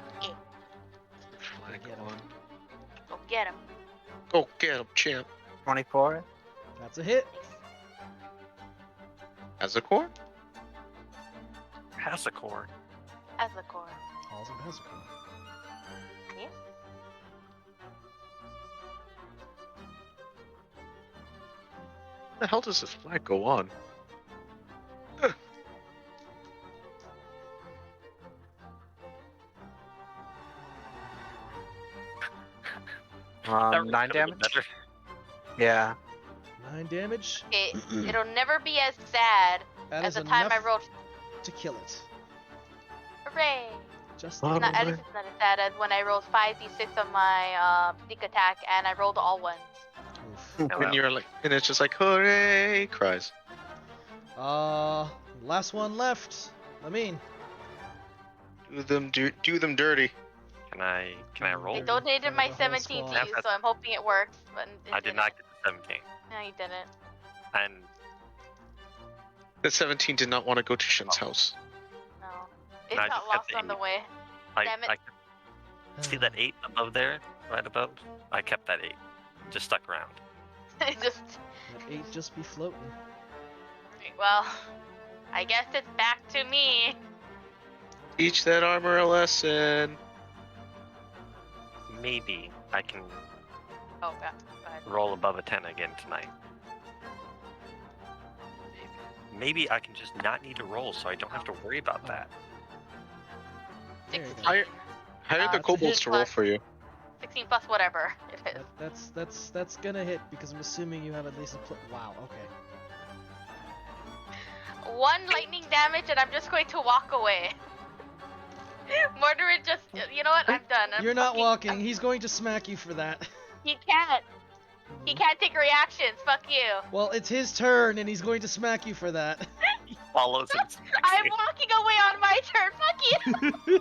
Flag Get 'em. on. Go get him. Go get him, champ. 24. That's a hit. As a core? Hassacore. As a core. Halls of Hezekiah. How the hell does this flag go on? That really 9 could've been damage. better. Yeah. 9 damage. It'll never be as sad That as is the time I enough rolled. to kill it. Hooray! Just Oh, It's not, at boy. least it's not as sad as when I rolled 5d6 on my sneak attack and I rolled all ones. Oof. And you're like, and it's just like, hooray! Cries. Last one left. I mean, Do them dirty. Can I roll? I Dirty donated for my the whole 17 to squad. you, so I'm hoping it works. But it I did didn't. not get the 17. No, you didn't. And The 17 did not want to go to Shin's house. No. It I got just kept lost on the aiming. way. I, Damn it. I see that 8 above there, right above? I kept that 8. Just stuck around. It just. Let 8 just be floating. Well, I guess it's back to me. Teach that armor a lesson. Maybe I can Oh, God. Go ahead. roll above a 10 again tonight. Maybe I can just not need to roll so I don't have to worry about that. There you go. 16. Hire the That's a kobolds hit. to roll for you. 16 plus whatever it is. That's gonna hit because I'm assuming you have at least wow. Okay. 1 lightning damage and I'm just going to walk away. Mordred just, you know what? I'm done. You're not walking. He's going to smack you for that. He can't. He can't take reactions. Fuck you. Well, it's his turn, and he's going to smack you for that. Follows and smacks I'm you. walking away on my turn. Fuck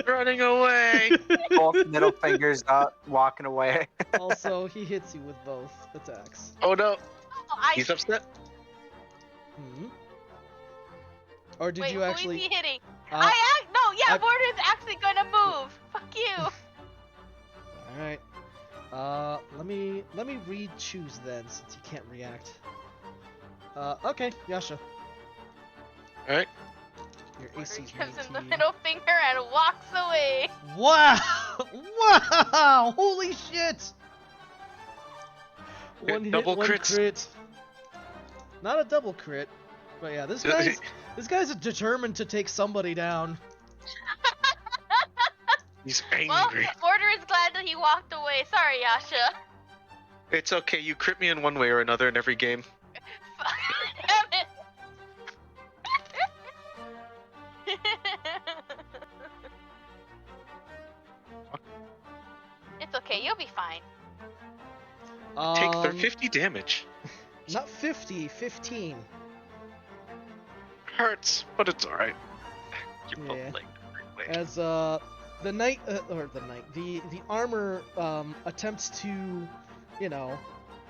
you. Running away. Both middle fingers up, walking away. Also, he hits you with both attacks. Oh no, Oh, he's upset. Hmm. Or did Wait, you who actually? is he hitting? Uh, No, I- Mordred's actually gonna move. Fuck you. All right. Let me read choose then, since you can't react. Okay, Yasha. All right. Your Mordred AC's gives him the 19. middle finger and walks away. Wow! Wow! Holy shit! One hit, Double one crits. crit. Not a double crit, but yeah, this guy's determined to take somebody down. He's Well, angry. Mortar is glad that he walked away. Sorry, Yasha. It's okay. You crit me in one way or another in every game. Damn it. It's okay, you'll be fine. Take 50 damage. Not 50, 15. Hurts, but it's alright. You're both Yeah. like, wait. As the armor attempts to,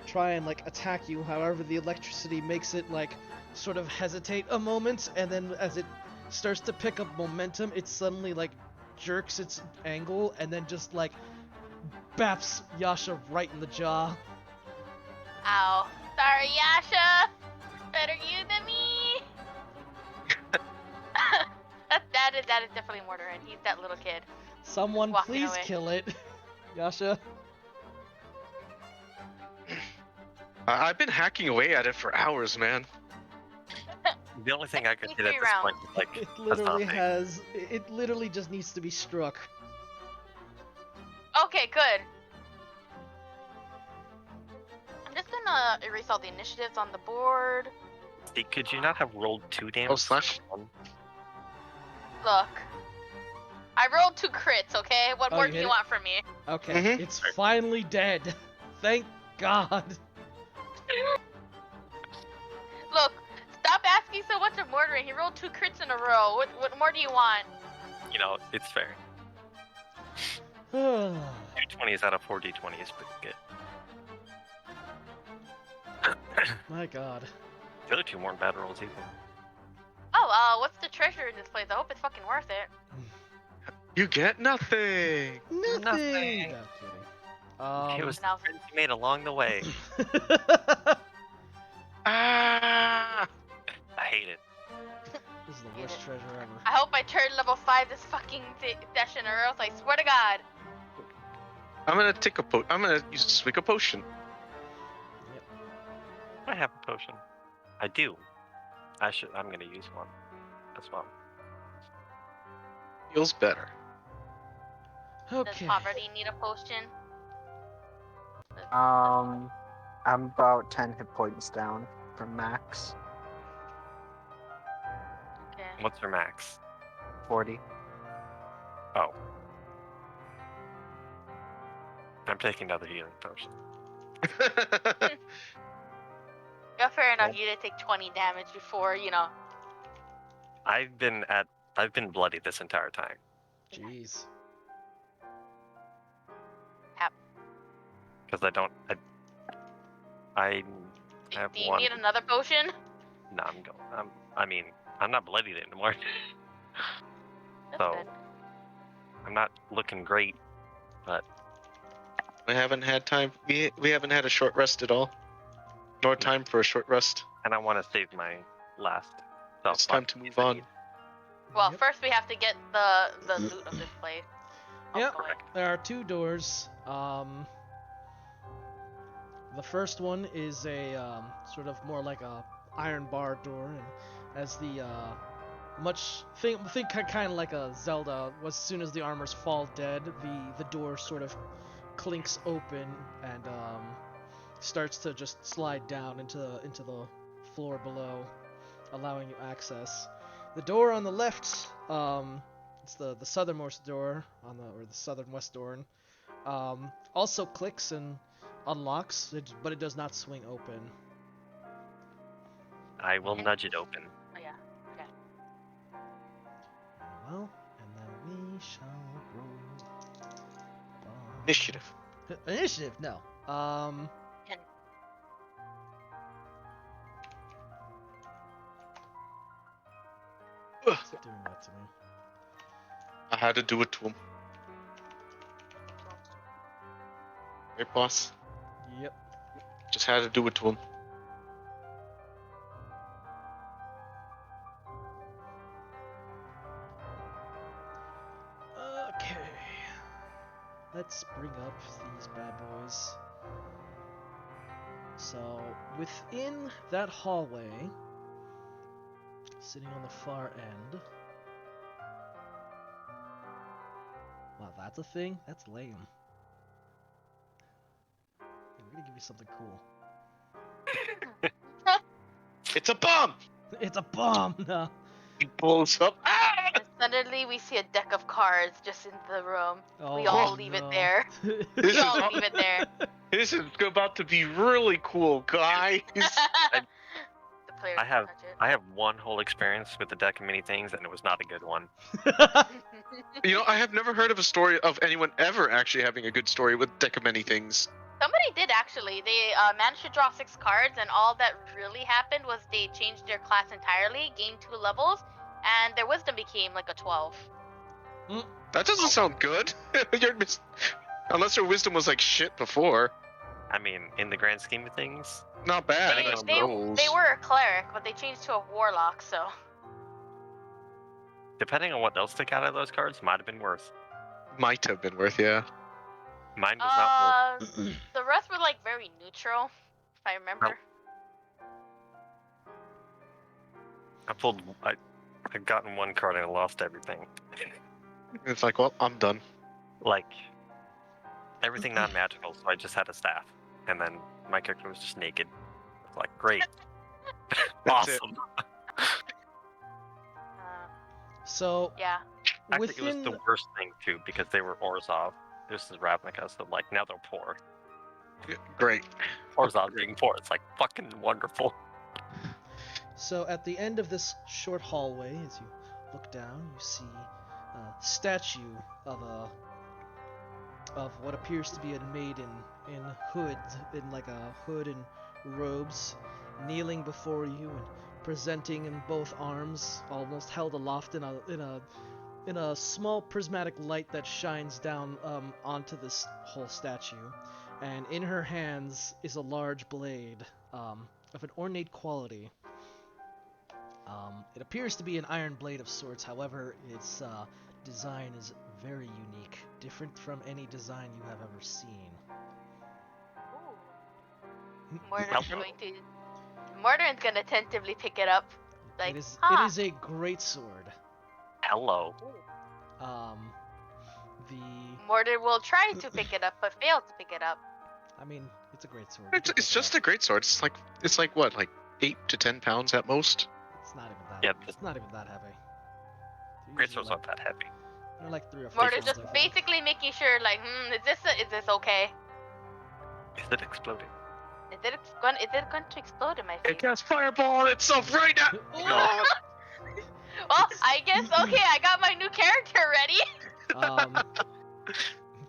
try and like attack you. However, the electricity makes it like sort of hesitate a moment, and then as it starts to pick up momentum, it suddenly like jerks its angle and then just like baps Yasha right in the jaw. Ow. Sorry, Yasha. Better you than me. that is definitely Mortar, and he's that little kid. Someone Walking please away. kill it, Yasha. I've been hacking away at it for hours, man. The only thing I could Give hit me at 3 this rounds. point is like It a literally zombie. it literally just needs to be struck. Okay, good. I'm just gonna erase all the initiatives on the board. See, could you not have rolled 2 damage? Oh, slash. Look. I rolled 2 crits, okay? What Oh, more you do hit you it? want from me? Okay, Mhm. it's finally dead. Thank God. Look, stop asking so much of Mortar. He rolled 2 crits in a row. What more do you want? You know, it's fair. 2 20s out of 4 d20 is pretty good. My God. The other 2 weren't bad rolls either. Oh, what's the treasure in this place? I hope it's fucking worth it. You get nothing. Nothing. Nothing. No, kidding. It was the Now- friends you made along the way. Ah! I hate it. This is the worst treasure ever. I hope I turn level 5 this fucking session, or else I swear to God. I'm gonna take a I'm gonna swig a potion. I have a potion. I do. I'm gonna use one as well. Feels better. Okay. Does Poverty need a potion? I'm about 10 hit points down from max. Okay. What's your max? 40. Oh. I'm taking another healing potion. Yeah, fair enough. You did take 20 damage before, I've been bloody this entire time. Jeez. Because I have Do you one. need another potion? No, I'm not bloodied anymore. That's So, good. I'm not looking great. We haven't had time. We haven't had a short rest at all. Nor time for a short rest. And I want to save my last. It's time to move on. Well, Yep. first we have to get the loot of this place. Yep. Hopefully. There are 2 doors. The first one is a sort of more like a iron bar door, and as the think kind of like a Zelda. As soon as the armors fall dead, the door sort of clinks open and starts to just slide down into the floor below, allowing you access. The door on the left, it's the southernmost door or the southern west door, also clicks and unlocks, but it does not swing open. I will nudge it open. Oh, yeah. Well, and then we shall roll. Initiative. Initiative, no. What's it doing that to me? I had to do it to him. Right, boss? Yep. Just had to do it to him. Okay. Let's bring up these bad boys. So, within that hallway, sitting on the far end. Oh, that's a thing? That's lame. We're gonna give you something cool. It's a bomb! It's a bomb! No. He blows up. Ah! And suddenly we see a deck of cards just in the room. Oh, We all leave it no. there. This We is all all- leave it there. This is about to be really cool, guys. The players I have- touch it. I have one whole experience with the deck of many things, and it was not a good one. You know, I have never heard of a story of anyone ever actually having a good story with Deck of Many Things. Somebody did actually. They managed to draw 6 cards, and all that really happened was they changed their class entirely, gained 2 levels, and their wisdom became like a 12. That doesn't sound good. Unless her wisdom was like shit before. I mean, in the grand scheme of things, Not bad, Depending I on They suppose. were a cleric, but they changed to a warlock, so. depending on what else took out of those cards, might have been worse. Might have been worth, yeah. Mine was not worse. The rest were like very neutral, if I remember. I've gotten one card and I lost everything. It's like, well, I'm done. Like, everything not magical, so I just had a staff. And then my character was just naked. It's like, great. That's it. Awesome. So, Yeah. Actually, it within... was the worst thing, too, because they were Orzhov. This is Ravnica, so, like, now they're poor. Great. Orzhov being poor, it's, like, fucking wonderful. So at the end of this short hallway, as you look down, you see a statue of what appears to be a maiden in like a hood and robes, kneeling before you and presenting in both arms, almost held aloft in a small prismatic light that shines down onto this whole statue. And in her hands is a large blade of an ornate quality. It appears to be an iron blade of sorts, however, its design is very unique, different from any design you have ever seen. Mordrin's gonna tentatively pick it up. Like, It huh. is a great sword. Hello. Mordrin will try to pick it up, but fail to pick it up. I mean, it's a great sword. You can It's pick it just up. a great sword. It's like what, like 8 to 10 pounds at most? It's not even that. Yeah, It's not even that heavy. They're Great usually swords aren't that heavy. They're like 3 or 4 Mordrin's pounds, just I think. basically making sure, like, is this okay? Is it exploding? Is it going to explode in my face? It casts fireball on itself right now! Oh! Well, I guess okay. I got my new character ready.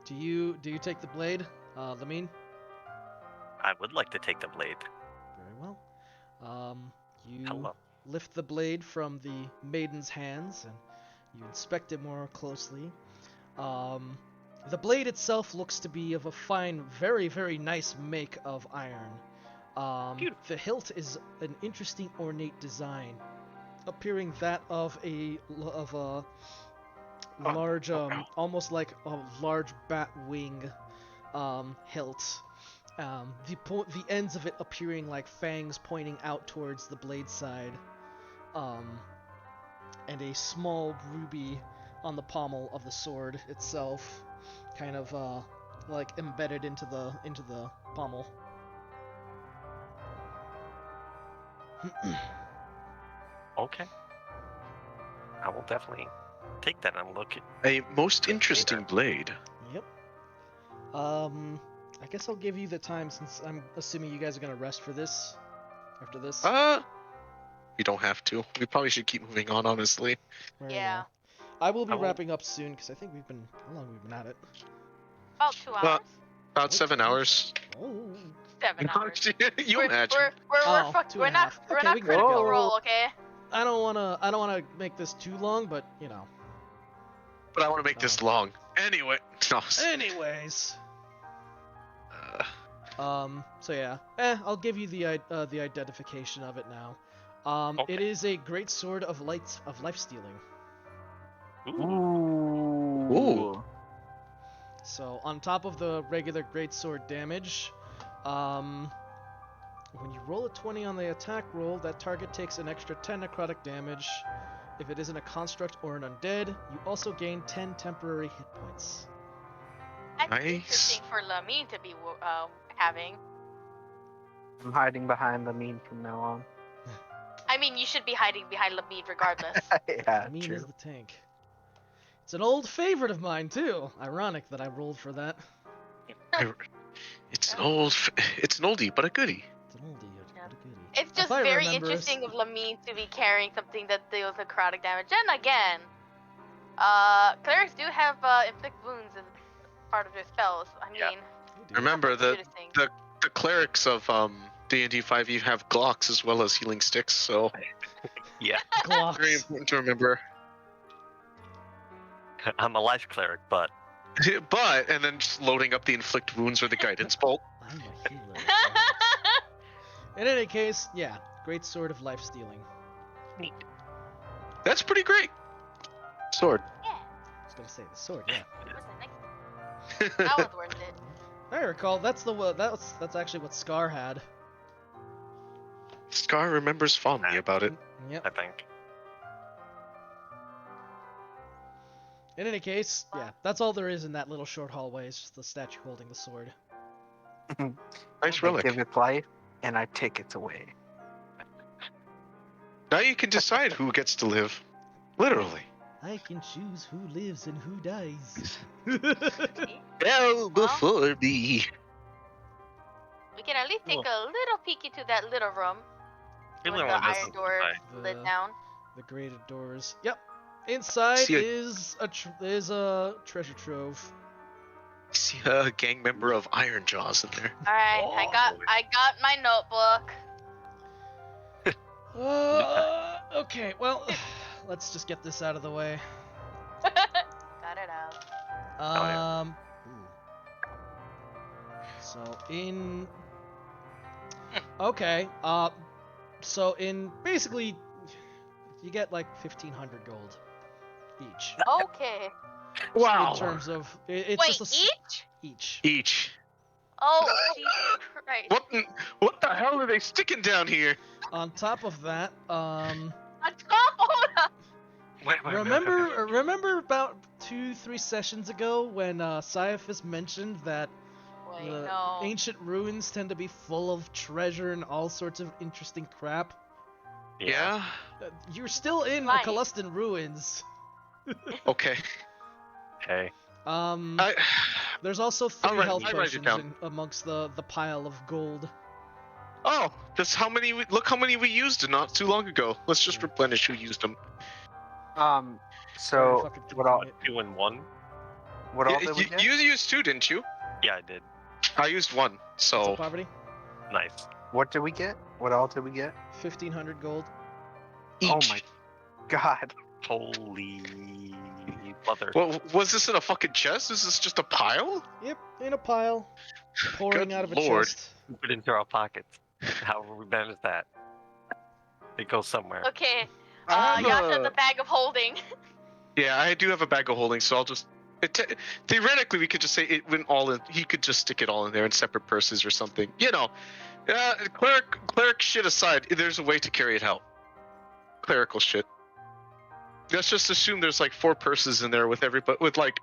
Do you take the blade, Lamine? I would like to take the blade. Very well. You Hello. lift the blade from the maiden's hands and you inspect it more closely. The blade itself looks to be of a fine, very, very nice make of iron. Beautiful. The hilt is an interesting ornate design, appearing that of a large, almost like a large bat wing hilt. The ends of it appearing like fangs pointing out towards the blade side, and a small ruby on the pommel of the sword itself, kind of like embedded into the pommel. Okay. I will definitely take that and look at. A most interesting blade. Yep. I guess I'll give you the time since I'm assuming you guys are gonna rest for this. After this. You don't have to. We probably should keep moving on, honestly. Very Yeah. well. I will be I will- wrapping up soon because I think we've been. How long have we been at it? About 2 hours. Well, About 7 hours. Oh. 7 hours. You imagine. Oh, We're 2.5. not Okay, not we can critical go. role, okay? I don't wanna make this too long, but you know. But I want to make this long. Anyway. No. Anyways. Uh, So yeah. I'll give you the identification of it now. Okay. It is a great sword of life stealing. Ooh. So on top of the regular greatsword damage, when you roll a 20 on the attack roll, that target takes an extra 10 necrotic damage, If it isn't a construct or an undead, you also gain 10 temporary hit points. That's Nice. interesting for Lamine to be having. I'm hiding behind the meme from now on. I mean, you should be hiding behind Lamine regardless. Yeah, Lamine true. is the tank. It's an old favorite of mine too. Ironic that I rolled for that. It's an oldie, but a goodie. It's an oldie, Yeah. but a goodie. It's If just I very remember, interesting of Lamine to be carrying something that deals necrotic damage. And again, clerics do have inflict wounds as part of their spells. I mean, Yeah. They do. Remember the the clerics of D&D 5e have Glocks as well as healing sticks, so Yeah, Glocks. very important to remember. I'm a life cleric, but But and then just loading up the inflict wounds or the guidance bolt. I'm a healer. In any case, yeah, great sword of life stealing. neat. That's pretty great. Sword. Yeah. I was gonna say the sword, yeah. What's the next? That one's worth it. I recall that's the one. That's actually what Scar had. Scar remembers fondly about it. Yep. I think. In any case, yeah, that's all there is in that little short hallway. It's just the statue holding the sword. Nice I relic. give it life, and I take it away. Now you can decide who gets to live. Literally. I can choose who lives and who dies. Hell before me. We can at least take a little peek into that little room with Really the want to iron door lit down. The grated doors. Yep. Inside See is a treasure trove. See a gang member of Iron Jaws in there. All right, Oh. I got my notebook. Okay, well, let's just get this out of the way. Got it out. yeah. So in okay, so in basically you get like 1,500 gold each. Okay. Wow. In terms of it's Wait, just a each? each. Each. Oh, Jesus Christ. What the hell are they sticking down here? On top of that, On top, hold up. Wait, remember about 2-3 sessions ago when Caiaphas mentioned that Wait, the no. ancient ruins tend to be full of treasure and all sorts of interesting crap? Yeah. You're still in the Right. Calustan ruins. Okay. Okay. There's also I'll 3 write- health I'll write it potions down. amongst the pile of gold. Oh, that's how many. Look how many we used not too long ago. Let's just Yeah. replenish who used them. Very So fucking what all? convenient. 2 and 1. What all did we You, get? you used two, didn't you? Yeah, I did. I used one. What's So up, Poverty? Nice. What did we get? What all did we get? 1,500 gold. each. Oh my god! Holy mother. Well, was this in a fucking chest? Is this just a pile? Yep, in a pile, pouring Good out of a lord. chest. Put it into our pockets. However we manage that. It goes somewhere. Okay. I have Yasha, a- the bag of holding. Yeah, I do have a bag of holding, so I'll just. Theoretically, we could just say it went all in. He could just stick it all in there in separate purses or something. You know, cleric shit aside, there's a way to carry it out. Clerical shit. Let's just assume there's like 4 purses in there with like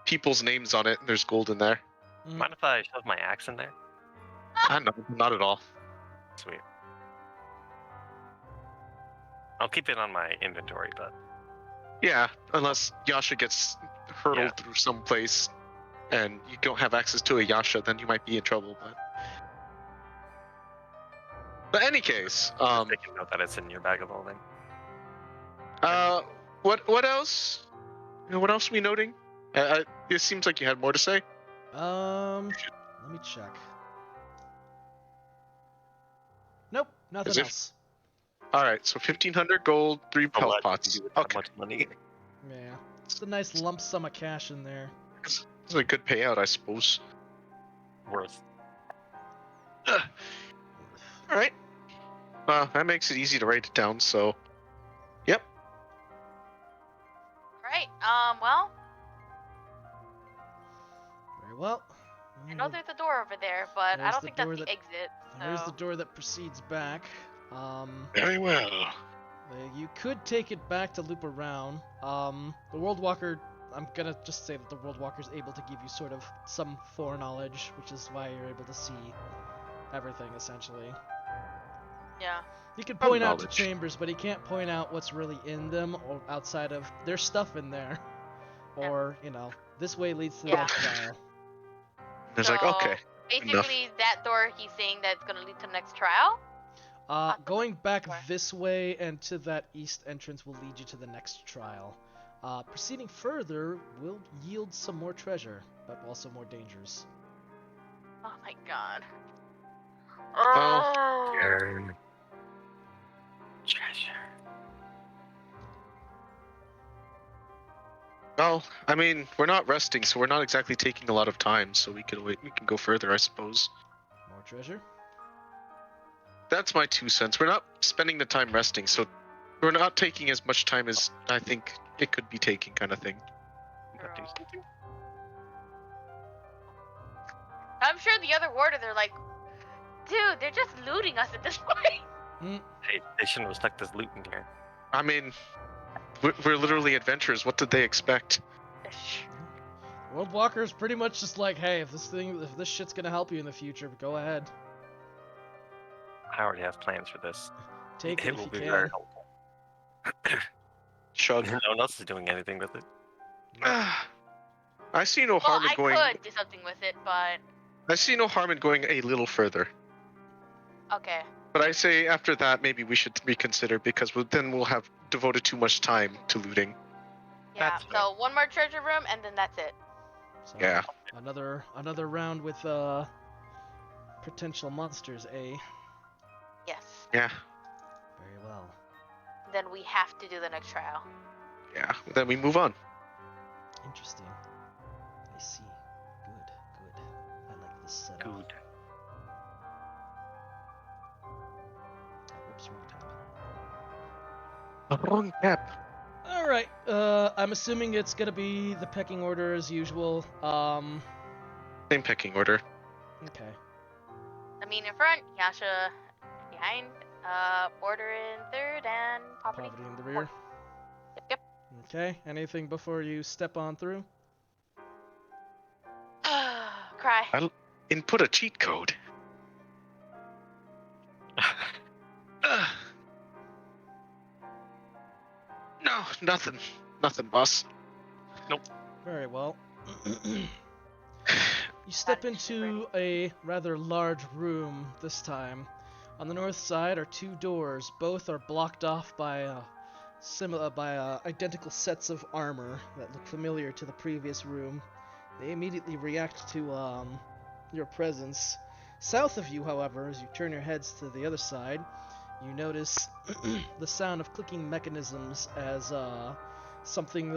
people's names on it, and there's gold in there. Mind if I shove my axe in there? I know, not at all. Sweet. I'll keep it on my inventory, but Yeah, unless Yasha gets hurtled Yeah. through some place, and you don't have access to a Yasha, then you might be in trouble. But in any case, just take a note that it's in your bag of holding. what else? What else are we noting? It seems like you had more to say. Let me check. Nope, nothing As if- else. All right, so 1,500 gold, 3 I'll health let pots. you do with that Okay, much money. Yeah, it's a nice lump sum of cash in there. this is a good payout, I suppose. Worth. All right. That makes it easy to write it down. So, yep. Right. Well, Very well. I know there's a door over there, but I There's don't the think that's door the that- exit. There's the So. door that proceeds back. Very well. You could take it back to loop around. The World Walker, I'm gonna just say that the World Walker is able to give you sort of some foreknowledge, which is why you're able to see everything, essentially. Yeah. He can point out to knowledge. chambers, but he can't point out what's really in them or outside of there's stuff in there. Or, you know, this way leads to the Yeah. next trial. It's like, okay. Basically, that door he's saying that it's gonna lead to the next trial. Going back Or- this way and to that east entrance will lead you to the next trial. Proceeding further will yield some more treasure, but also more dangers. Oh my god. Well, Oh. Treasure. Well, I mean, we're not resting, so we're not exactly taking a lot of time, so we can wait. We can go further, I suppose. More treasure? That's my 2 cents. We're not spending the time resting, so we're not taking as much time as I think it could be taking, kind of thing. Gotta do something. I'm sure the other warders are like, dude, they're just looting us at this point. They shouldn't have stuck this loot in here. I mean, we're literally adventurers. What did they expect? World Walker is pretty much just like, hey, if this shit's gonna help you in the future, go ahead. I already have plans for this. Take it It if will you be can. very helpful. Shrug. No one else is doing anything with it. I see no Well, harm in I going. could do something with it, but I see no harm in going a little further. okay. But I say after that, maybe we should reconsider because then we'll have devoted too much time to looting. Yeah. That's So one more treasure room, and then that's it. So, Yeah. Another round with potential monsters, eh? Yes. Yeah. Very well. Then we have to do the next trial. Yeah. Then we move on. Interesting. I see. Good. I like this setup. Good. Oops, wrong tab. Wrong cap. All right. I'm assuming it's gonna be the pecking order as usual. Same pecking order. Okay. Amin in front, Yasha behind, Border in third, and Poverty. Poverty in the rear. Yep. Okay. Anything before you step on through? Cry. Input a cheat code. No, nothing. Nothing, boss. Very well. You step into a rather large room this time. On the north side are two doors. Both are blocked off by identical sets of armor that look familiar to the previous room. They immediately react to your presence. South of you, however, as you turn your heads to the other side, you notice the sound of clicking mechanisms as something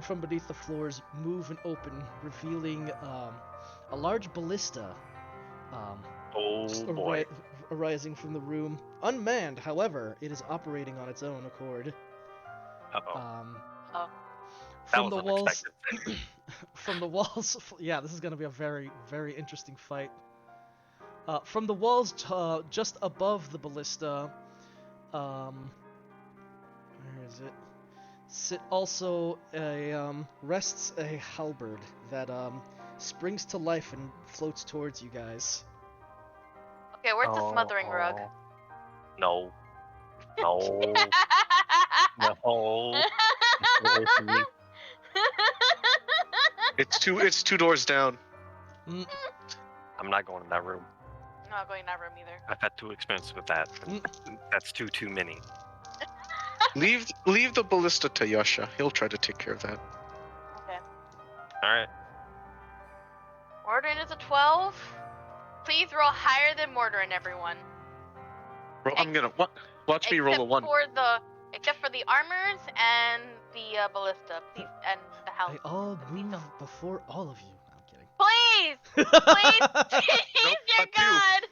from beneath the floors move and open, revealing a large ballista Oh boy. arising from the room. Unmanned, however, it is operating on its own accord. Uh-oh. Oh. From That the was walls, unexpected. from the walls. Yeah, this is going to be a very, very interesting fight. From the walls just above the ballista, where is it? Rests a halberd that springs to life and floats towards you guys. Okay, where's the smothering rug? No. No. No. Away from me. It's two doors down. I'm not going in that room. I'm not going in that room either. I've had 2 experiences with that. And that's too many. Leave the ballista to Yasha. He'll try to take care of that. Okay. Alright. Mordorin is a 12. Please roll higher than Mordorin, everyone. I'm gonna watch me roll a 1. Except for the armors and the ballista, please, and the house. They all Please move don't. before all of you. No, I'm kidding. Please! Please! Please, Nope, dear not you. God!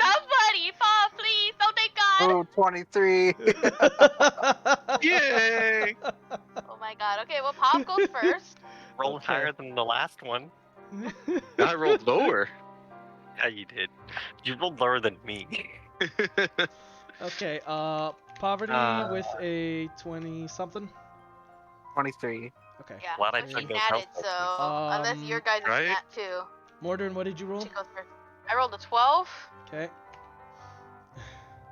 Somebody, Paul, please! Don't take God! Oh, 23. Yay! Oh my God. Okay, well, Pop goes first. Roll Okay. higher than the last one. I rolled lower. Yeah, you did. You rolled lower than me. Okay, Poverty with a 20 something. 23. Okay. Yeah, Glad I but she took those natted, health so potions. unless your guys is right? nat too, Mordrin, what did you roll? she goes first. I rolled a 12. Okay.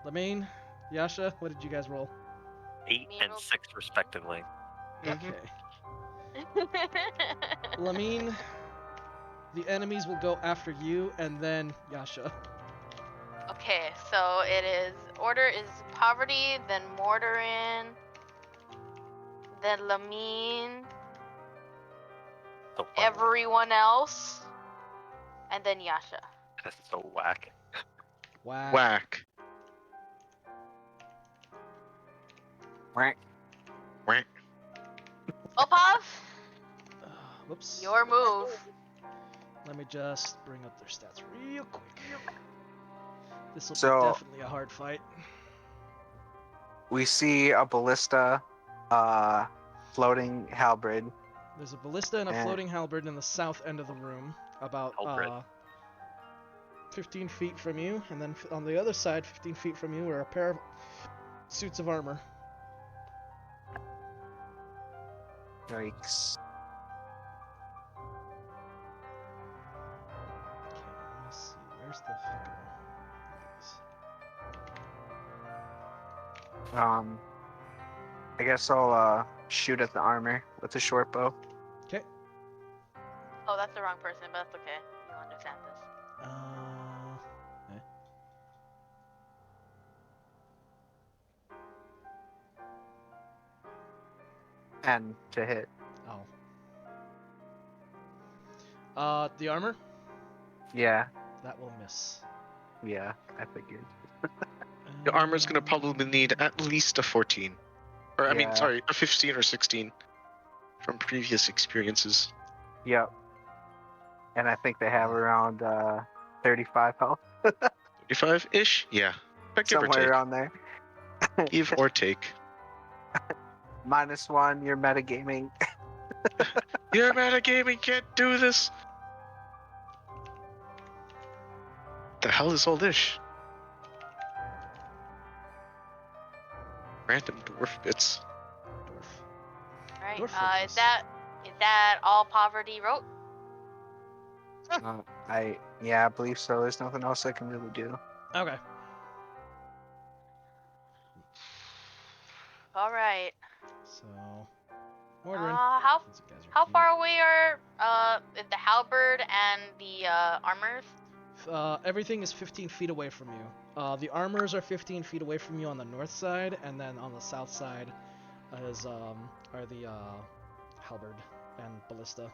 Lamine, Yasha, what did you guys roll? 8 Me and rolled- 6 respectively. Mhm. Okay. Lamine, the enemies will go after you and then Yasha. Okay, so it is order is Poverty, then Mortarin, then Lamine, So fun. everyone else, and then Yasha. That's so whack. Wow. Whack. Right. Whack. Opov, Whoops. your move. Let me just bring up their stats real quick. This will So- be definitely a hard fight. We see a ballista, floating halberd. There's a ballista and a Eh. floating halberd in the south end of the room, about Halberd. 15 feet from you, and then on the other side, 15 feet from you, are a pair of suits of armor. Yikes. Okay, let me see. Where's the fucking these? I guess I'll shoot at the armor with a short bow. Okay. Oh, that's the wrong person, but that's okay. You understand this. And to hit. The armor? Yeah. That will miss. Yeah, I figured. Your armor's gonna probably need at least a 14. Or, I mean, Yeah. sorry, a 15 or 16 from previous experiences. Yep. And I think they have around 35 health. 35-ish? Yeah. But give or Somewhere take. around there. Give or take. -1, you're metagaming. Your metagaming can't do this! The hell is all this? Random dwarf bits. Dwarf. Right. Dwarf Is focus. that all Poverty wrote? I believe so. There's nothing else I can really do. Okay. All right. So, Mordrin. since you guys are How here. far away are the halberd and the armors? Everything is 15 feet away from you. The armors are 15 feet away from you on the north side, and then on the south side are the halberd and ballista.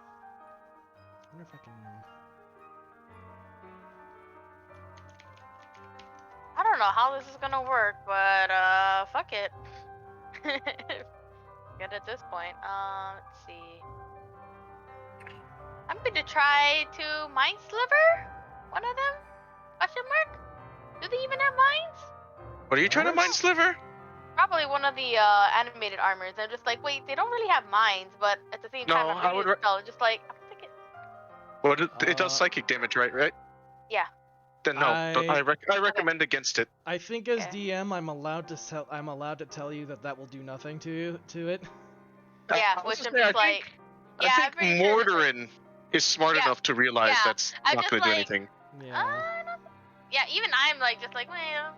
I wonder if I can. I don't know how this is gonna work, but fuck it. Good at this point. Let's see. I'm going to try to mind sliver one of them. Question mark? Do they even have minds? What are you trying to mind, Sliver? Probably one of the animated armors. I'm just like, wait, they don't really have minds, but at the same No, time, I'm I reading would the spell, just like, I'm thinking, What it does psychic damage, right? Yeah. Then no, I recommend against it. I think as Okay. DM, I'm allowed to tell you that will do nothing to it. yeah, I was which just I'm saying, just like, yeah, I I'm think pretty sure. Mortarin is smart Yeah, enough to realize yeah, that's I'm not just going to do like, anything. Yeah. Yeah, even I'm like, just like, well,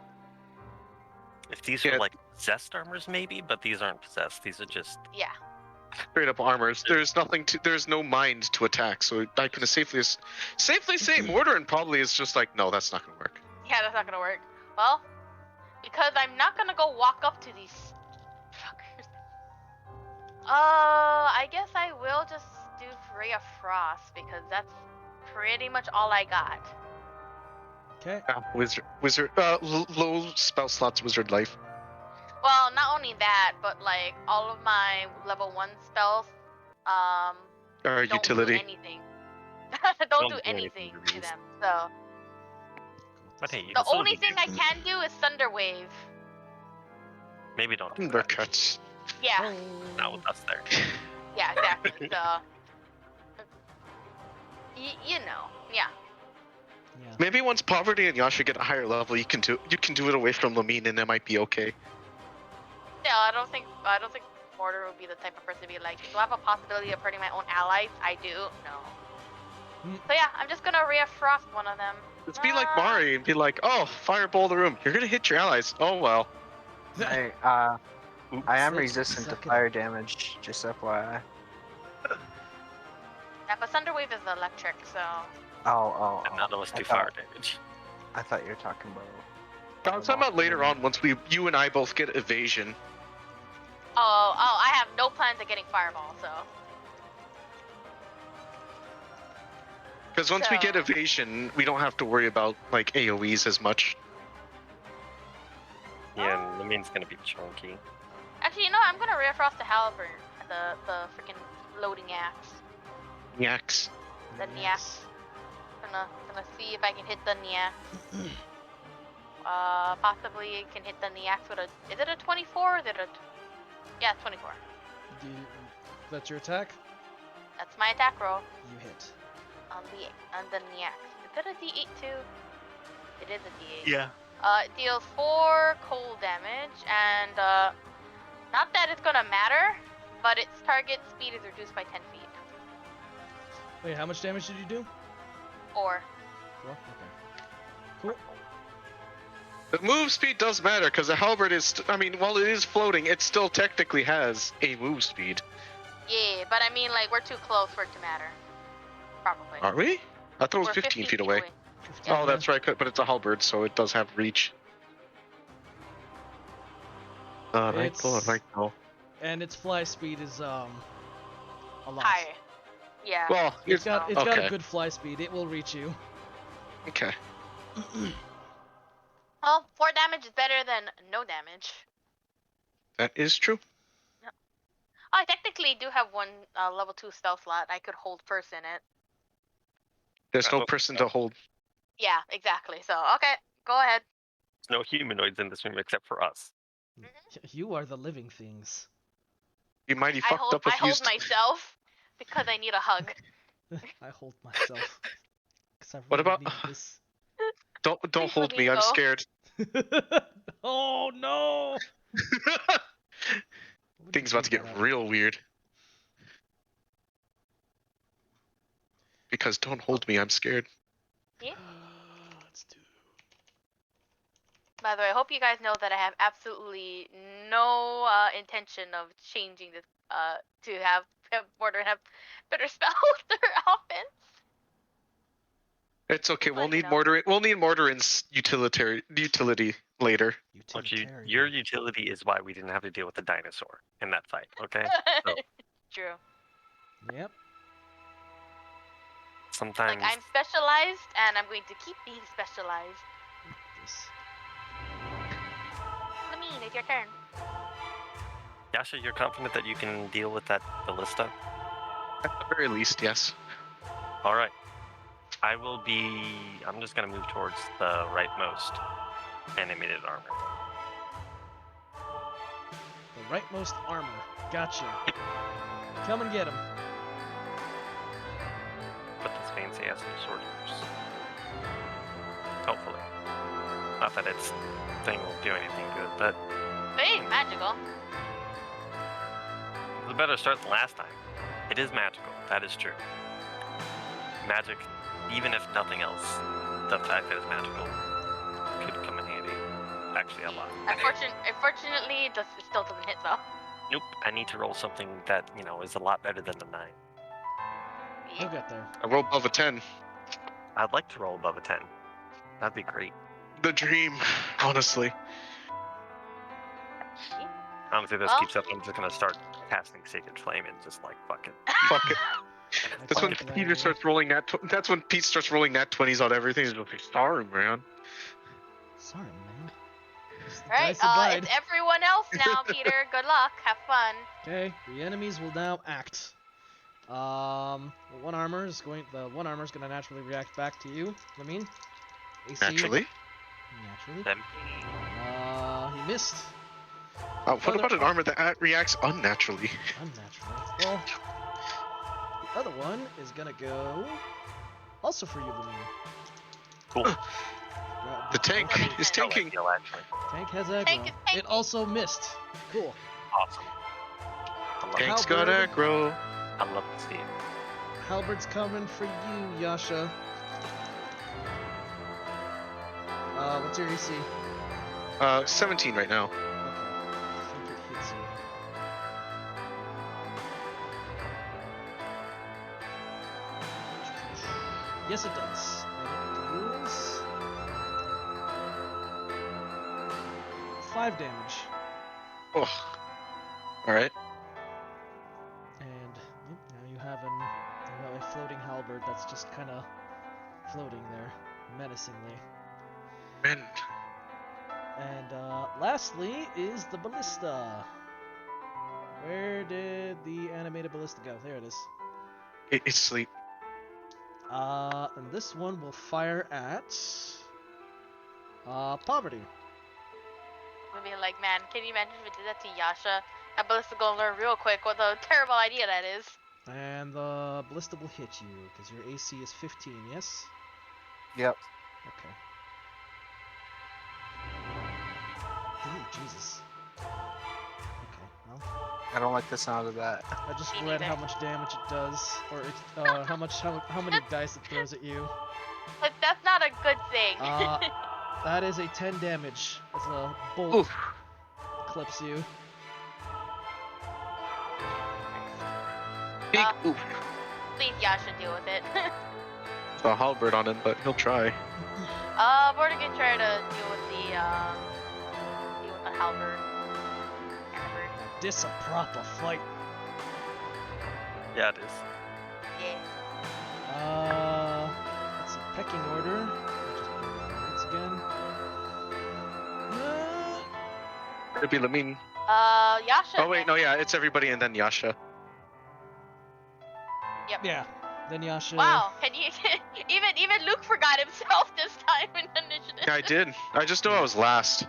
If these Yeah. were like possessed armors, maybe, but these aren't possessed. These are just. yeah. Straight up armors. There's no mind to attack, so I can safely say Mortarin probably is just like, no, that's not going to work. Yeah, that's not gonna work. Well, because I'm not gonna go walk up to these fuckers. I guess I will just do Ray of Frost because that's pretty much all I got. Okay. Wizard, low spell slots, wizard life. Well, not only that, but like all of my level 1 spells, Or don't utility. do anything. don't do anything to them. So But hey, you the can still only do thing I damage. can do is Thunder Wave. Maybe don't do that. Undercuts. Yeah, Oh. Not with us there. yeah, exactly. So You know, yeah. Yeah. Maybe once Poverty and Yasha get a higher level, you can do it away from Lamine, and it might be okay. Yeah, I don't think Mortar would be the type of person to be like, do I have a possibility of hurting my own allies? I do. No. So yeah, I'm just gonna Ray of Frost one of them. Let's be like Mari and be like, oh, fireball the room. You're gonna hit your allies. Oh well. I am Let's resistant to suck it fire up. damage, just FYI. Yeah, but Thunder Wave is electric, so. Oh. And none of us I do thought- fire damage. I thought you were talking about. I'm talking about later on once you and I both get evasion. Oh, I have no plans of getting Fireball, so. Because once we get So- evasion, we don't have to worry about like AoEs as much. Yeah, and Lamine's gonna be chunky. Actually, you know, I'm gonna Ray of Frost the Halberd, the freaking loading axe, Yaks. the Nyax. Gonna see if I can hit the Nyax. Possibly can hit the Nyax with a. Is it a 24? Or is it a? Yeah, 24. That's your attack? That's my attack roll You hit. on the Nyax. Is it a D8 too? It is a D8. Yeah. It deals 4 cold damage, and not that it's gonna matter, but its target speed is reduced by 10 feet. Wait, how much damage did you do? 4. 4? Okay. Cool. The move speed does matter because the halberd is. While it is floating, it still technically has a move speed. Yeah, but I mean, like, we're too close for it to matter. Probably. Are we? I thought it was We're 15 feet away. 15, Oh, that's right. But it's a halberd, so it does have reach. Right. And its fly speed is a lot. Higher. Yeah. Well, It's got a okay. good fly speed. It will reach you. Okay. Well, 4 damage is better than no damage. That is true. I technically do have one level 2 stealth slot. I could hold first in it. There's no person to hold. Yeah, exactly. So, okay, go ahead. There's no humanoids in this room except for us. You are the living things. You mighty I fucked hold, up I if you. hold myself because I need a hug. I hold myself. 'Cause I What really about- need this. Don't Please hold let me. me I'm go. scared. Oh no! What did Things you about to do get that? real weird. Because don't hold me. I'm scared. Let's do. By the way, I hope you guys know that I have absolutely no intention of changing this to have Mortar have better spells or offense. It's okay. Just We'll let you need know. mortar. We'll need Mortarin's utility later. But Utilitarian. your utility is why we didn't have to deal with the dinosaur in that fight, okay? So True. Yep. sometimes Like, I'm specialized, and I'm going to keep being specialized. This. Lamine, it's your turn. Yasha, you're confident that you can deal with that ballista? At the very least, yes. Alright. I'm just gonna move towards the rightmost animated armor. The rightmost armor. Gotcha. Come and get him. Put this fancy ass sword first. Hopefully. Not that its thing will do anything good, but It ain't magical. it was a better start than last time. It is magical, that is true. Magic, even if nothing else, the fact that it's magical could come in handy. Actually, a lot. Unfortunately, it still doesn't hit, though. Nope, I need to roll something that, is a lot better than the 9. You'll get there. I rolled above a 10. I'd like to roll above a 10. That'd be great. The dream, honestly. Honestly, this Well- keeps up. I'm just gonna start casting Sacred Flame and just fuck it. Fuck it. I That's when thought Peter that- starts rolling that. That's when Pete starts rolling that 20s on everything. He's like, sorry, man. Sorry, man. It's the Alright, dice of guide. it's everyone else now, Peter. Good luck. Have fun. Okay, the enemies will now act. The one armor is gonna naturally react back to you. AC. Naturally. Naturally. Then He missed. What about an armor that reacts unnaturally? Unnaturally. Well, the other one is gonna go Also for you, Lemine. Cool. The tank is I like tanking. heal, actually. Tank has aggro. Tank is tanking. It also missed. Cool. Awesome. I love, Tank's got Halberd. aggro. I love to see it. Halberd's coming for you, Yasha. What's your AC? 17 right now. Okay. I think it hits you. Yes, it does. And it deals 5 damage. Oh. Alright. And yep, now you have a floating halberd that's just kind of floating there, menacingly. Man. And lastly is the ballista. Where did the animated ballista go? There it is. It's sleep. And this one will fire at Poverty. We'd be like, man, can you imagine if we did that to Yasha? That ballista gonna learn real quick what a terrible idea that is. And the ballista will hit you because your AC is 15. Yes. Yep. Okay. Ooh, Jesus. Okay, well, I don't like the sound of that. I just Me read neither. how much damage it does, or how many dice it throws at you. But that's not a good thing. That is a 10 damage as a bolt Oof. clips you. Big Uh, oof. Please, Yasha, deal with it. There's a halberd on him, but he'll try. We're gonna try to deal with the halberd. Halberd. This a proper fight. Yeah, it is. Yeah. It's a pecking order. Once again. It'd be Lamine. Yasha. Oh wait, no, yeah, it's everybody and then Yasha. Yeah. Then Yasha. Wow, can you even Luke forgot himself this time in initiative. Yeah, I did. I just knew I was last.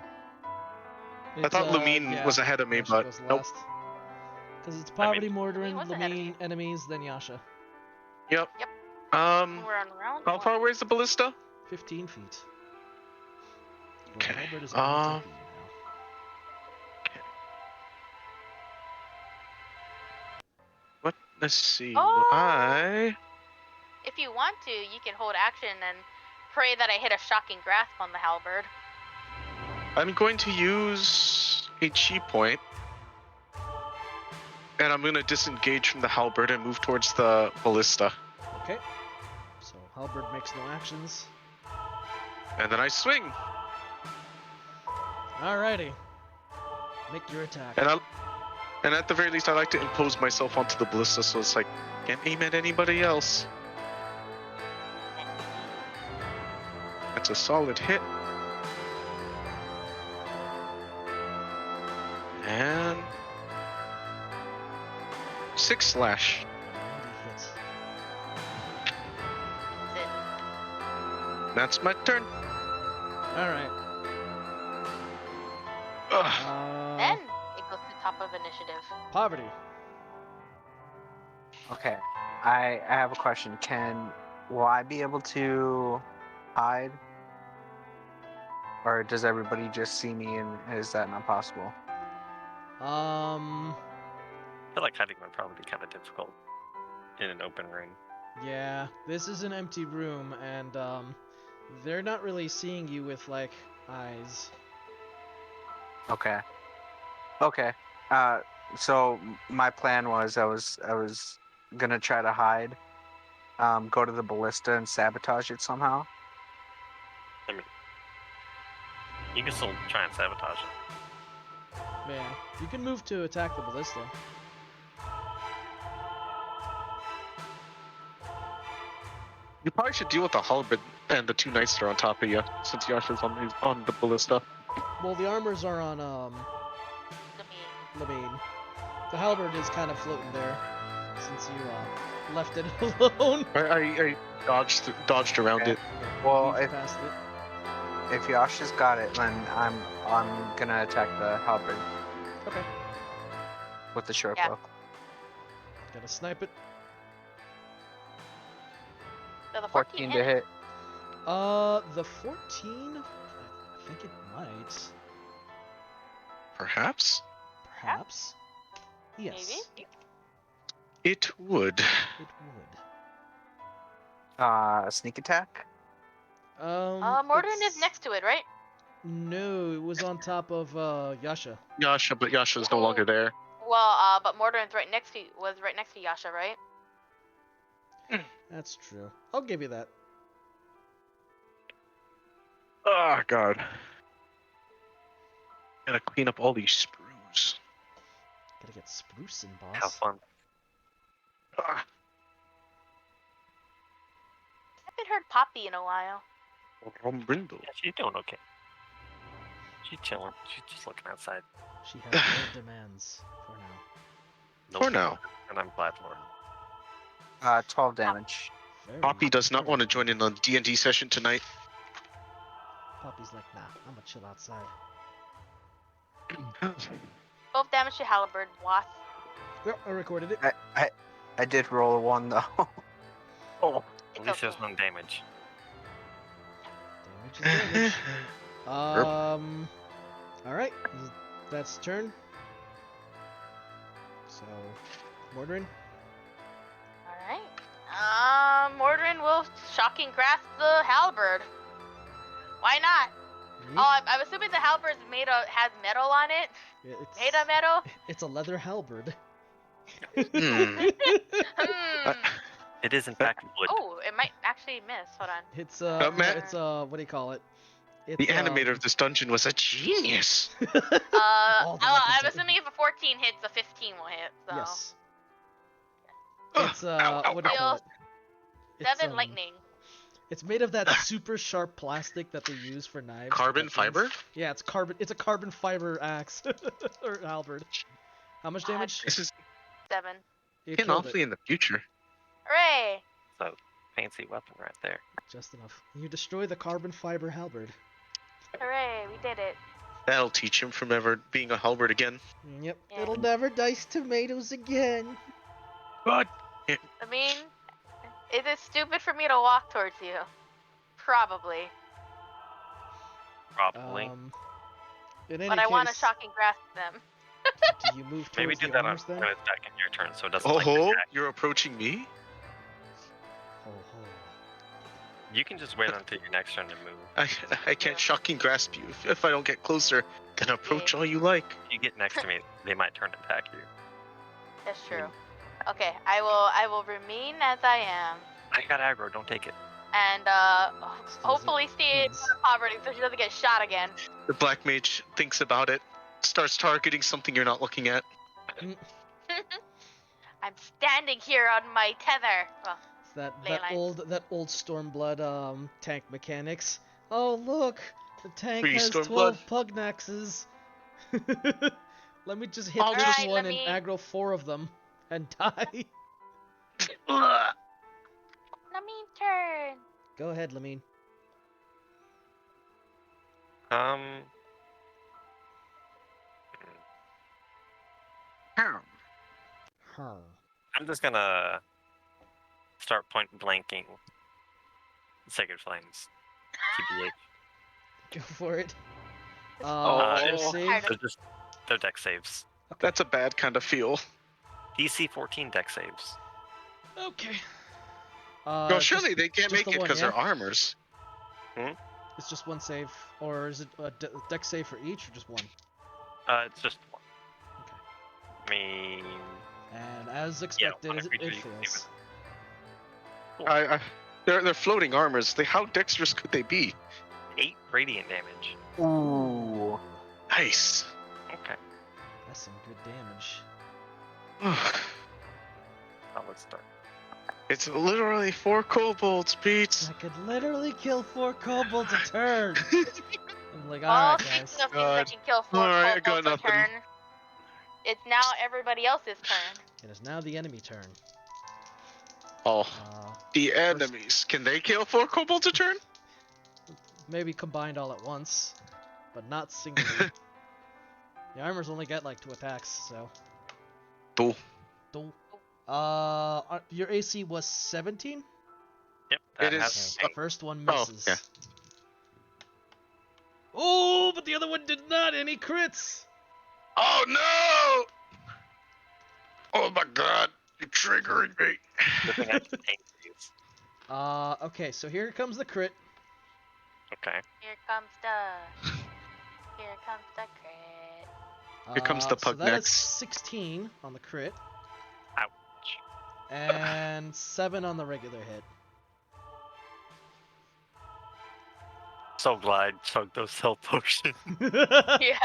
I thought Lamine was ahead of me, Yasha but goes nope. last. Because it's Poverty, Mordrin, was ahead of Lamine, you. enemies, then Yasha. Yep. Yep. Um, We're on round how one. far away is the ballista? 15 feet. Well, Okay. Halberd is only taking you now. What? Let's see. Oh! If you want to, you can hold action and pray that I hit a shocking grasp on the halberd. I'm going to use a chi point, and I'm going to disengage from the halberd and move towards the ballista. Okay. So Halberd makes no actions. And then I swing. Alrighty. Make your attack. And at the very least, I like to impose myself onto the ballista, so it's like, can't aim at anybody else. That's a solid hit. And 6 slash. Alrighty, hit. That's it. That's my turn. Alright. Ugh. Then it goes to top of initiative. Poverty. Okay. I have a question. Will I be able to hide? Or does everybody just see me and is that not possible? I feel like hiding would probably be kind of difficult in an open room. Yeah, this is an empty room, and they're not really seeing you with like eyes. Okay. Okay. So my plan was I was gonna try to hide, go to the ballista and sabotage it somehow. I mean, you can still try and sabotage it. Yeah, you can move to attack the ballista. You probably should deal with the halberd and the 2 knights that are on top of you, since Yasha's on the ballista. Well, the armors are on Lamine. The halberd is kind of floating there, since you left it alone. I dodged around Okay. it. Well, Weaved past it. if Yasha's got it, then I'm gonna attack the halberd Okay, with the short Yeah. bow. gotta snipe it. So the 14 to hit. hit. The 14? I think it might. Perhaps Perhaps. Yes. Maybe. it would. It would. Sneak attack. Mordrin is it's- next to it, right? No, it was on top of Yasha. Yasha, but Yasha's no longer there. Well, but Mordrin's was right next to Yasha, right? That's true. I'll give you that. Oh God. Gotta clean up all these sprues. Gotta get sprucing, Have boss. fun. Ah, Haven't heard Poppy in a while. Brindle. Yeah, she's doing okay. She's chilling. She's just looking outside. She has no demands for now. No For now. And I'm glad for it. 12 damage. Very Poppy does not very want to join in on D&D session tonight. Poppy's like, nah, I'm gonna chill outside. 12 damage to Halberd. Wasp. Yep, I recorded it. I did roll a 1 though. Oh. It's At least there's okay. no damage. Damage is damage. Alright, that's turn. So, Mordrin. Alright. Mordrin will shocking grasp the halberd. Why not? Yeet. Oh, I'm assuming the halberd's has metal on it. It's, Made of metal? it's a leather halberd. Hmm. Hmm. It is in fact wood. Oh, it might actually miss. Hold on. It's Matt- it's what do you call it? It's, The animator of this dungeon was a genius. All the weapons I'm are- assuming if a 14 hits, a 15 will hit. So. Yes. Ugh, It's ow, ow, what do you call ow. it? It's, 7 lightning. It's made of that super sharp plastic that they use for knives. to Carbon cut things. fiber? Yeah, it's carbon. It's a carbon fiber axe or halberd. How much damage? This is 7. You getting killed awfully it. in the future. Hooray! So fancy weapon right there. Just enough. You destroy the carbon fiber halberd. Hooray! We did it. That'll teach him from ever being a halberd again. Yep. Yeah. It'll never dice tomatoes again. But I mean, is it stupid for me to walk towards you? Probably. Probably. In any But I want to case, shocking grasp them. do you move towards Maybe do the that on armors then? when it's back in your turn, so it doesn't oh, like ho, attack. you're approaching me? Ho, ho. You can just wait until your next turn to move. I can't shocking grasp you if I don't get closer. Then approach all you like. If you get next to me, they might turn and attack you. That's true. Okay, I will remain as I am. I got aggro, don't take it. And hopefully stay in poverty so she doesn't get shot again. The black mage thinks about it, starts targeting something you're not looking at. I'm standing here on my tether. Well, It's that Ley lines. old Stormblood tank mechanics. Oh look, the tank Free has Stormblood. 12 Pugnaxes. Let me just hit I'll this just- one let me- and aggro 4 of them and die. Ugh. Lamine turn. Go ahead, Lamine. Huh. I'm just gonna start point blanking Sacred Flames. TBH. Go for it. Oh. Their save. They're deck saves. That's a bad kind of feel. DC 14 deck saves. Okay. No, surely they can't just make the it one, because yeah? they're armors. It's just one save, or is it a deck save for each, or just one? It's just one. Okay. I mean, And as expected, one it every three, fails. They're floating armors. How dexterous could they be? 8 radiant damage. Ooh. Nice. Okay. That's some good damage. Now let's start. It's literally 4 kobolds, Pete. I could literally kill 4 kobolds a turn. I'm like, Well, alright, speaking guys. of things that can kill 4 Alright, I got kobolds a nothing. turn, it's now everybody else's turn. It is now the enemy turn. Oh, Uh, the enemies. Can they kill 4 kobolds a turn? maybe combined all at once, but not singly. The armors only get like 2 attacks, so. Cool. Your AC was 17? Yep. That It has is- Okay, first one Oh, misses. yeah. Oh, but the other one did not. Any crits? Oh no! Oh my god, you're triggering me. the thing I just angries. Okay, so here comes the crit. Okay. Here comes the crit. Here comes the So pug that is next. 16 on the crit. Ouch. And 7 on the regular hit. So glad I chugged those health potions. Yeah.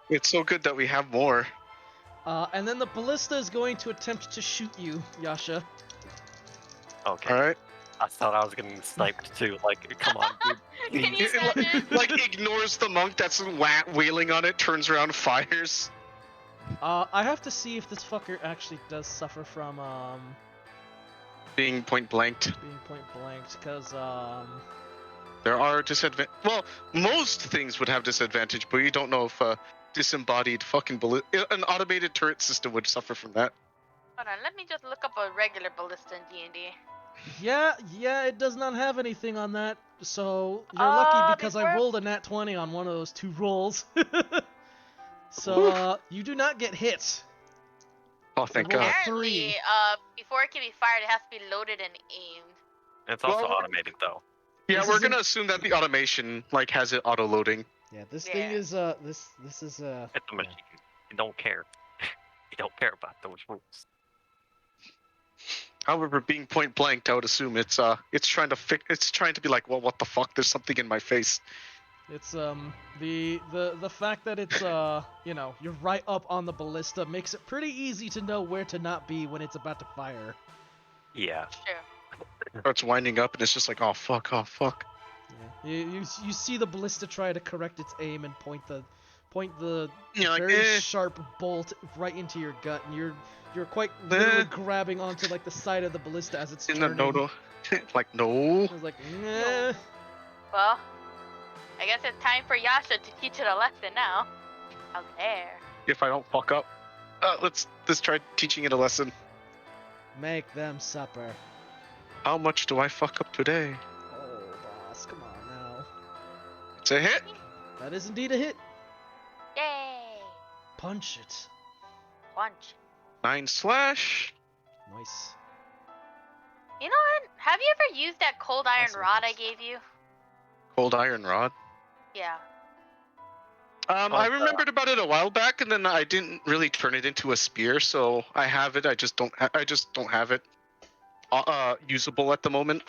It's so good that we have more. And then the ballista is going to attempt to shoot you, Yasha. Okay. Alright? I thought I was getting sniped too. Like, come on, dude. Can you Please. imagine? Like, ignores the monk that's wailing on it, turns around, fires. I have to see if this fucker actually does suffer from Being point blanked. being point blanked, because There are disadvantage. Well, most things would have disadvantage, but you don't know if disembodied fucking an automated turret system would suffer from that. Hold on, let me just look up a regular ballista in D&D. yeah, it does not have anything on that. So you're Oh, lucky because I before- rolled a nat 20 on one of those 2 rolls. So you do not get hit. Oh, thank roll God. Apparently, 3. before it can be fired, it has to be loaded and aimed. It's also Well, automated though. Yeah, This we're isn't- gonna assume that the automation like has it auto loading. Yeah, this thing Yeah. is this is It's a yeah. machine. You don't care. You don't care about those rules. However, being point blanked, I would assume it's trying to it's trying to be like, well, what the fuck? There's something in my face. It's the fact that it's you know, you're right up on the ballista makes it pretty easy to know where to not be when it's about to fire. Yeah. True. Starts winding up, and it's just like, oh fuck, oh fuck. Yeah. You see the ballista try to correct its aim and point the You're like, very eh. sharp bolt right into your gut, and you're quite literally Eh. grabbing onto like the side of the ballista as it's In the turning. no, like no. I was like, nah. Well, I guess it's time for Yasha to teach it a lesson now. Out there. If I don't fuck up, let's try teaching it a lesson. Make them supper. How much do I fuck up today? Oh, boss, come on now. It's a hit. That is indeed a hit. Yay! Punch it. Punch. 9 slash. Nice. You know what? Have you ever used that cold iron Also rod I hits. gave you? Cold iron rod. Yeah. I remembered about it a while back, and then I didn't really turn it into a spear, so I have it. I just don't have it usable at the moment.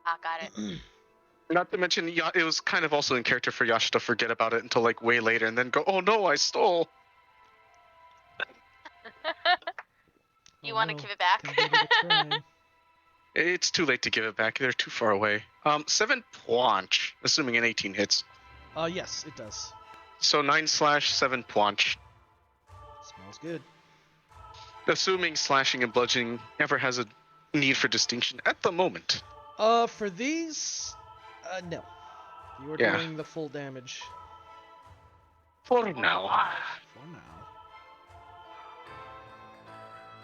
I got it. Not to mention, it was kind of also in character for Yasha to forget about it until like way later, and then go, "Oh no, I stole." You Oh, want to no. give it back? Can give it a try. It's too late to give it back. They're too far away. 7 planch, assuming an 18 hits. Yes, it does. So 9 slash, 7 planch. Smells good. Assuming slashing and bludgeoning never has a need for distinction at the moment. For these, no. You are Yeah. doing the full damage For now. for now.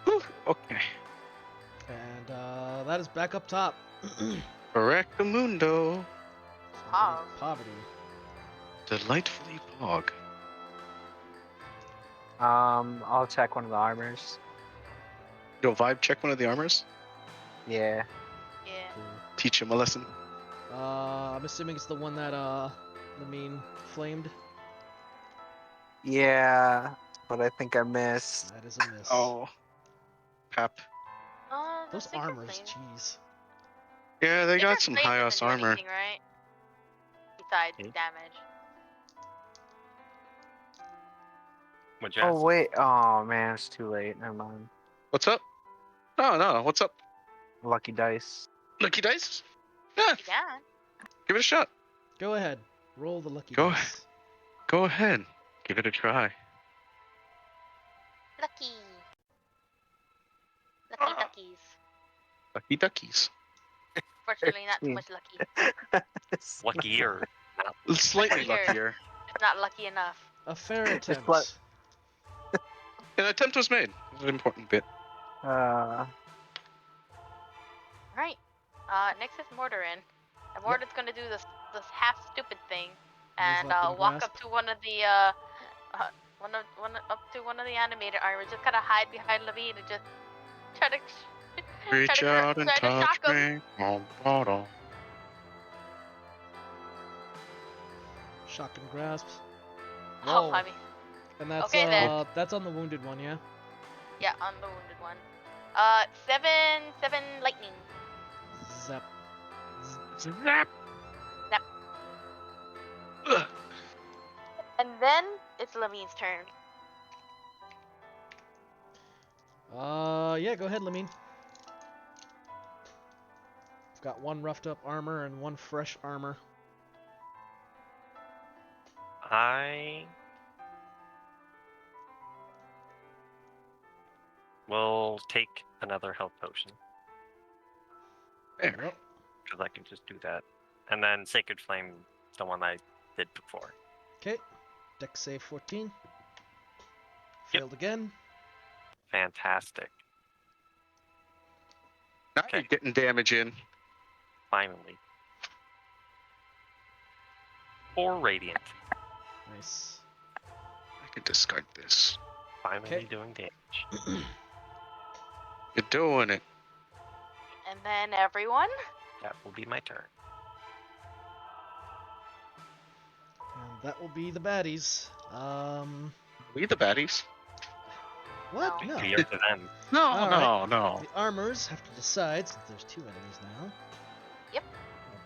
Whew, okay. And that is back up top. Correctamundo. Pog. Poverty. Delightfully pog. I'll check one of the armors. Yo, vibe, check one of the armors. Yeah. Yeah. Cool. Teach him a lesson. I'm assuming it's the one that the mean flamed. Yeah, but I think I missed. That is a miss. Oh. Pap. Oh, Those armors, jeez. Yeah, they got some high ass armor. Anything, right? Besides Hmm? damage. What'd you Oh ask? wait, oh man, it's too late. Never mind. What's up? No, what's up? Lucky dice. Lucky dice? Yeah, You can. give it a shot. Go ahead. Roll the lucky Go dice. Go ahead. Give it a try. Lucky. Lucky duckies. Lucky duckies. Fortunately, not too much lucky. Luckier. Slightly Luckier. luckier. It's not lucky enough. A fair attempt. what- An attempt was made. It's an important bit. Right. Next is Mortarin. And Mortarin's gonna do this half stupid thing and Weapon walk grasp. up to one of the one of the animated armors, just kind of hide behind Levine and just try to Reach out and try to touch shock him. me. Bottom. Shock and grasps. Oh, Whoa. I mean, And that's Okay, then. that's on the wounded one, yeah. yeah, on the wounded one. 7 lightning. Zap. Snap. Zap. Ugh. And then it's Levine's turn. Yeah, go ahead, Lamine. I've got one roughed up armor and one fresh armor. I will take another health potion There. Yep. because I can just do that, and then Sacred Flame, the one I did before. Okay. Dex save 14. Yep. Failed again. Fantastic. Now Okay. you're getting damage in. Finally. 4 radiant. Nice. I can discard this. Finally Okay. doing damage. You're doing it. And then everyone. That will be my turn. And that will be the baddies. We the baddies. What? No. No. We are to them. No, All no. The armors have to decide, since there's 2 enemies now. Yep.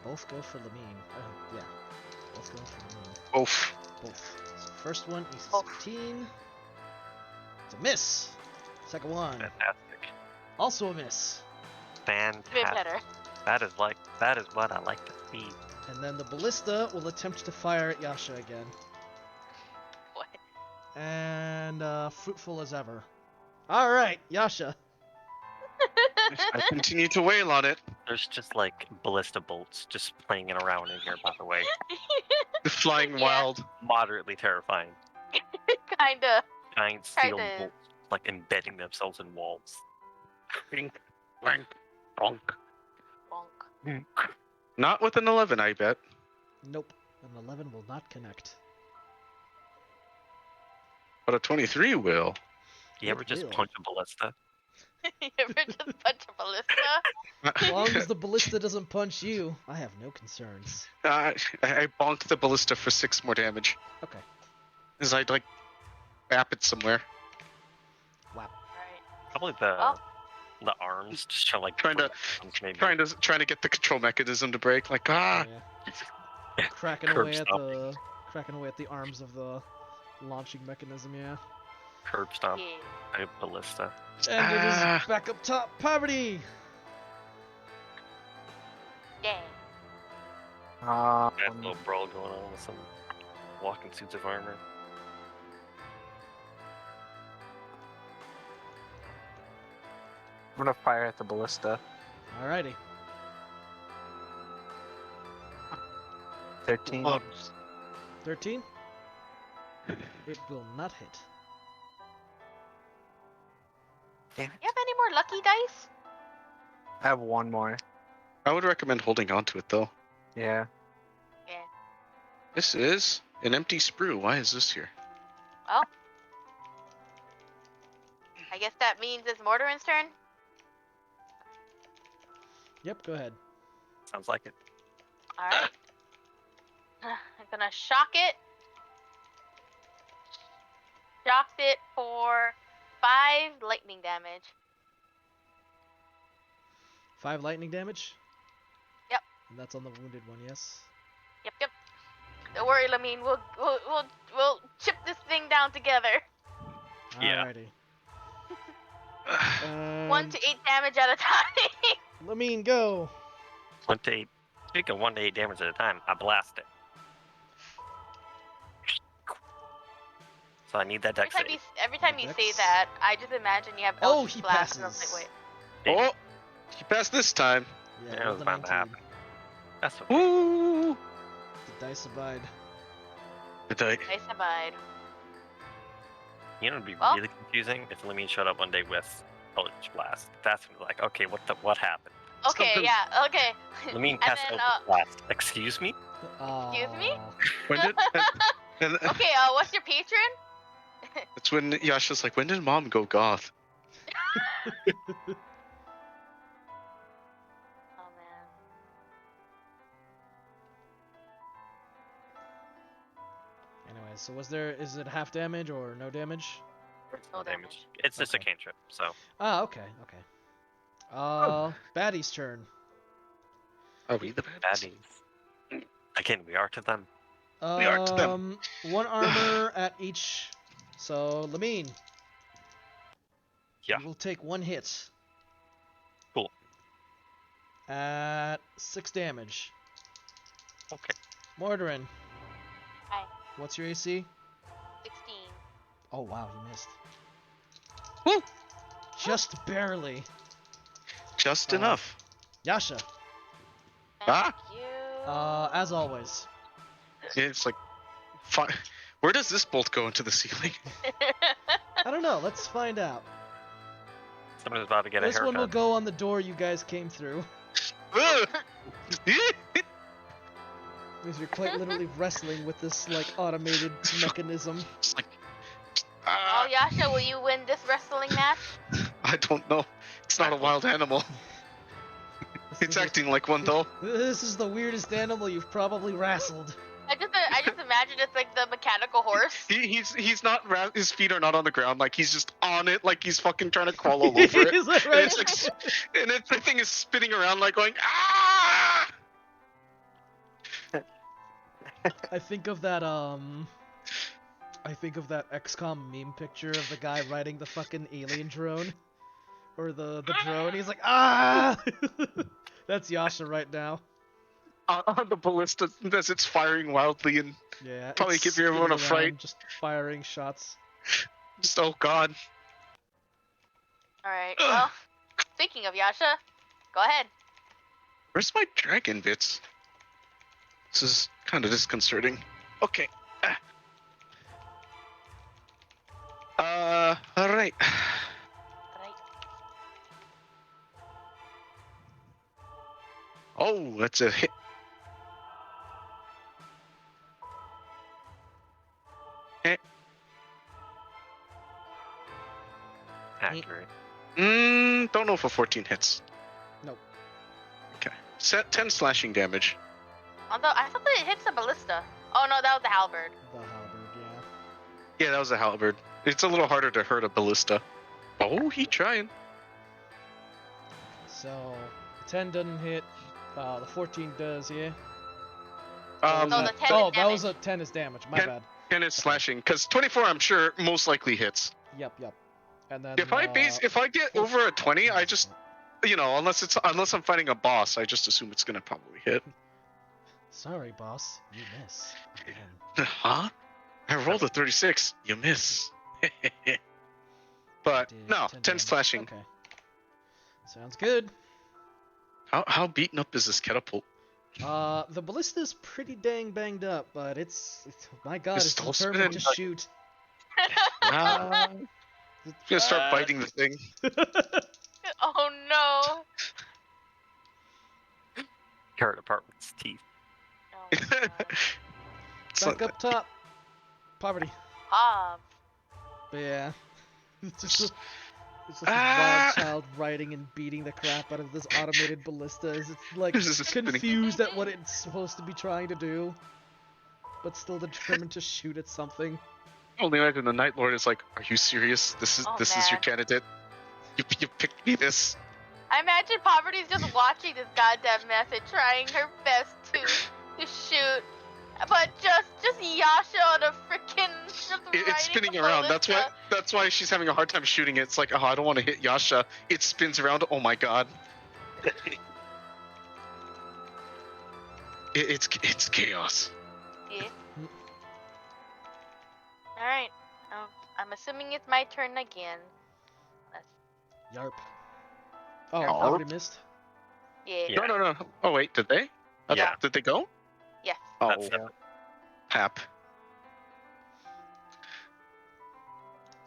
They'll both go for Lamine. Yeah. Both go for Lamine. Oof. Both. So first one, AC Both. 16. It's a miss. Second one, Fantastic. also a miss. Bit Fantastic. better. That is what I like to see. And then the ballista will attempt to fire at Yasha again. What? And fruitful as ever. Alright, Yasha. I continue to wail on it. There's just like ballista bolts just playing it around in here, by the way. Flying Yeah. wild. Moderately terrifying. Kinda. Giant steel Kinda. bolts like embedding themselves in walls. Bink, blank, bonk. Bonk. Not with an 11, I bet. Nope. An 11 will not connect. But a 23 will. You ever It just will. punch a ballista? You ever just punch a ballista? As long as the ballista doesn't punch you, I have no concerns. I bonked the ballista for 6 more damage. Okay. As I'd like whap it somewhere. Right. Probably Oh. the arms just trying like Trying to- maybe. Trying to get the control mechanism to break. Like, ah! Yeah. Cracking Curb away at stomping. the arms of the launching mechanism, yeah. Curb stomp Yeah. a ballista. And it Ah. is back up top, Poverty! Yeah. Got a little brawl going on with some walking suits of armor. I'm gonna fire at the ballista. Alrighty. 13. Oh, 13? It will not hit. Damn You it. have any more lucky dice? I have one more. I would recommend holding on to it though. Yeah. Yeah. This is an empty sprue. Why is this here? Well. I guess that means it's Mortarin's turn. Yep, go ahead. Sounds like it. Alright. I'm gonna shock it. Shocked it for 5 lightning damage. 5 lightning damage? Yep. And that's on the wounded one, yes? Yep. Don't worry, Lamine. We'll chip this thing down together. Yeah. Alrighty. 1 to 8 damage at a time. Lamine, go! 1 to 8. Speaking of 1 to 8 damage at a time, I blast it. So I need that dex save. Every time you say Dex. that, I just imagine you have Oh, Eldritch he Blast, and I was passes. like, wait. Oh! She passed this time. Yeah, Yeah, it roll was the bound to 19. happen. That's okay. Woo! The dice abide. Good day. Nice abide. You know, it'd be Well- really confusing if Lamine showed up one day with Eldritch Blast. That's when like, okay, what happened? Okay, Something- yeah, okay. Let me And cast then, Eldritch Blast. Excuse me? Excuse me? Aw. When did? And okay, what's your patron? it's when Yasha's like, when did Mom go goth? Oh man. Anyway, so is it half damage or no damage? No damage. It's just a Okay. cantrip, so. Ah, okay. Baddie's turn. Are we the baddies? Baddies. Again, we are to them. We are to them. One armor at each. So, Lamine. Yeah. You will take one hit. Cool. At 6 damage. Okay. Mordorin. Hi. What's your AC? 16. Oh, wow, you missed. Woo! Just barely. Just Uh, enough. Yasha. Thank Ah. you. As always. Yeah, it's like, where does this bolt go into the ceiling? I don't know. Let's find out. Someone's about to get a This haircut. one will go on the door you guys came through. Ugh. Because you're quite literally wrestling with this, like, automated mechanism. It's like, Oh, Yasha, will you win this wrestling match? I don't know. It's not a wild animal. It's acting like one though. This is the weirdest animal you've probably wrestled. I just imagine it's like the mechanical horse. He's not. His feet are not on the ground. Like he's just on it. Like he's fucking trying to crawl all over it. Is that And right? it's like, the thing is spinning around, like going ah. I think of that XCOM meme picture of the guy riding the fucking alien drone. Or the drone, he's like, ah! That's Yasha right now. On the ballista as it's firing wildly and Yeah. Probably it's give everyone a spinning fright. around, just firing shots. just oh god. Alright, well, speaking of Yasha, go ahead. Where's my dragon bits? This is kind of disconcerting. Okay. All right. Right. Oh, that's a hit. Accurate. Don't know if a 14 hits. Nope. Okay. Set 10 slashing damage. Although, I thought that it hits the ballista. Oh no, that was the halberd. The halberd, yeah. Yeah, that was a halberd. It's a little harder to hurt a ballista. Oh, he trying. So, the 10 doesn't hit. The 14 does, yeah? No, the 10 is that damage. was a 10 is damage, my 10. bad. 10 is slashing, because 24 I'm sure most likely hits. Yep. And then, If I get over a 20, I just, unless I'm fighting a boss, I just assume it's gonna probably hit. Sorry, boss. You miss. Again. Huh? I rolled a 36. You miss. But Did no, 10 10 damage. slashing. Okay. Sounds good. How beaten up is this catapult? The ballista's pretty dang banged up, but it's my god, It's it's still determined to spinning. shoot. I'm gonna start biting the thing. Oh no. Tear it apart with its teeth. Oh, my God. It's Back like- up top. Poverty. Hobbs. But yeah. It's just a Ah! wild child riding and beating the crap out of this automated ballista as it's like This is spinning. confused at what it's supposed to be trying to do. But still determined to shoot at something. Only imagine the Night Lord is like, "Are you serious? This is Oh, this is your man. candidate. You picked me this." I imagine Poverty's just watching this goddamn mess and trying her best to shoot. But just Yasha on a freaking It's spinning around. That's why she's having a hard time shooting it. It's like, oh, I don't want to hit Yasha. It spins around. Oh my god. It's chaos. Yeah. Alright. I'm assuming it's my turn again. Yarp. Oh, Yarp. Poverty missed? Yeah. Yeah. No. Oh wait, did they? Yeah. Did they go? Yes. Oh, That's the- Hap.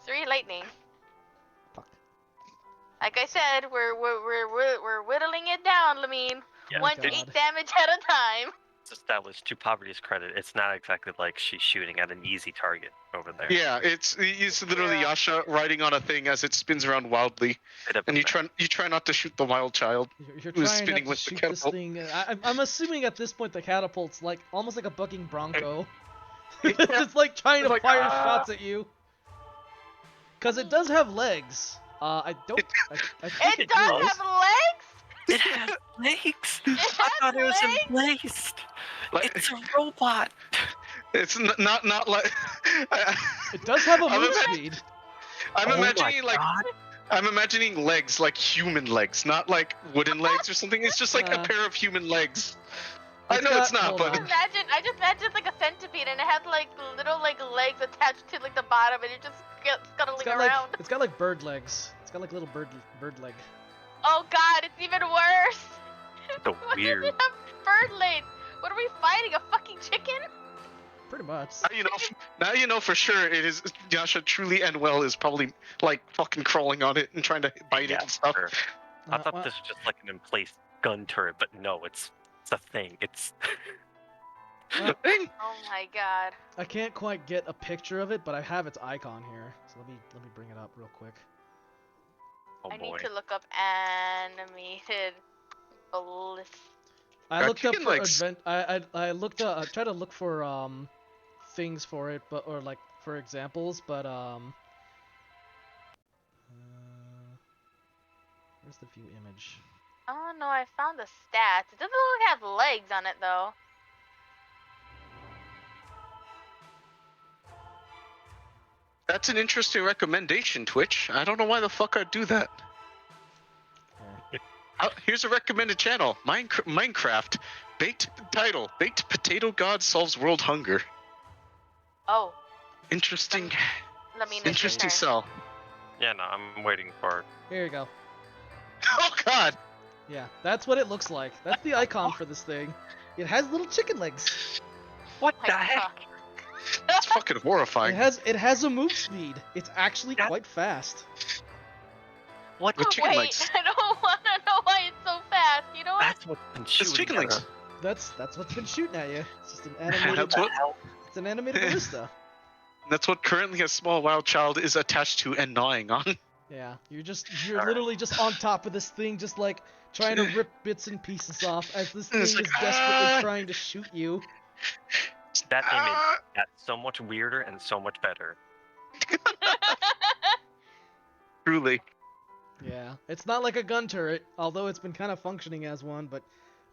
3 lightning. Fuck. Like I said, we're whittling it down, Lamine. Yeah, One God. to 8 damage at a time. It's established to Poverty's credit. It's not exactly like she's shooting at an easy target over there. Yeah, it's literally Yeah. Yasha riding on a thing as it spins around wildly, Bit of and a you try not to shoot the wild child. You're Who's trying spinning not to with the shoot this catapult. thing. I'm assuming at this point the catapult's like almost like a bucking bronco. Yeah. It's like trying It's to like, fire "Ah." shots at you. Cause it does have legs. I don't. I think It does does. have legs. It has legs! It I has thought it was legs? emplaced! Like, It's a robot! it's not like. It does have a I'm move imagine- speed. I'm Oh my imagining like God. I'm imagining legs like human legs, not like wooden legs or something. It's just like a Nah. pair of human legs. I It's know it's got- not, hold but on. I just imagined like a centipede, and it had like little like legs attached to like the bottom, and you're just scuttling It's got like around. it's got like bird legs. It's got like little bird leg. Oh God, it's even worse. So Why does weird. it have bird legs? What are we fighting? A fucking chicken? Pretty much. now you know for sure it is Yasha truly and well is probably like fucking crawling on it and trying to bite Yeah, it and stuff. sure. I thought well, this was just like an emplaced gun turret, but no, it's a thing. It's Oh my God. I can't quite get a picture of it, but I have its icon here. So let me bring it up real quick. oh I boy. need to look up animated ballista. I looked up chicken for legs. I looked up. I tried to look for things for it, but or like for examples, but where's the view image? Oh no, I found the stats. It doesn't look like it has legs on it though. That's an interesting recommendation, Twitch. I don't know why the fuck I'd do that. Here's a recommended channel: Minecraft. Baked Potato God solves world hunger. Oh, Interesting. let me know. Interesting cell. Yeah, no, I'm waiting for. Here you go. Oh God. Yeah, that's what it looks like. That's the icon for this thing. It has little chicken legs. What My the God. heck? That's fucking horrifying. It has a move speed. It's actually That- quite fast. What? With chicken Wait, legs. I don't want to know why it's so fast. You know what? That's what's been shooting. chicken at legs. her. That's what's been shooting at you. It's just an animated. That's what. It's an animated ballista. That's what currently a small wild child is attached to and gnawing on. Yeah, you're Alright. literally just on top of this thing, just like trying to rip bits and pieces off as this thing It's is like, desperately "Ah!" trying to shoot you. That image Ah! got so much weirder and so much better. Truly. Yeah, it's not like a gun turret, although it's been kind of functioning as one, but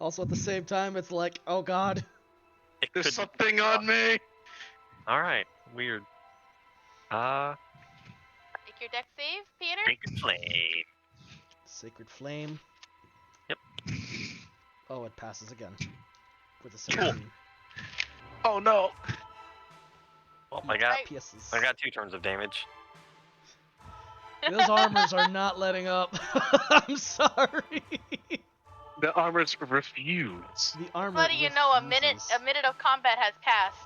also at the same time, it's like, oh god. It There's could. something on me. All right, weird. Make your deck save, Peter. Big flame. Sacred Flame. Yep. Oh, it passes again. With a 17. Oh no. Well, I got Pieces. 2 turns of damage. Those armors are not letting up. I'm sorry. The armors refuse. The armor. Letting you know, refuses. a minute of combat has passed.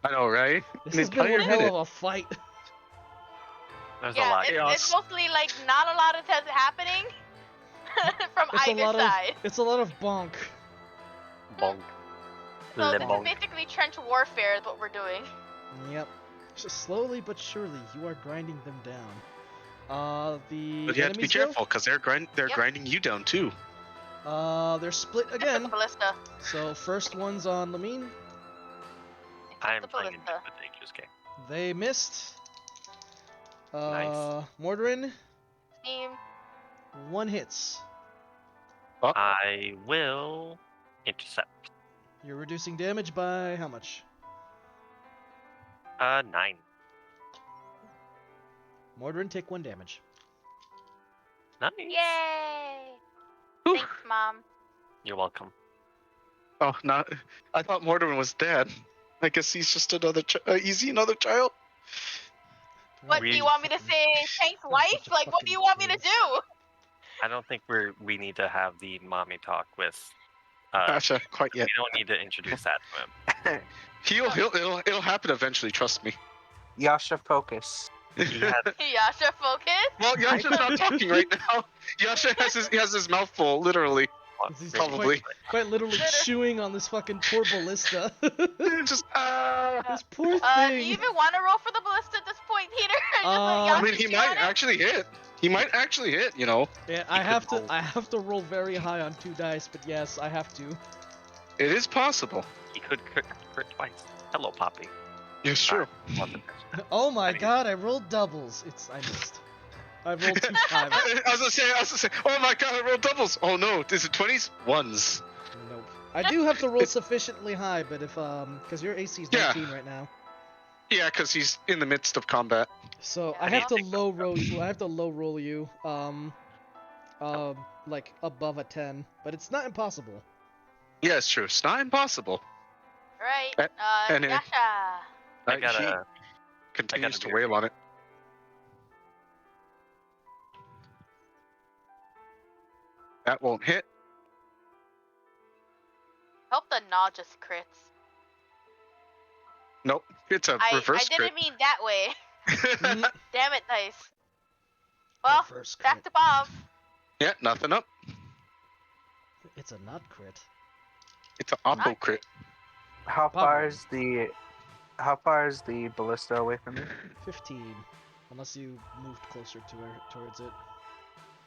I know, right? This An has been one entire hell minute. of a fight. There's Yeah, a lot. it's mostly like not a lot is happening from It's a either lot side. of. It's a lot of bonk. Bonk. So Le this bonk. is basically trench warfare is what we're doing. Yep. Just slowly but surely, you are grinding them down. The But you have to be enemies, though? careful because they're Yep. grinding you down too. They're split Except again. the ballista. So first one's on Lamine. I am Except the playing a ballista. dangerous game. They missed. Nice. Mordrin, Steam. 1 hits. I will intercept. You're reducing damage by how much? 9. Mordrin, take 1 damage. Nice. Yay! Whew. Thanks, Mom. You're welcome. Oh, not. I thought Mortimer was dead. I guess he's just another another child. What do you want me to say? Tank's wife? Like, what do you want me to do? I don't think we need to have the mommy talk with. Gotcha, quite We yet. don't need to introduce that to him. It'll happen eventually. Trust me. Yasha, focus. He had Yasha, focus. Well, Yasha's not talking right now. Yasha has his mouth full, literally. what, He's Probably. quite literally chewing on this fucking poor ballista. Just This poor Do thing. you even want to roll for the ballista at this point, Peter? Just let I Yasha I mean, he chew might on it? actually hit. He might actually hit, you know. Yeah, He could roll. I have to roll very high on 2 dice, but yes, I have to. It is possible. He could crit twice. Hello, Poppy. It's true. Oh my I mean- god, I rolled doubles. I missed. I rolled 2 fives. I was gonna say, oh my god, I rolled doubles. Oh no, is it 20s? Ones. Nope. I do have to roll sufficiently high, but if because your AC is Yeah. 19 right now. Yeah, because he's in the midst of combat. So Yeah, I I have to don't low roll you. I have to low roll you. Like above a 10, but it's not impossible. Yeah, it's true. It's not impossible. Right. and it- Yasha. I He gotta. continues to be wail on it. That won't hit. Hope the gnaw just crits. Nope. It's a I reverse didn't mean that way. Mm, Damn it, dice. Well, reverse back crit. to Bob. Yeah, nothing up. It's a not crit. It's an auto crit. How Probably. far is the ballista away from me? 15, unless you moved closer to towards it.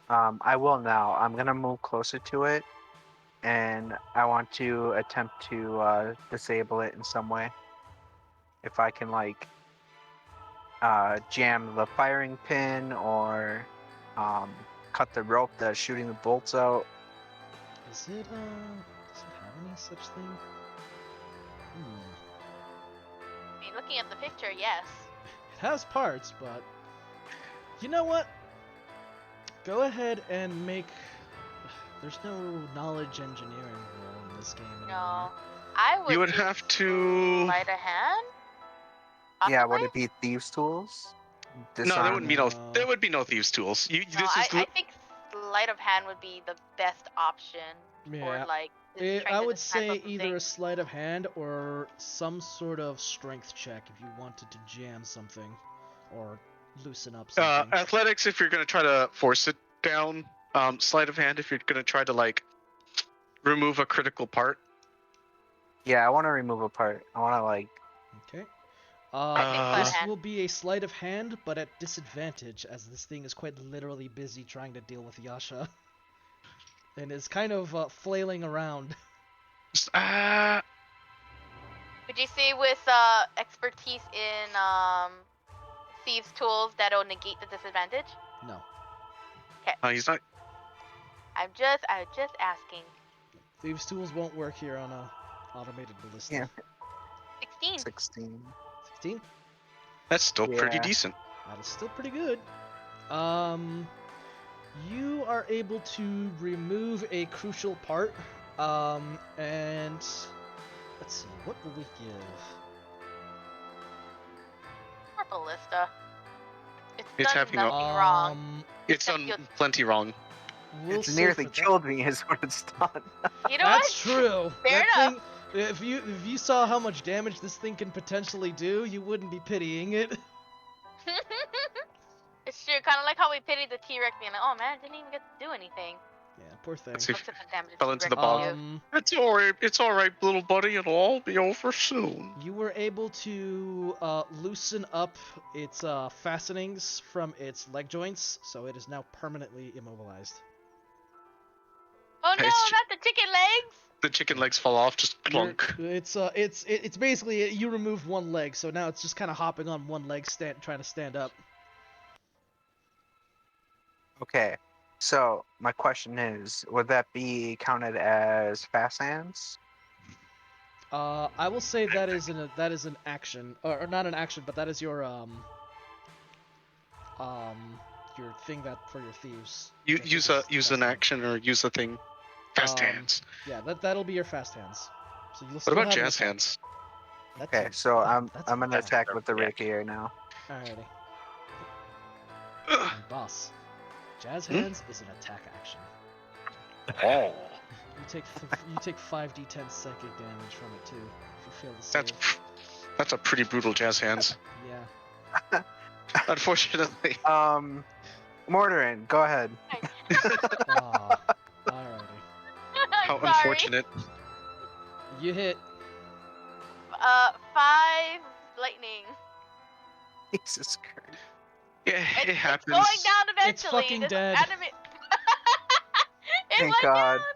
I will now. I'm gonna move closer to it, and I want to attempt to disable it in some way. If I can, like, jam the firing pin or cut the rope that's shooting the bolts out. Does it have any such thing? I mean, looking at the picture, yes. It has parts, but you know what? Go ahead and make. There's no knowledge engineering role in this game anymore. No. I would. You would use have to. Sleight of hand. Yeah, Possibly? would it be thieves' tools? No, there wouldn't be no. No. There would be no thieves' tools. No, I think sleight of hand would be the best option for Yeah. like. just trying I to would dismantle say some either a things. sleight of hand or some sort of strength check if you wanted to jam something or loosen up something. Athletics if you're gonna try to force it down. Sleight of hand if you're gonna try to like remove a critical part. Yeah, I want to remove a part. I want to, like. Okay. sleight of This hand. will be a sleight of hand, but at disadvantage, as this thing is quite literally busy trying to deal with Yasha. And is kind of flailing around. Would you say with expertise in thieves' tools that'll negate the disadvantage? No. He's not. I'm just asking. Thieves' tools won't work here on a automated ballista. Yeah. 16. 16. 16? That's still pretty Yeah. decent. That is still pretty good. You are able to remove a crucial part. And let's see, what will we give? Or ballista. It's done having a- nothing wrong. It's Except done you'll- plenty wrong. We'll It's say nearly for that- killed me, is what it's done. You know That's what? true. Fair That enough. thing, if you saw how much damage this thing can potentially do, you wouldn't be pitying it. It's true, kind of like how we pitied the T-Rex being like, oh man, it didn't even get to do anything. Yeah, poor thing. Let's see. Looks at the damage Fell into T-Rex the bog. did. It's alright. It's alright, little buddy. It'll all be over soon. You were able to loosen up its fastenings from its leg joints, so it is now permanently immobilized. Oh no, It's- not the chicken legs! The chicken legs fall off, just You're- clunk. It's basically you remove one leg, so now it's just kind of hopping on one leg, trying to stand up. Okay, so my question is, would that be counted as fast hands? I will say that is an action, or not an action, but that is your thing that for your thieves. You That use is use fast an hand. action or use a thing. Fast Um, hands. Yeah, that'll be your fast hands. So you'll What still about have an jazz attack. hands? That's Okay, a- so I'm that's gonna fast. attack with the Yeah. rapier now. Alrighty. Ugh. And boss, jazz Hmm? hands is an attack action. Oh. You take 5d10 psychic damage from it too if you fail to That's save. that's a pretty brutal jazz hands. Yeah. Unfortunately. Mortarin, go ahead. Aw, alrighty. How Sorry. unfortunate. You hit. 5 lightning. Jesus Christ. Yeah, it It's happens. going down eventually. It's fucking This dead. it Thank went God. down.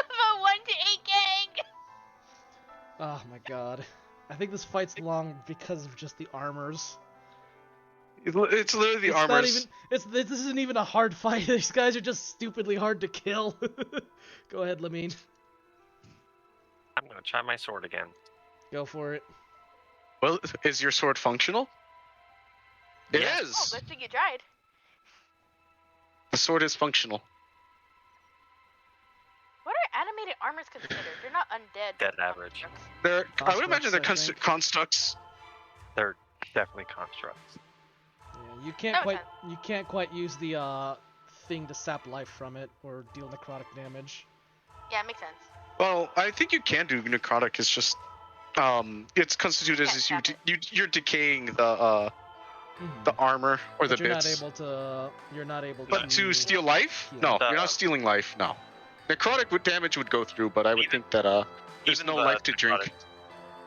The 1 to 8 gang. Oh my god. I think this fight's long because of just the armors. It's literally the It's armors. not even. This isn't even a hard fight. These guys are just stupidly hard to kill. Go ahead, Lamine. I'm gonna try my sword again. Go for it. Well, is your sword functional? It Yes. is. Oh, good thing you tried. The sword is functional. What are animated armors considered? They're not undead. Dead average. They're, I would Constructs, imagine they're I think. constructs. They're definitely constructs. Yeah, That makes you can't quite use the thing to sap life from it or deal necrotic damage. Yeah, it makes sense. Well, I think you can do necrotic. It's just, it's constituted Can't as sap you're decaying the armor or But the you're bits. not able to. You're not able But to steal life? heal. No, The- you're not stealing life. No. Necrotic damage would go through, but I would think that there's Even no the life to drink. necrotic-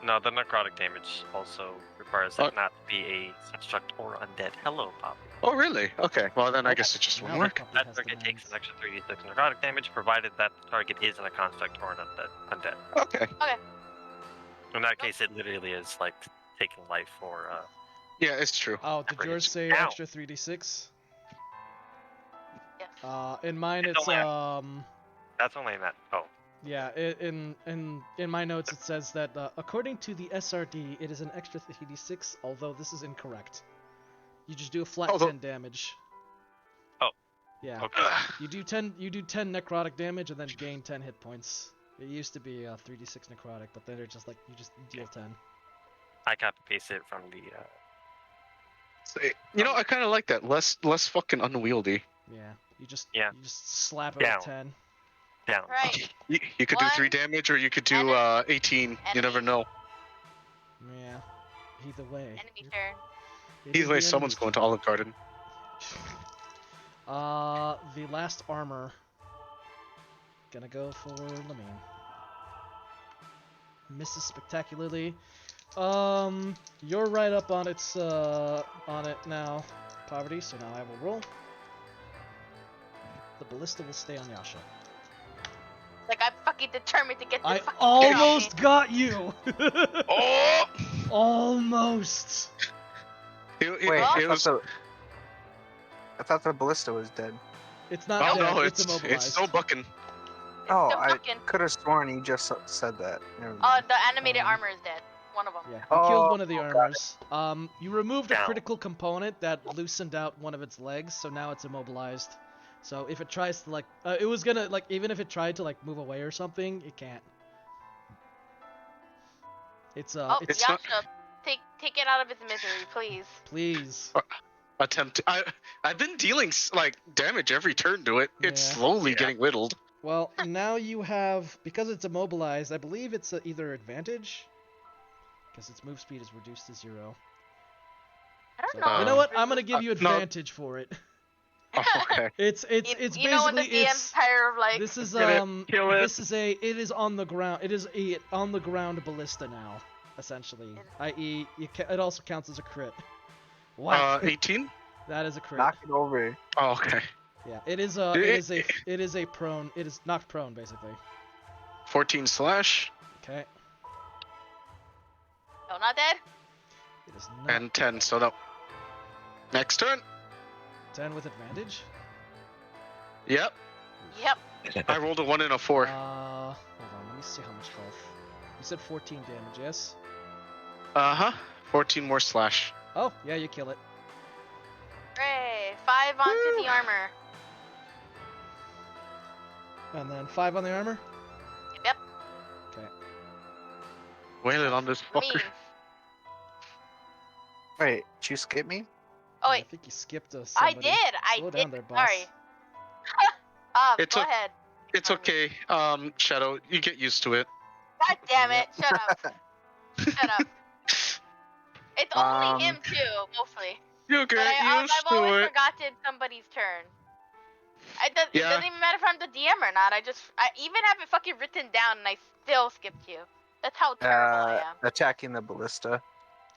No, the necrotic damage also requires it not to be a construct or undead. Hello, Pop. Oh, really? Okay. Well, then I guess it just Now won't the work. puppy That has target takes demands. an extra 3d6 necrotic damage, provided that the target is in a construct or an undead. Okay. In that case, it literally is like taking life or Yeah, it's true. Oh, did Average. yours say Ow. extra 3d6? Yes. In mine It's it's only that's only in that. Oh, yeah, in my notes it says that according to the SRD it is an extra 3d6, although this is incorrect. You just do a flat Although- 10 damage. Oh. Yeah. okay. You do 10 necrotic damage and then gain 10 hit points. It used to be 3d6 necrotic, but then they're just like you just deal 10. I copy paste it from the. You know, I kind of like that. Less fucking unwieldy. Yeah. You just Yeah. slap it Down. with 10. Down. Right. You could do 3 One damage, or you could do enemy- 18. You never enemy. know. Yeah. Either way. Enemy turn. it Either is way, the someone's enemy's going to turn. Olive Garden. The last armor. Gonna go for Lamine. Misses spectacularly. You're right up on its on it now, Poverty. So now I will roll. The ballista will stay on Yasha. Like I'm fucking determined to get this I fucking almost got you. Oh! Almost. It Wait, I was. thought the ballista was dead. It's not Oh dead. no, it's it's immobilized. still bucking. Oh, Still I fucking. could have sworn you just said that. Never Oh, mind. the animated Um, armor is dead. One of them. Yeah, you Oh, killed one of the got it. armors. You removed a Down. critical component that loosened out one of its legs, so now it's immobilized. So if it tries to like, it was gonna like, even if it tried to like move away or something, it can't. It's Oh, it's Yasha, not- take it out of its misery, please. please. Attempt. I've been dealing like damage every turn to it. It's Yeah. slowly Yeah. getting whittled. Well, now you have, because it's immobilized. I believe it's either advantage, because its move speed is reduced to 0. I don't So, know. you know what? I'm gonna give you no. advantage for it. Oh, okay. It's You basically know when the DM's it's. tired of like. This is Kill it, kill it. this is it is on the ground. It is a on the ground ballista now, essentially. I.e., it also counts as a crit. Wow, 18. that is a crit. Knock it over. Oh, okay. Yeah, it is a prone. It is knocked prone basically. 14 slash Okay, No, not dead. it is not and 10. So no. Next turn. 10 with advantage. Yep. Yep. I rolled a 1 and a 4. Hold on, let me see how much health. You said 14 damage, yes? Uh-huh. 14 more slash. Oh, yeah, you kill it. Hooray! 5 onto the armor. And then 5 on the armor. Yep. Okay. Wail it on this Me. fucker. Wait, did you skip me? Oh I wait, think you skipped I somebody. did. I Slow did. down there, boss. Sorry. It's Go o- ahead. It's okay. Shadow, you get used to it. God damn it! Shut up. Shut up. It's only him too, mostly. You But get used I've always to it. forgotten somebody's turn. It Yeah. doesn't even matter if I'm the DM or not. I even have it fucking written down and I still skipped you. That's how terrible I am. Attacking the ballista.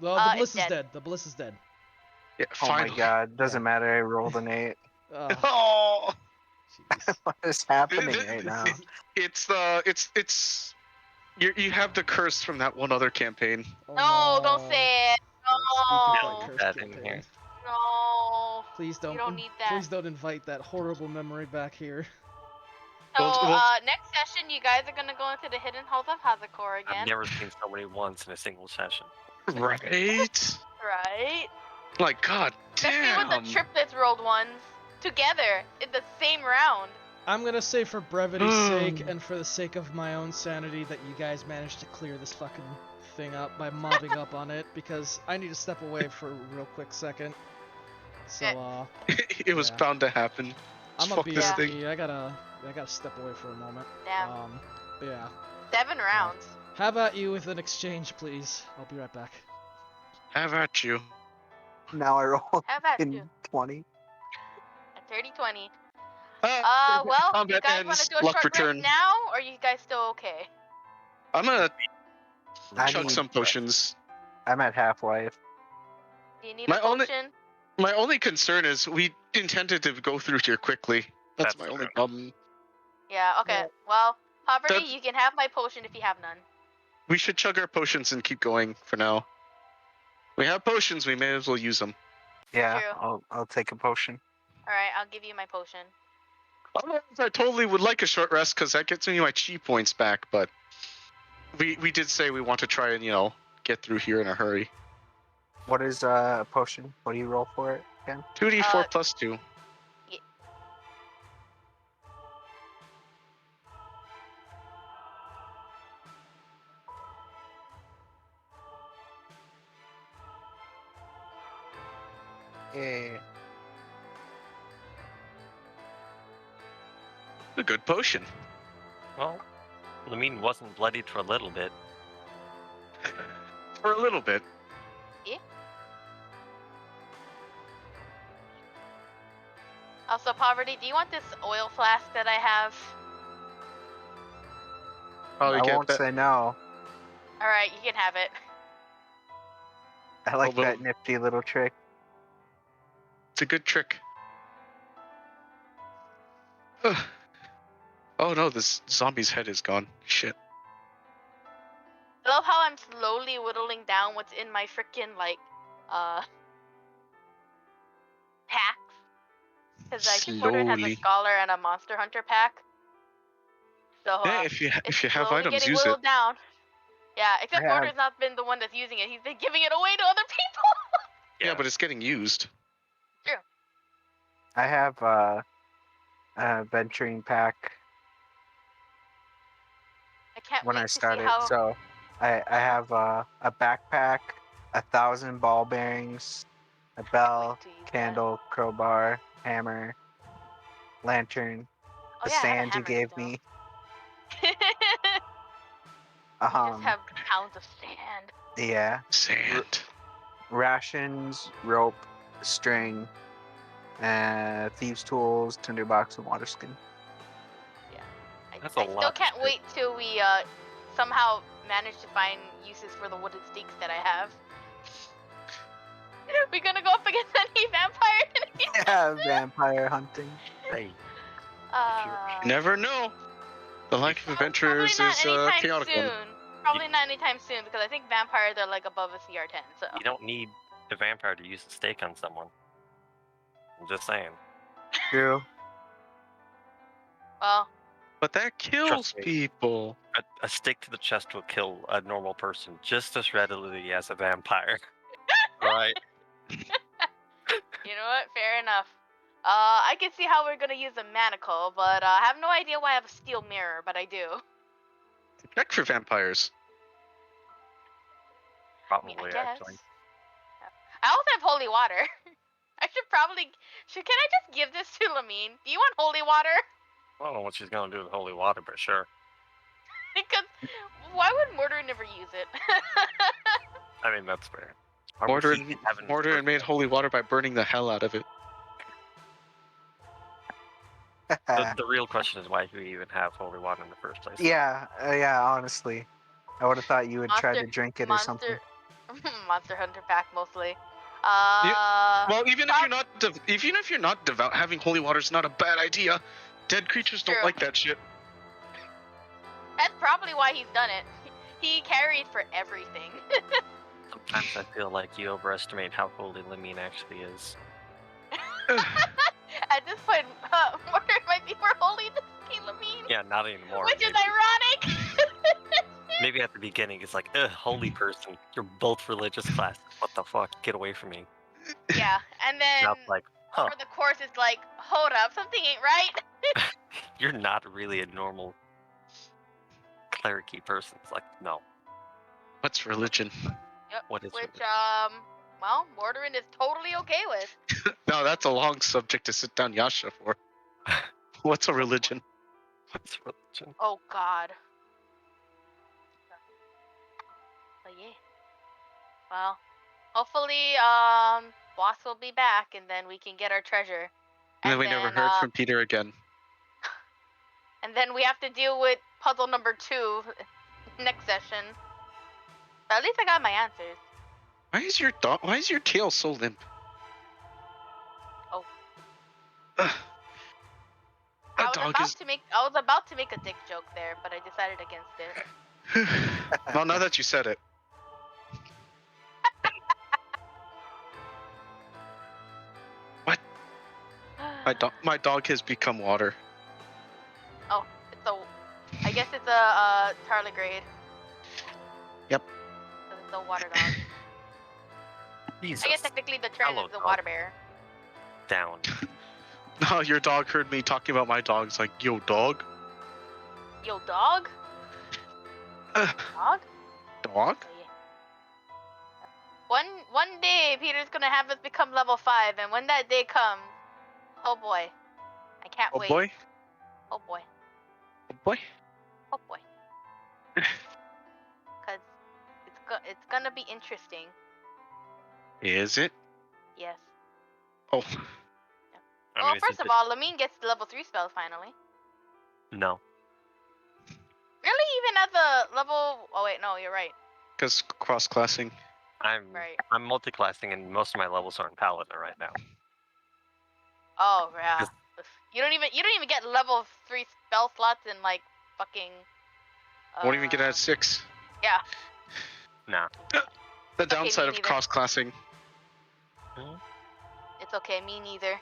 Well, the It's ballista's dead. dead. The ballista's dead. Yeah, Oh my finally. god, doesn't Yeah. matter. I rolled an 8. Oh. Jeez. What is happening right now? It's you have the curse from that one other campaign. Oh, No, don't say it. Don't speak of No. my cursed That in campaign. here. No. Please don't. You don't need that. Please don't invite that horrible memory back here. So, Well, next session, you guys are gonna go into the hidden halls of Hazakor again. I've never seen so many ones in a single session. right? Right? Like, god Especially with damn. the triplets rolled ones together in the same round. I'm gonna say for brevity's sake and for the sake of my own sanity that you guys managed to clear this fucking thing up by mobbing up on it, because I need to step away for a real quick second. So It was yeah. bound to happen. I'm a Fuck this thing. BRB. I gotta step away for a moment. Damn. But yeah. 7 rounds. How about you with an exchange, please? I'll be right back. Have at you. Now I rolled How about in you? 20. 30-20. Well, Well, you combat guys want to ends. do a Luck short return. rest now, or are you guys still okay? I'm gonna I chug need- some potions. I'm at half-life. Do you need My a only- potion? My only concern is we intended to go through here quickly. That's my That's only true. problem. Yeah, okay. Well, Poverty, That- you can have my potion if you have none. We should chug our potions and keep going for now. We have potions, we may as well use them. Yeah, True. I'll take a potion. Alright, I'll give you my potion. Otherwise, I totally would like a short rest because that gets me my chi points back, but we did say we want to try and, get through here in a hurry. What is a potion? What do you roll for it again? 2d4 plus 2. Yeah. A good potion. Well, Lamine wasn't bloodied for a little bit. For a little bit. Also, Poverty, do you want this oil flask that I have? Probably I get won't that. say no. Alright, you can have it. I like well- that nifty little trick. It's a good trick. Ugh. Oh no, this zombie's head is gone. Shit. I love how I'm slowly whittling down what's in my freaking, packs. Because I keep wondering has a Slowly. Scholar and a Monster Hunter pack. So, Yeah, if you it's have slowly items, getting use it. whittled down. Yeah, except I have- Porter's not been the one that's using it. He's been giving it away to other people. Yeah, but it's getting used. I have a venturing pack I can't when wait I to see started. how... So I have a backpack, 1,000 ball bearings, a bell, to use that. candle, crowbar, hammer, lantern, Oh, the yeah, I have a sand you hammer gave still. me. You just have pounds of sand. Yeah, Sand. rations, rope, string, thieves' tools, tinderbox, and water skin. That's I a still lot of can't shit. wait till we somehow manage to find uses for the wooden stakes that I have. We're gonna go up against any vampire. Yeah, vampire hunting. Hey, Never know. The life of adventurers probably is not a anytime chaotic soon. one. Probably not anytime soon because I think vampires are like above a CR10. So you don't need a vampire to use a stake on someone. I'm just saying. True. well, But that kills Trust me. people. A stake to the chest will kill a normal person just as readily as a vampire. Right? you know what? Fair enough. I can see how we're gonna use a manacle, but I have no idea why I have a steel mirror, but I do. Check for vampires. I mean, Probably, I guess. actually. I also have holy water. I should probably. Can I just give this to Lamine? Do you want holy water? I don't know what she's gonna do with holy water, but sure. Because why would Mordor never use it? I mean, that's fair. Why would Mordred, he even have it in the Mordred first made place? holy water by burning the hell out of it. The real question is why do we even have holy water in the first place? Yeah, yeah. Honestly, I would have thought you would try to drink it or something. Monster Hunter pack mostly. Well, even if you're not devout, having holy water is not a bad idea. Dead creatures don't True. like that shit. That's probably why he's done it. He carried for everything. Sometimes I feel like you overestimate how holy Lamine actually is. At this point, Mordred might be more holy than Lamine. Yeah, not anymore. Which is maybe. ironic. Maybe at the beginning it's like, holy person, you're both religious classes. What the fuck? Get away from me. Yeah, and then Now it's like, huh, over the course, it's like, hold up, something ain't right. you're not really a normal clericy person. It's like, no. What's religion? Yep. What is Which, religion? well, Mordorin is totally okay with. No, that's a long subject to sit down Yasha for. What's a religion? What's religion? Oh God. But yeah. Well, hopefully, boss will be back, and then we can get our treasure. And then we never heard from Peter again. And then we have to deal with puzzle number 2 next session. But at least I got my answers. Why is your tail so limp? Oh. Ugh. I That was about to make a dick joke there, but I decided against it. Well, now that you said it. What? My dog has become water. Oh, I guess it's a tardigrade. Yep. 'Cause it's a water dog. Jesus. I guess technically the trend Hello, is a dog. water bear. Down. No, your dog heard me talking about my dog. It's like, yo, dog? Yo, dog? Dog? Dog? Oh, yeah. One day, Peter's gonna have us become level 5, and when that day comes, oh boy, I can't Oh wait. boy? Oh boy. Oh boy? Oh boy. Cause it's gonna be interesting. Is it? Yes. Oh. I Well, mean, first of all, Lamine gets the level 3 spells finally. No. Really, even at the level? Oh wait, no, you're right. Because cross-classing. I'm multi-classing and most of my levels are in Paladin right now. Oh yeah. Just- You don't even get level 3 spell slots in like fucking. Won't even get at 6. Yeah. Nah. The Okay, downside me of neither. cross-classing. It's okay, me neither.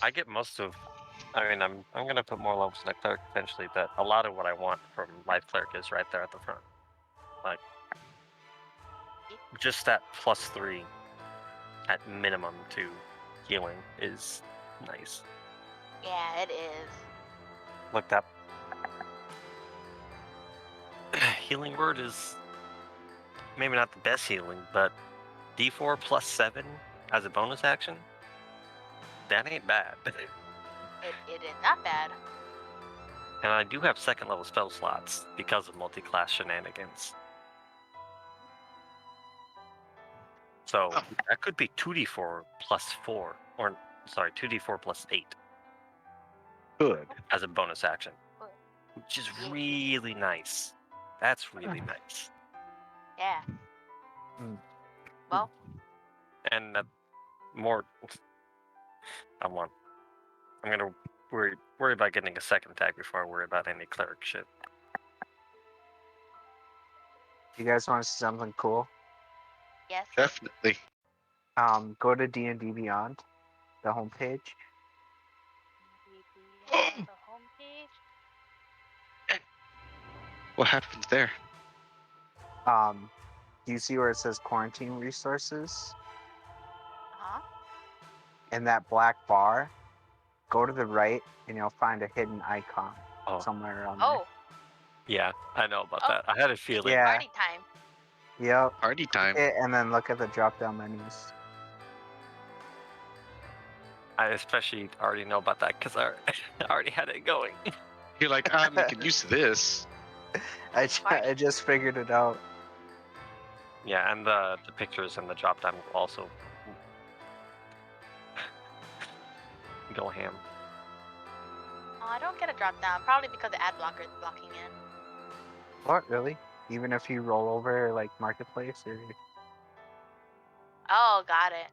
I get most of. I mean, I'm gonna put more levels in the cleric eventually, but a lot of what I want from life cleric is right there at the front. Like, just that +3 at minimum to healing is nice. Yeah, it is. Look, that healing word is maybe not the best healing, but D4 +7 as a bonus action, that ain't bad. It is not bad. And I do have second level spell slots because of multi-class shenanigans. So that could be 2d4 +4, or sorry, 2d4 +8 Good. as a bonus action, which is really nice. That's really nice. Yeah. Mm. Well, And more, I'm gonna worry about getting a second attack before I worry about any cleric shit. You guys want to see something cool? yes. Definitely. Go to DnD Beyond, the homepage. The homepage. What happens there? You see where it says quarantine resources? Uh-huh. In that black bar, go to the right and you'll find a hidden icon Oh. somewhere around Oh, Yeah, I know about Oh. that. I had a feeling. Yeah. party time. there. Yep. Party time. And then look at the drop down menus. I especially already know about that because I already had it going. You're like, I'm making use of this. I just figured it out. Yeah, and the pictures and the drop down will also go ham. Oh, I don't get a drop down, probably because the ad blocker is blocking it. What, really? Even if you roll over, like, Marketplace or... Oh, got it.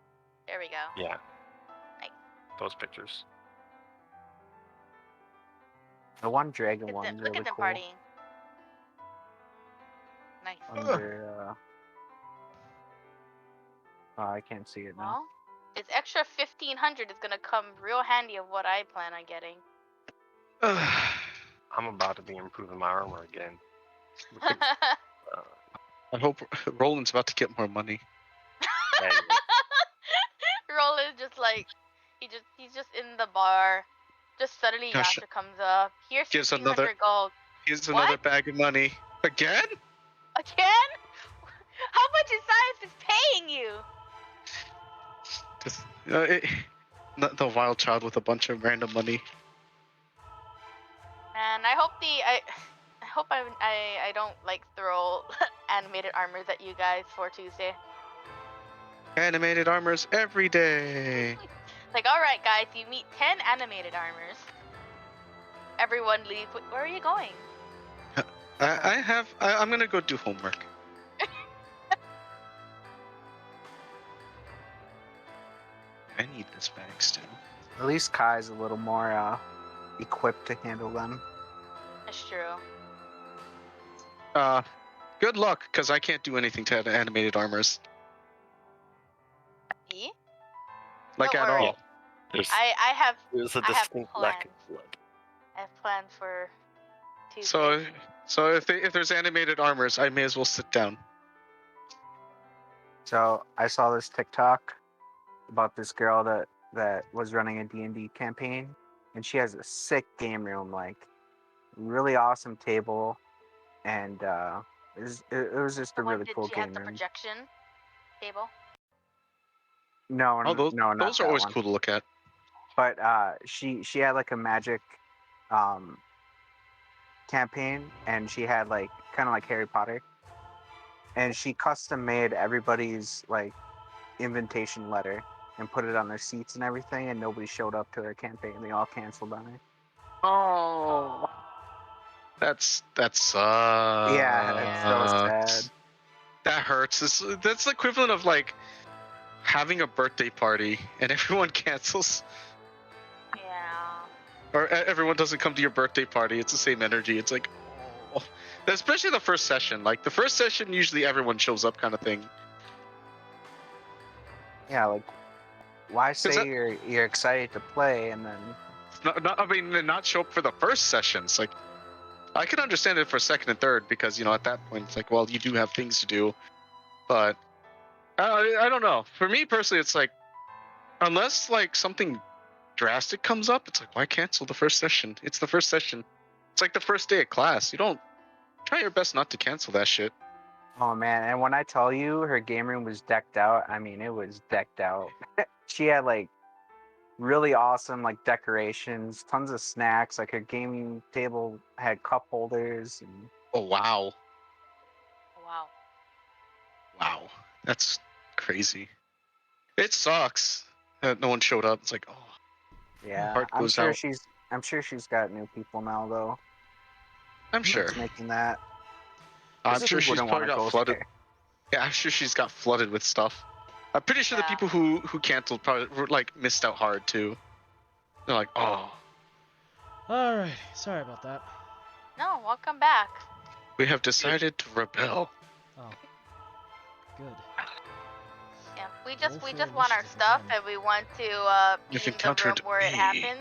There we go. Yeah. Nice. Those pictures. The one dragon Look one's at really them cool. partying. Nice. Under, oh, I can't see it now. Well, its extra 1,500 is gonna come real handy of what I plan on getting. I'm about to be improving my armor again. I hope Roland's about to get more money. Roland just like he's just in the bar. Just suddenly Gosh. Yasha comes up. Here's Gives 1,500 gold. Here's What? another bag of money. Again? Again? How much is Science is paying you? Just, not the wild child with a bunch of random money. And I hope I don't like throw animated armors at you guys for Tuesday. Animated armors every day. Like, alright guys, you meet 10 animated armors. Everyone leave. Where are you going? I'm gonna go do homework. I need this bag still. At least Kai's a little more equipped to handle them. That's true. Good luck, because I can't do anything to animated armors. E? Like Don't at worry. all. I have There's a I have distinct lack of plans. blood. I have plans for Tuesday. So if there's animated armors, I may as well sit down. So I saw this TikTok about this girl that was running a D&D campaign, and she has a sick game room, like really awesome table, and it was just a really cool Did she have game the room. projection table? No, Oh, those, no, not those are that always one. cool to look at. But she had like a magic campaign, and she had like kind of like Harry Potter, and she custom made everybody's like invitation letter and put it on their seats and everything, and nobody showed up to her campaign. They all canceled on her. Oh, that sucks. Yeah, it's so sad. That hurts. That's the equivalent of like having a birthday party and everyone cancels, Yeah. or everyone doesn't come to your birthday party. It's the same energy. It's like, oh, especially the first session. Like the first session, usually everyone shows up, kind of thing. Yeah, like why say you're excited to play and then not show up for the first sessions. Like I can understand it for second and third because at that point it's like, well, you do have things to do, but I don't know. For me personally, it's like unless like something drastic comes up, it's like why cancel the first session? It's the first session. It's like the first day of class. You don't try your best not to cancel that shit. Oh man, and when I tell you her game room was decked out, I mean it was decked out. She had like really awesome like decorations, tons of snacks, like her gaming table had cup holders and Oh wow. Wow. That's crazy. It sucks that no one showed up. It's like, oh, yeah, heart I'm goes sure out. she's got new people now though. I'm sure. That's making that. I'm sure she's wouldn't probably wanna got go flooded. there. Yeah, I'm sure she's got flooded with stuff. I'm pretty sure the Yeah. people who canceled probably were like missed out hard too. They're like, oh, Alrighty, sorry about that. No, welcome back. we have decided to rebel. Oh, good. Yeah, we Roll just for want our initiative stuff again. and we want to be You've in the room encountered where it me. happens.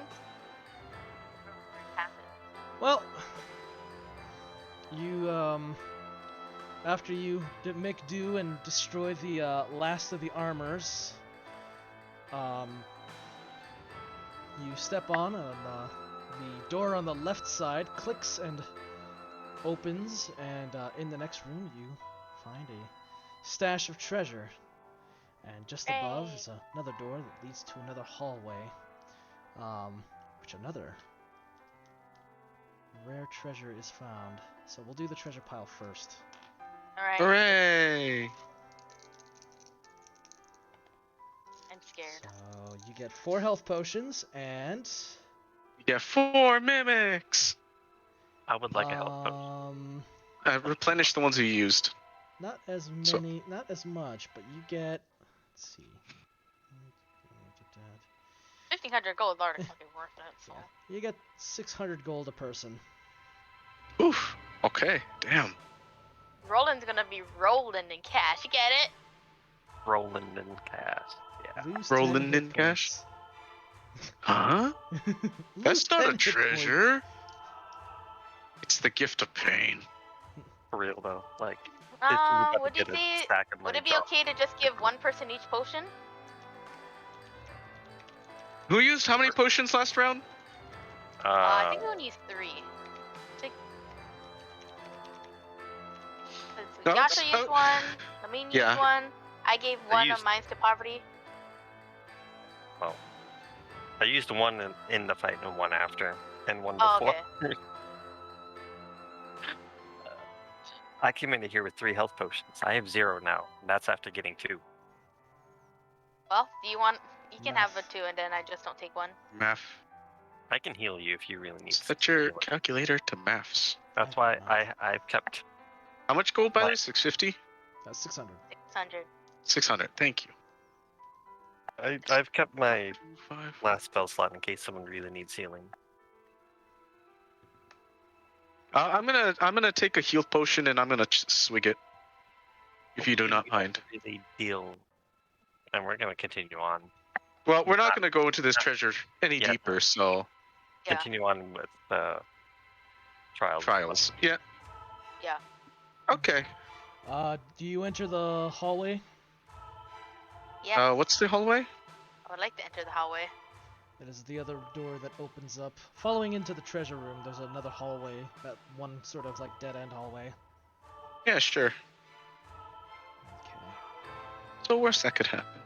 Well, you after you make do and destroy the last of the armors, you step on and the door on the left side clicks and opens, and in the next room you find a stash of treasure. And just above is another door that leads to another hallway, which another rare treasure is found. So we'll do the treasure pile first. All right. Hooray! scared. So you get 4 health potions and You get 4 mimics. I would like a health potion. Replenish the ones you used. not as So- many, not as much, but you get. Let's see. 1,500 gold is already fucking worth it. So. Yeah, you get 600 gold a person. Oof. Okay. Damn. Roland's gonna be rolling in cash. You get it? Rolling in cash. Yeah. Lose 10 Rolling hit in cash? points. Huh? Lose That's not 10 a hit points. treasure. It's the gift of pain. For real though. Like, if you were about Would to you get a say? stack of Would money it be dropped, okay to just give one person each potion? Who used how many potions last round? I think we only used 3. No, Yasha it's- used one. Lamine used yeah. one. I gave one of used- mine to Poverty. I used one in the fight and one after, and one Oh, before. okay. I came into here with 3 health potions. I have 0 now. And that's after getting 2. Well, do you want? You can have a Math. 2, and then I just don't take one. Math. I can heal you if you really need Set your healing. calculator to maths. That's I why got math. I've kept. How much gold, by the way? Right. 650? That's 600. 600. 600. Thank you. I've kept my 5. last spell slot in case someone really needs healing. I'm gonna take a heal potion and I'm gonna swig it. If you do not mind. Really deal, and we're gonna continue on. Well, we're not gonna go into this treasure any Yeah. deeper, so Yeah. Continue on with the trials. trials. Yeah. Yeah. Okay. Do you enter the hallway? Yeah. What's the hallway? I would like to enter the hallway. It is the other door that opens up. Following into the treasure room, there's another hallway, that one sort of like dead-end hallway. Yeah, sure. Okay. So worst that could happen.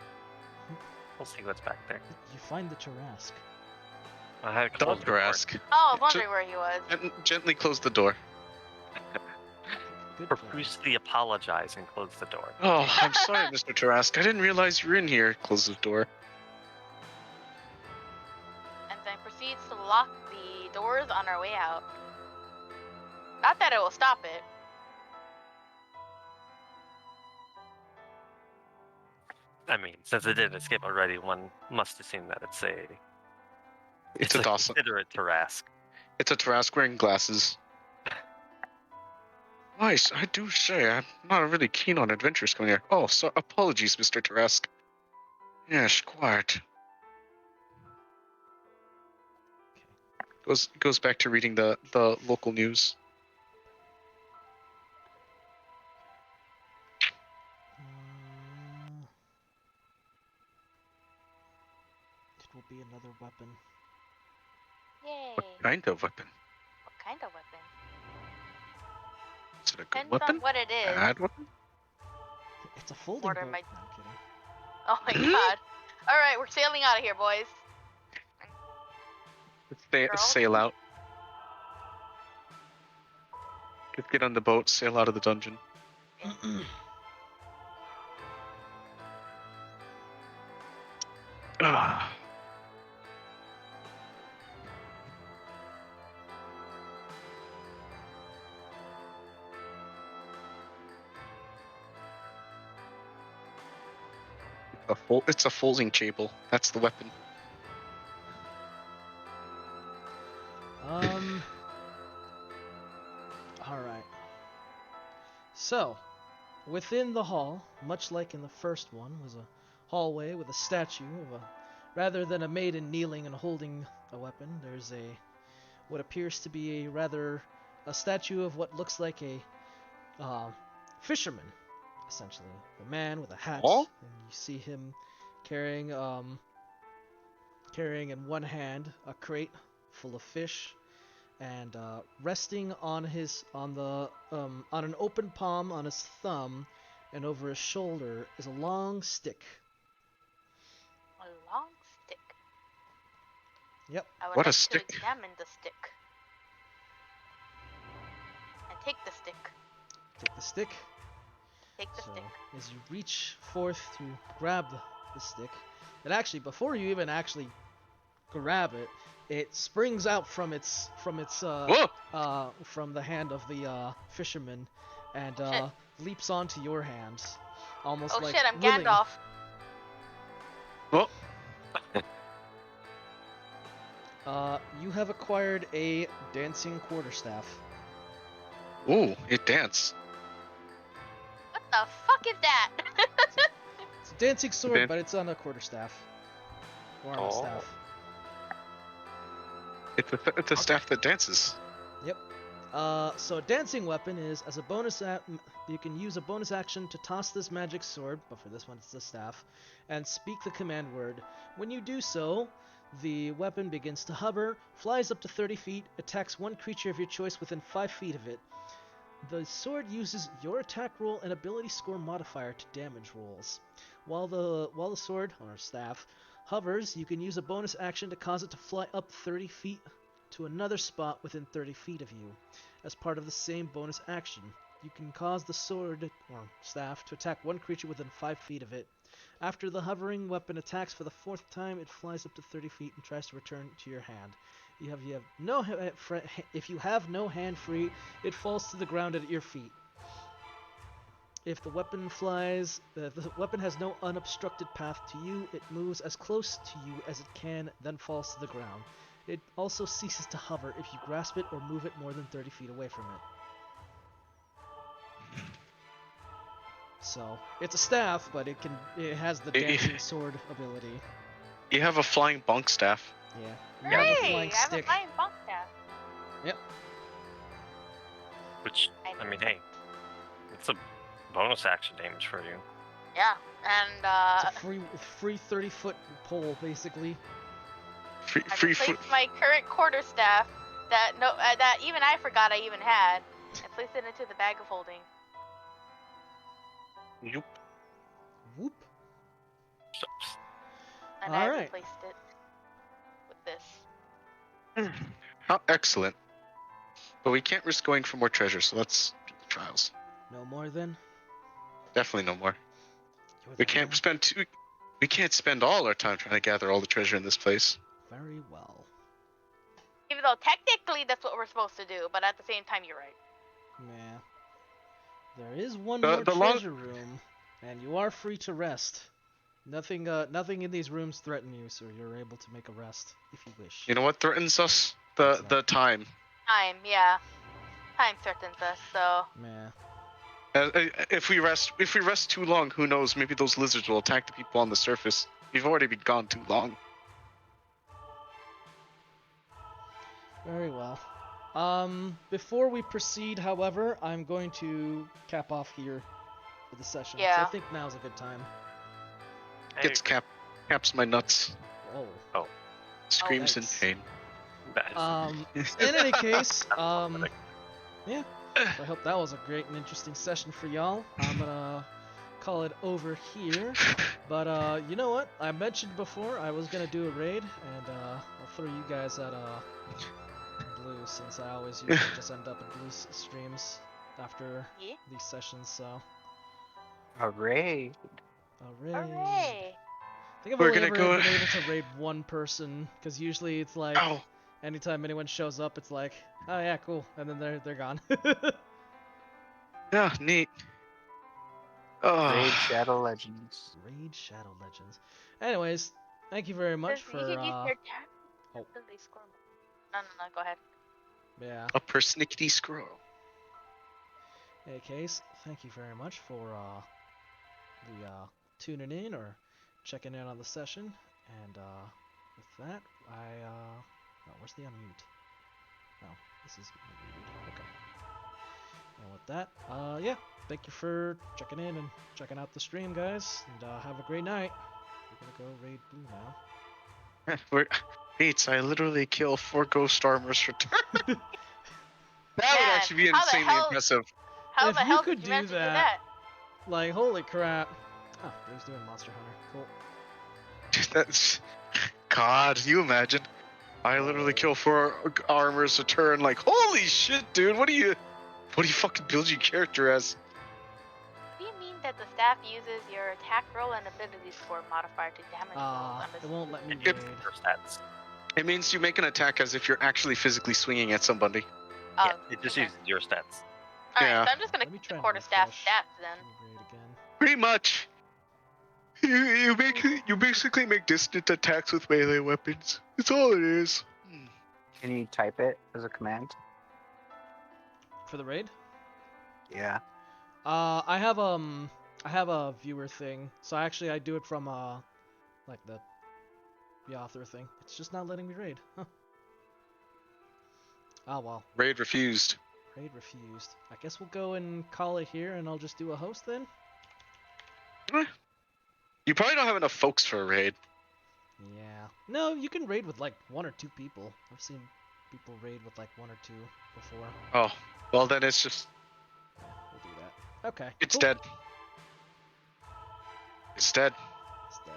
We'll see what's back there. You find the Tarask. I had to close the Doctor door. ask. Oh, I was wondering where he was. Gently close the door. Good plan. Profusely apologize and close the door. Oh, I'm sorry, Mr. Tarask. I didn't realize you were in here. Close the door. And then proceeds to lock the doors on our way out. Not that it will stop it. I mean, since it did escape already, one must assume that it's a. It's a Dawson. Considerate Tarask. It's a Tarask wearing glasses. Nice, I do say I'm not really keen on adventures coming here. Oh, so apologies, Mr. Tarask. Yes, quiet. Goes back to reading the local news. It will be another weapon. Yay. What kind of weapon? What kind of weapon? Is it a good Depends weapon? on what it is. Bad weapon? It's a folding Mortar boat. might- No, I'm kidding. Oh my god. Alright, we're sailing out of here, boys. Let's sail out. Let's get on the boat, sail out of the dungeon. Ah. It's a folding table. That's the weapon. Alright. So, within the hall, much like in the first one, was a hallway with a statue of a. Rather than a maiden kneeling and holding a weapon, there's what appears to be a statue of what looks like a fisherman, essentially. A man with a hat, Oh? and you see him carrying in one hand a crate full of fish, and resting on an open palm on his thumb, and over his shoulder is a long stick. A long stick. Yep. I would What a like stick. to examine the stick. And take the stick. Take the stick. Take the So, stick. as you reach forth to grab the stick. And actually, before you even actually grab it, it springs out from from the hand of the fisherman, and Shit. leaps onto your hands, almost Oh like shit, I'm willing. Gandalf. You have acquired a dancing quarterstaff. Ooh, it dance. What the fuck is that? It's a dancing sword, Dan- but it's on a quarterstaff. Or on a Oh. staff. It's a staff that dances. Yep. So a dancing weapon is, as a bonus, you can use a bonus action to toss this magic sword, but for this one it's the staff, and speak the command word. When you do so, the weapon begins to hover, flies up to 30 feet, attacks one creature of your choice within 5 feet of it. The sword uses your attack roll and ability score modifier to damage rolls. While the sword, or staff, hovers, you can use a bonus action to cause it to fly up 30 feet to another spot within 30 feet of you. As part of the same bonus action, you can cause the sword, or staff, to attack one creature within 5 feet of it. After the hovering weapon attacks for the 4th time, it flies up to 30 feet and tries to return to your hand. If you have no hand free, it falls to the ground at your feet. If the weapon the weapon has no unobstructed path to you, it moves as close to you as it can, then falls to the ground. It also ceases to hover if you grasp it or move it more than 30 feet away from it. So, it's a staff, but it has the dancing sword ability. You have a flying bunk staff. Yeah. You have a Hooray! flying I have a stick. flying bunk staff. Yep. Which, I mean, hey, it's a bonus action damage for you. Yeah, and It's a free 30-foot pole, basically. I replaced my current quarterstaff that even I forgot I even had, and placed it into the bag of holding. Nope. Whoop. And I Alright. replaced it with this. How excellent. But we can't risk going for more treasure, so let's do the trials. No more then? Definitely no more. You're We the can't man. we can't spend all our time trying to gather all the treasure in this place. Very well. Even though technically that's what we're supposed to do, but at the same time you're right. Yeah. There is one The- more the long- treasure room, and you are free to rest. Nothing in these rooms threaten you, so you're able to make a rest if you wish. You know what threatens us? What's The that? time. Time, yeah. Time threatens us, so Yeah. If we rest too long, who knows? Maybe those lizards will attack the people on the surface. We've already been gone too long. Very well. Before we proceed, however, I'm going to cap off here for the session. So I Yeah. think now's a good time. Gets caps my nuts. Oh. Screams in Yikes. pain. In any case, yeah. So I hope that was a great and interesting session for y'all. I'm gonna call it over here. But you know what? I mentioned before I was gonna do a raid, and I'll throw you guys at blue, since I always usually just end up in blue streams after yeah. these sessions. So Hooray. a raid. Hooray! I think I've We're only gonna ever go- been able to raid one person, because usually it's like Ow. anytime anyone shows up, it's like, oh yeah, cool, and then they're gone. Yeah, neat. Oh. Raid Shadow Legends. Raid Shadow Legends. Anyways, thank you very much for You could use your tab. oh. They score more. No, go ahead. Yeah. A persnickety squirrel. In any case, thank you very much for the tuning in or checking in on the session. And with that, oh, where's the unmute? Oh, this is muted. Okay. And with that, yeah, thank you for checking in and checking out the stream, guys. And have a great night. We're gonna go raid blue now. Beats, I literally kill 4 ghost armors for turn. That would Man, actually be how the insanely hell- impressive. How If the you hell could did do you manage to do that- that? Like, holy crap. Oh, Blue's doing Monster Hunter. Cool. That's God, you imagine? I literally kill 4 armors a turn. Like, holy shit, dude! What do you fucking build your character as? What do you mean that the staff uses your attack roll and ability score modifier to damage rolls. I'm It won't let me It gives raid. your stats. It means you make an attack as if you're actually physically swinging at somebody. Oh, Yeah, it just okay. uses your stats. Alright, Yeah. so I'm just gonna Let me keep try the and quarterstaff refresh. stats then. Raid again. Pretty much. You basically make distant attacks with melee weapons. It's all it is. Can you type it as a command? For the raid? Yeah. I have a viewer thing, so actually I do it from like the author thing. It's just not letting me raid. Huh. Oh well. Raid refused. Raid refused. I guess we'll go and call it here, and I'll just do a host then. You probably don't have enough folks for a raid. Yeah. No, you can raid with like 1 or 2 people. I've seen people raid with like 1 or 2 before. Oh, well then it's just Yeah, we'll do that. Okay. it's cool. dead. It's dead. It's dead.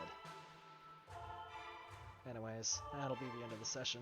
Anyways, that'll be the end of the session.